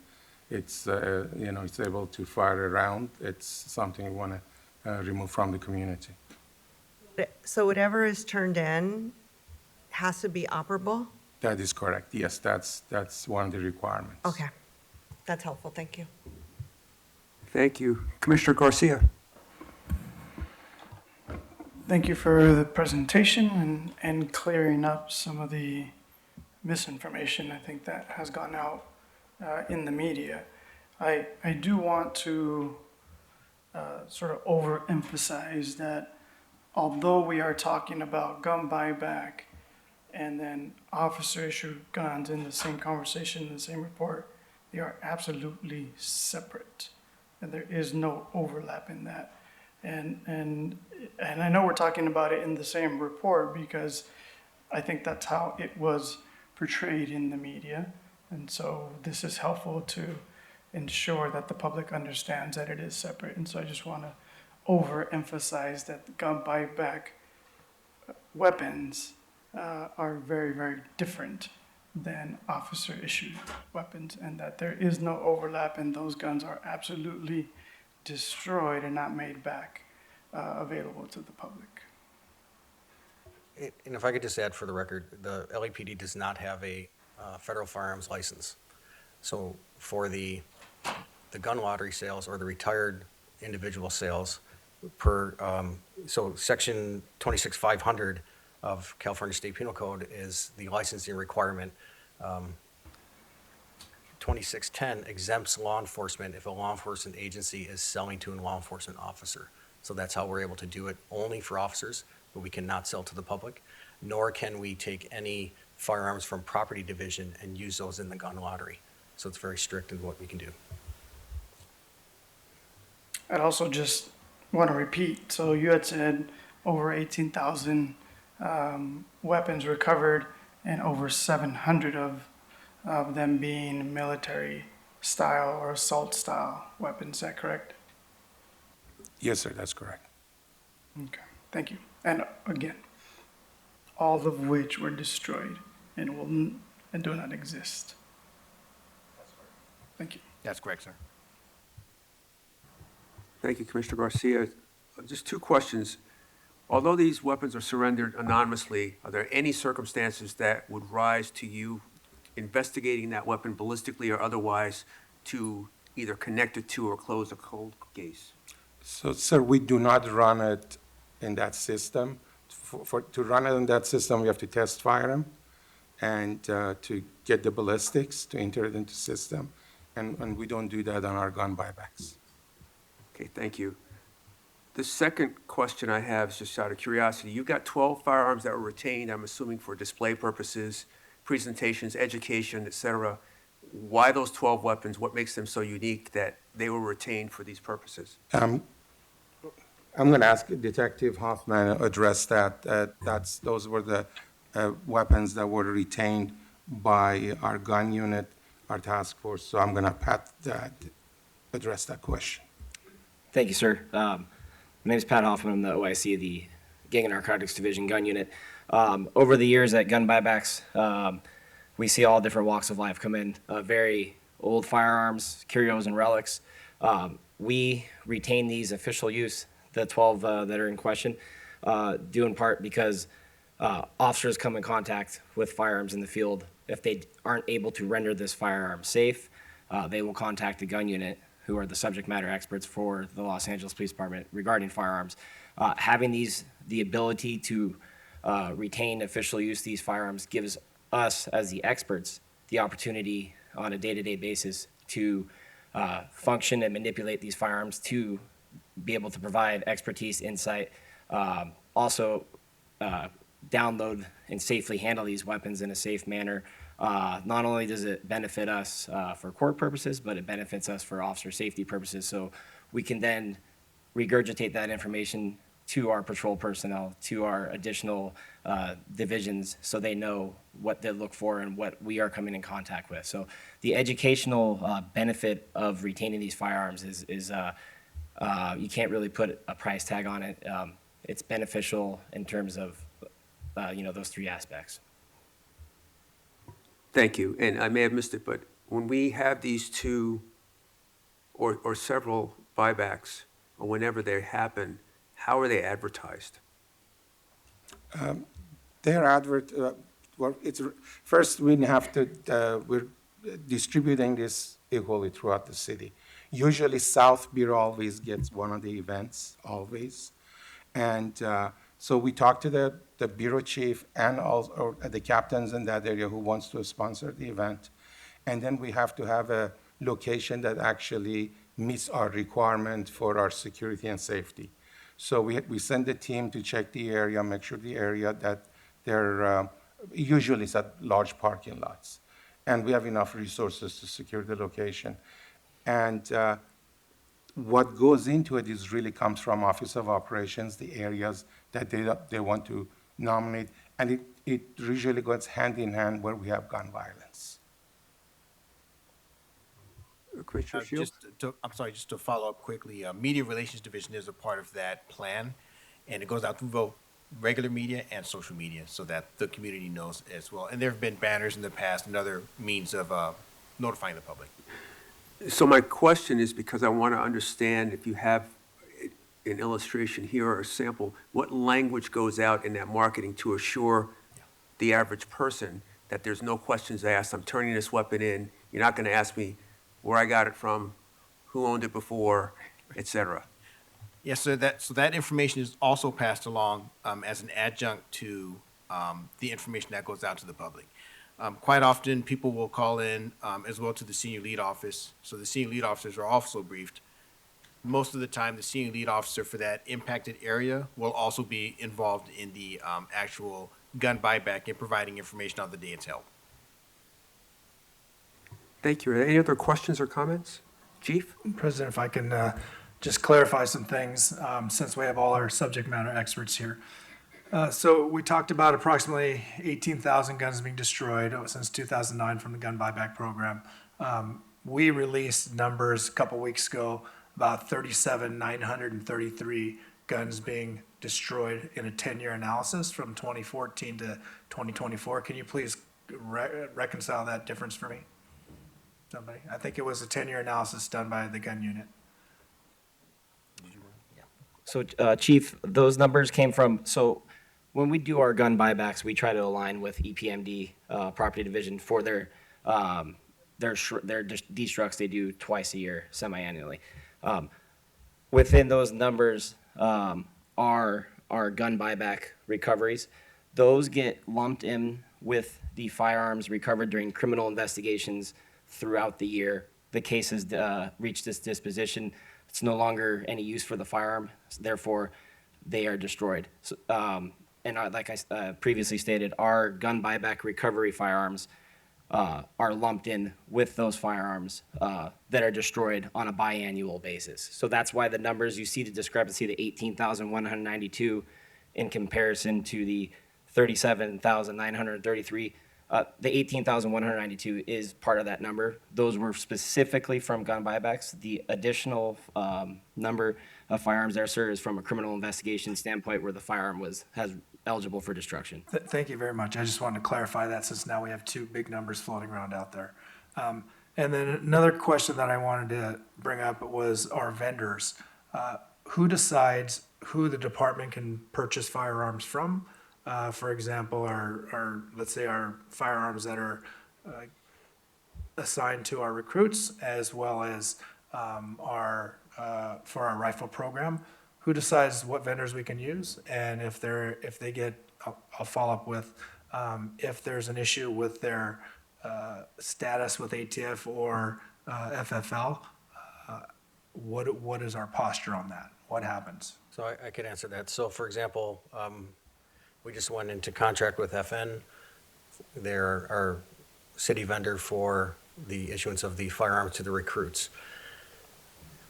it's it's able to fire around. It's something we want to remove from the community. So whatever is turned in has to be operable? That is correct. Yes, that's one of the requirements. Okay. That's helpful. Thank you. Thank you. Commissioner Garcia. Thank you for the presentation and clearing up some of the misinformation I think that has gone out in the media. I do want to sort of overemphasize that although we are talking about gun buyback and then officer-issued guns in the same conversation, in the same report, they are absolutely separate, and there is no overlap in that. And I know we're talking about it in the same report because I think that's how it was portrayed in the media, and so this is helpful to ensure that the public understands that it is separate. And so I just want to overemphasize that gun buyback weapons are very, very different than officer-issued weapons, and that there is no overlap, and those guns are absolutely destroyed and not made back available to the public. And if I could just add for the record, the LAPD does not have a federal firearms license. So for the gun lottery sales or the retired individual sales per, so section 26500 of California State Penal Code is the licensing requirement. 2610 exempts law enforcement if a law enforcement agency is selling to a law enforcement officer. So that's how we're able to do it only for officers, but we cannot sell to the public, nor can we take any firearms from property division and use those in the gun lottery. So it's very strict in what we can do. I'd also just want to repeat, so you had said over 18,000 weapons recovered and over 700 of them being military style or assault style weapons, is that correct? Yes, sir, that's correct. Okay, thank you. And again, all of which were destroyed and do not exist. Thank you. That's correct, sir. Thank you, Commissioner Garcia. Just two questions. Although these weapons are surrendered anonymously, are there any circumstances that would rise to you investigating that weapon ballistically or otherwise to either connect it to or close a cold case? So, sir, we do not run it in that system. To run it in that system, we have to test firearm and to get the ballistics to enter it into system. And we don't do that on our gun buybacks. Okay, thank you. The second question I have is just out of curiosity. You've got 12 firearms that were retained, I'm assuming for display purposes, presentations, education, et cetera. Why those 12 weapons? What makes them so unique that they were retained for these purposes? I'm going to ask Detective Hoffman to address that. Those were the weapons that were retained by our gun unit, our task force. So I'm going to address that question. Thank you, sir. My name is Pat Hoffman. I'm the OIC of the Gang and Narcotics Division Gun Unit. Over the years at gun buybacks, we see all different walks of life come in. Very old firearms, curios, and relics. We retain these official use, the 12 that are in question, due in part because officers come in contact with firearms in the field. If they aren't able to render this firearm safe, they will contact the gun unit, who are the subject matter experts for the Los Angeles Police Department regarding firearms. Having the ability to retain official use these firearms gives us, as the experts, the opportunity on a day-to-day basis to function and manipulate these firearms to be able to provide expertise, insight, also download and safely handle these weapons in a safe manner. Not only does it benefit us for court purposes, but it benefits us for officer safety purposes. So we can then regurgitate that information to our patrol personnel, to our additional divisions, so they know what to look for and what we are coming in contact with. So the educational benefit of retaining these firearms is you can't really put a price tag on it. It's beneficial in terms of those three aspects. Thank you. And I may have missed it, but when we have these two or several buybacks, or whenever they happen, how are they advertised? First we have to, we're distributing this equally throughout the city. Usually South Bureau always gets one of the events, always. And so we talk to the bureau chief and also the captains in that area who wants to sponsor the event. And then we have to have a location that actually meets our requirement for our security and safety. So we send a team to check the area, make sure the area that they're, usually it's at large parking lots. And we have enough resources to secure the location. And what goes into it is really comes from Office of Operations, the areas that they want to nominate, and it usually goes hand in hand where we have gun violence. Commissioner Shields? Just to follow up quickly, Media Relations Division is a part of that plan, and it goes out to vote. regular media and social media so that the community knows as well. And there have been banners in the past and other means of notifying the public. So my question is, because I want to understand if you have an illustration here or a sample, what language goes out in that marketing to assure the average person that there's no questions asked? I'm turning this weapon in. You're not going to ask me where I got it from, who owned it before, et cetera. Yes, so that information is also passed along as an adjunct to the information that goes out to the public. Quite often, people will call in as well to the senior lead office. So the senior lead officers are also briefed. Most of the time, the senior lead officer for that impacted area will also be involved in the actual gun buyback and providing information on the day it's held. Thank you. Any other questions or comments? Chief? President, if I can just clarify some things, since we have all our subject matter experts here. So we talked about approximately 18,000 guns being destroyed since 2009 from the gun buyback program. We released numbers a couple weeks ago, about 37,933 guns being destroyed in a 10-year analysis from 2014 to 2024. Can you please reconcile that difference for me? Somebody? I think it was a 10-year analysis done by the gun unit. So, Chief, those numbers came from, so when we do our gun buybacks, we try to align with EPMD Property Division for their destructs they do twice a year, semi-annually. Within those numbers are gun buyback recoveries. Those get lumped in with the firearms recovered during criminal investigations throughout the year. The case has reached this disposition. It's no longer any use for the firearm, therefore they are destroyed. So, like I previously stated, our gun buyback recovery firearms are lumped in with those firearms that are destroyed on a biannual basis. So that's why the numbers, you see the discrepancy, the 18,192 in comparison to the 37,933. The 18,192 is part of that number. Those were specifically from gun buybacks. The additional number of firearms there, sir, is from a criminal investigation standpoint where the firearm has eligible for destruction. Thank you very much. I just wanted to clarify that since now we have two big numbers floating around out there. And then another question that I wanted to bring up was our vendors. Who decides who the department can purchase firearms from? For example, let's say our firearms that are assigned to our recruits, as well as for our rifle program. Who decides what vendors we can use, and if they get, I'll follow up with if there's an issue with their status with ATF or FFL. What is our posture on that? What happens? So I could answer that. So for example, we just went into contract with FN. They're our city vendor for the issuance of the firearms to the recruits.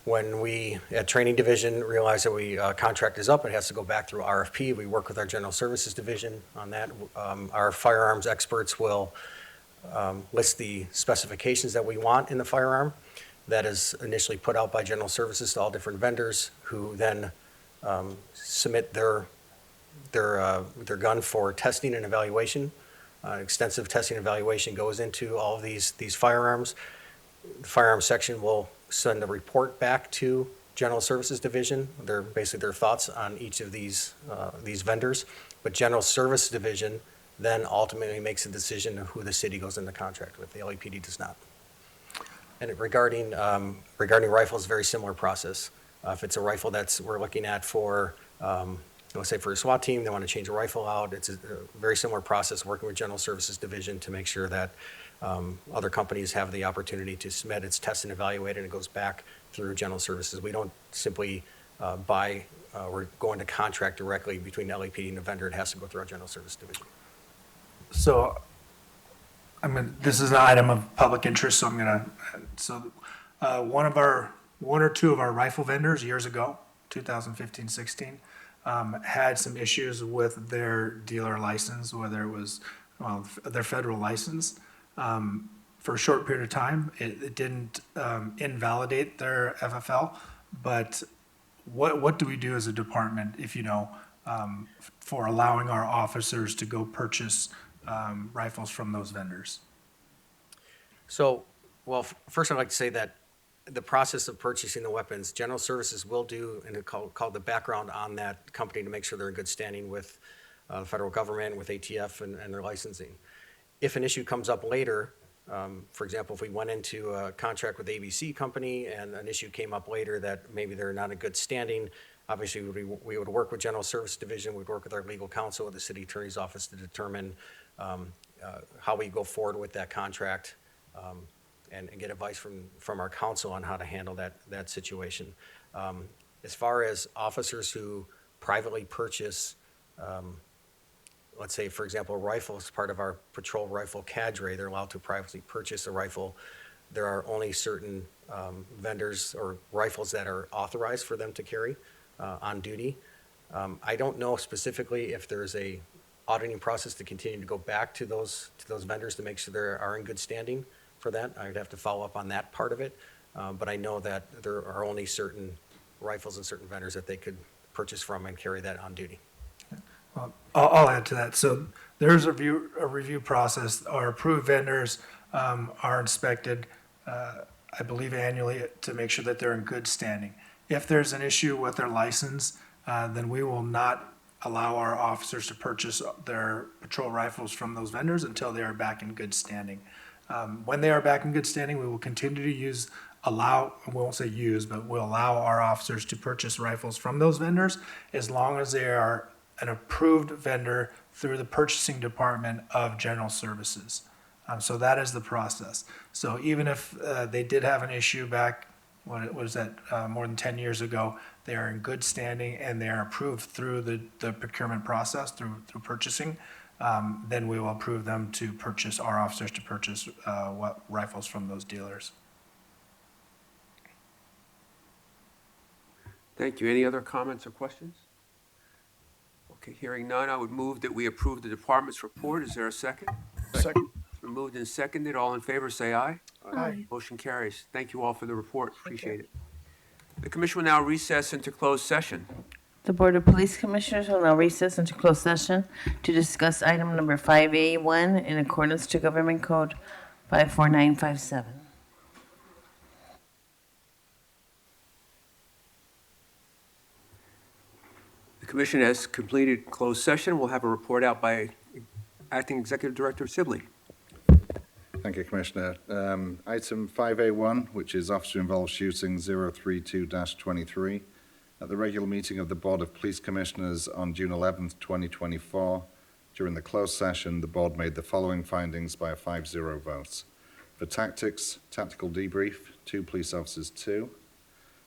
When we, at Training Division, realize that contract is up, it has to go back through RFP. We work with our General Services Division on that. Our firearms experts will list the specifications that we want in the firearm. That is initially put out by General Services to all different vendors, who then submit their gun for testing and evaluation. Extensive testing and evaluation goes into all of these firearms. The firearms section will send a report back to General Services Division. They're basically their thoughts on each of these vendors. But General Services Division then ultimately makes a decision of who the city goes into contract with. The LAPD does not. And regarding rifles, very similar process. If it's a rifle we're looking at for, let's say for a SWAT team, they want to change a rifle out. It's a very similar process, working with General Services Division to make sure that other companies have the opportunity to submit its test and evaluate, and it goes back through General Services. We don't simply buy, we're going to contract directly between the LAPD and the vendor. It has to go through our General Services Division. So, this is an item of public interest, so one or two of our rifle vendors years ago, 2015-16, had some issues with their dealer license, whether it was their federal license. For a short period of time, it didn't invalidate their FFL, but what do we do as a department if for allowing our officers to go purchase rifles from those vendors. So, well, first I'd like to say that the process of purchasing the weapons, General Services will do, and it's called the background on that company to make sure they're in good standing with the federal government, with ATF and their licensing. If an issue comes up later, for example, if we went into a contract with ABC company and an issue came up later that maybe they're not in good standing, obviously we would work with General Service Division, we'd work with our legal counsel with the city attorney's office to determine how we go forward with that contract, and get advice from our counsel on how to handle that situation. As far as officers who privately purchase, let's say, for example, a rifle as part of our patrol rifle cadre, they're allowed to privately purchase a rifle. There are only certain vendors or rifles that are authorized for them to carry on duty. I don't know specifically if there's a auditing process to continue to go back to those vendors to make sure they are in good standing for that. I'd have to follow up on that part of it. But I know that there are only certain rifles and certain vendors that they could purchase from and carry that on duty. I'll add to that. So there's a review process. Our approved vendors are inspected, I believe, annually to make sure that they're in good standing. If there's an issue with their license, then we will not allow our officers to purchase their patrol rifles from those vendors until they are back in good standing. When they are back in good standing, we will continue to we won't say use, but we'll allow our officers to purchase rifles from those vendors as long as they are an approved vendor through the purchasing department of General Services. So that is the process. So even if they did have an issue back, what was that, more than 10 years ago, they are in good standing and they are approved through the procurement process, through purchasing, then we will approve them to purchase, our officers to purchase rifles from those dealers. Thank you. Any other comments or questions? Okay, hearing none, I would move that we approve the department's report. Is there a second? Second. It's been moved and seconded. All in favor, say aye. Aye. Motion carries. Thank you all for the report. Appreciate it. The commission will now recess into closed session. The Board of Police Commissioners will now recess into closed session to discuss item number 5A1 in accordance to Government Code 54957. The commission has completed closed session. We'll have a report out by Acting Executive Director Sibley. Thank you, Commissioner. Item 5A1, which is officer-involved shooting 032-23. At the regular meeting of the Board of Police Commissioners on June 11th, 2024, during the closed session, the board made the following findings by a 5-0 vote. For tactics, tactical debrief, 2 police officers, 2.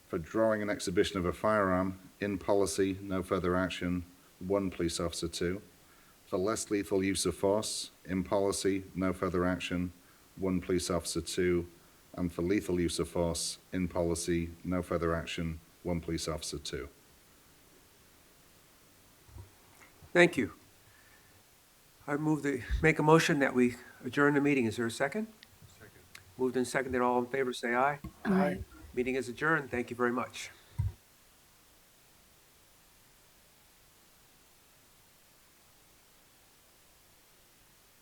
For drawing and exhibition of a firearm, in policy, no further action, 1 police officer, 2. For less lethal use of force, in policy, no further action, 1 police officer, 2. And for lethal use of force, in policy, no further action, 1 police officer, 2. Thank you. I make a motion that we adjourn the meeting. Is there a second? Second. Moved and seconded. All in favor, say aye. Aye. Meeting is adjourned. Thank you very much.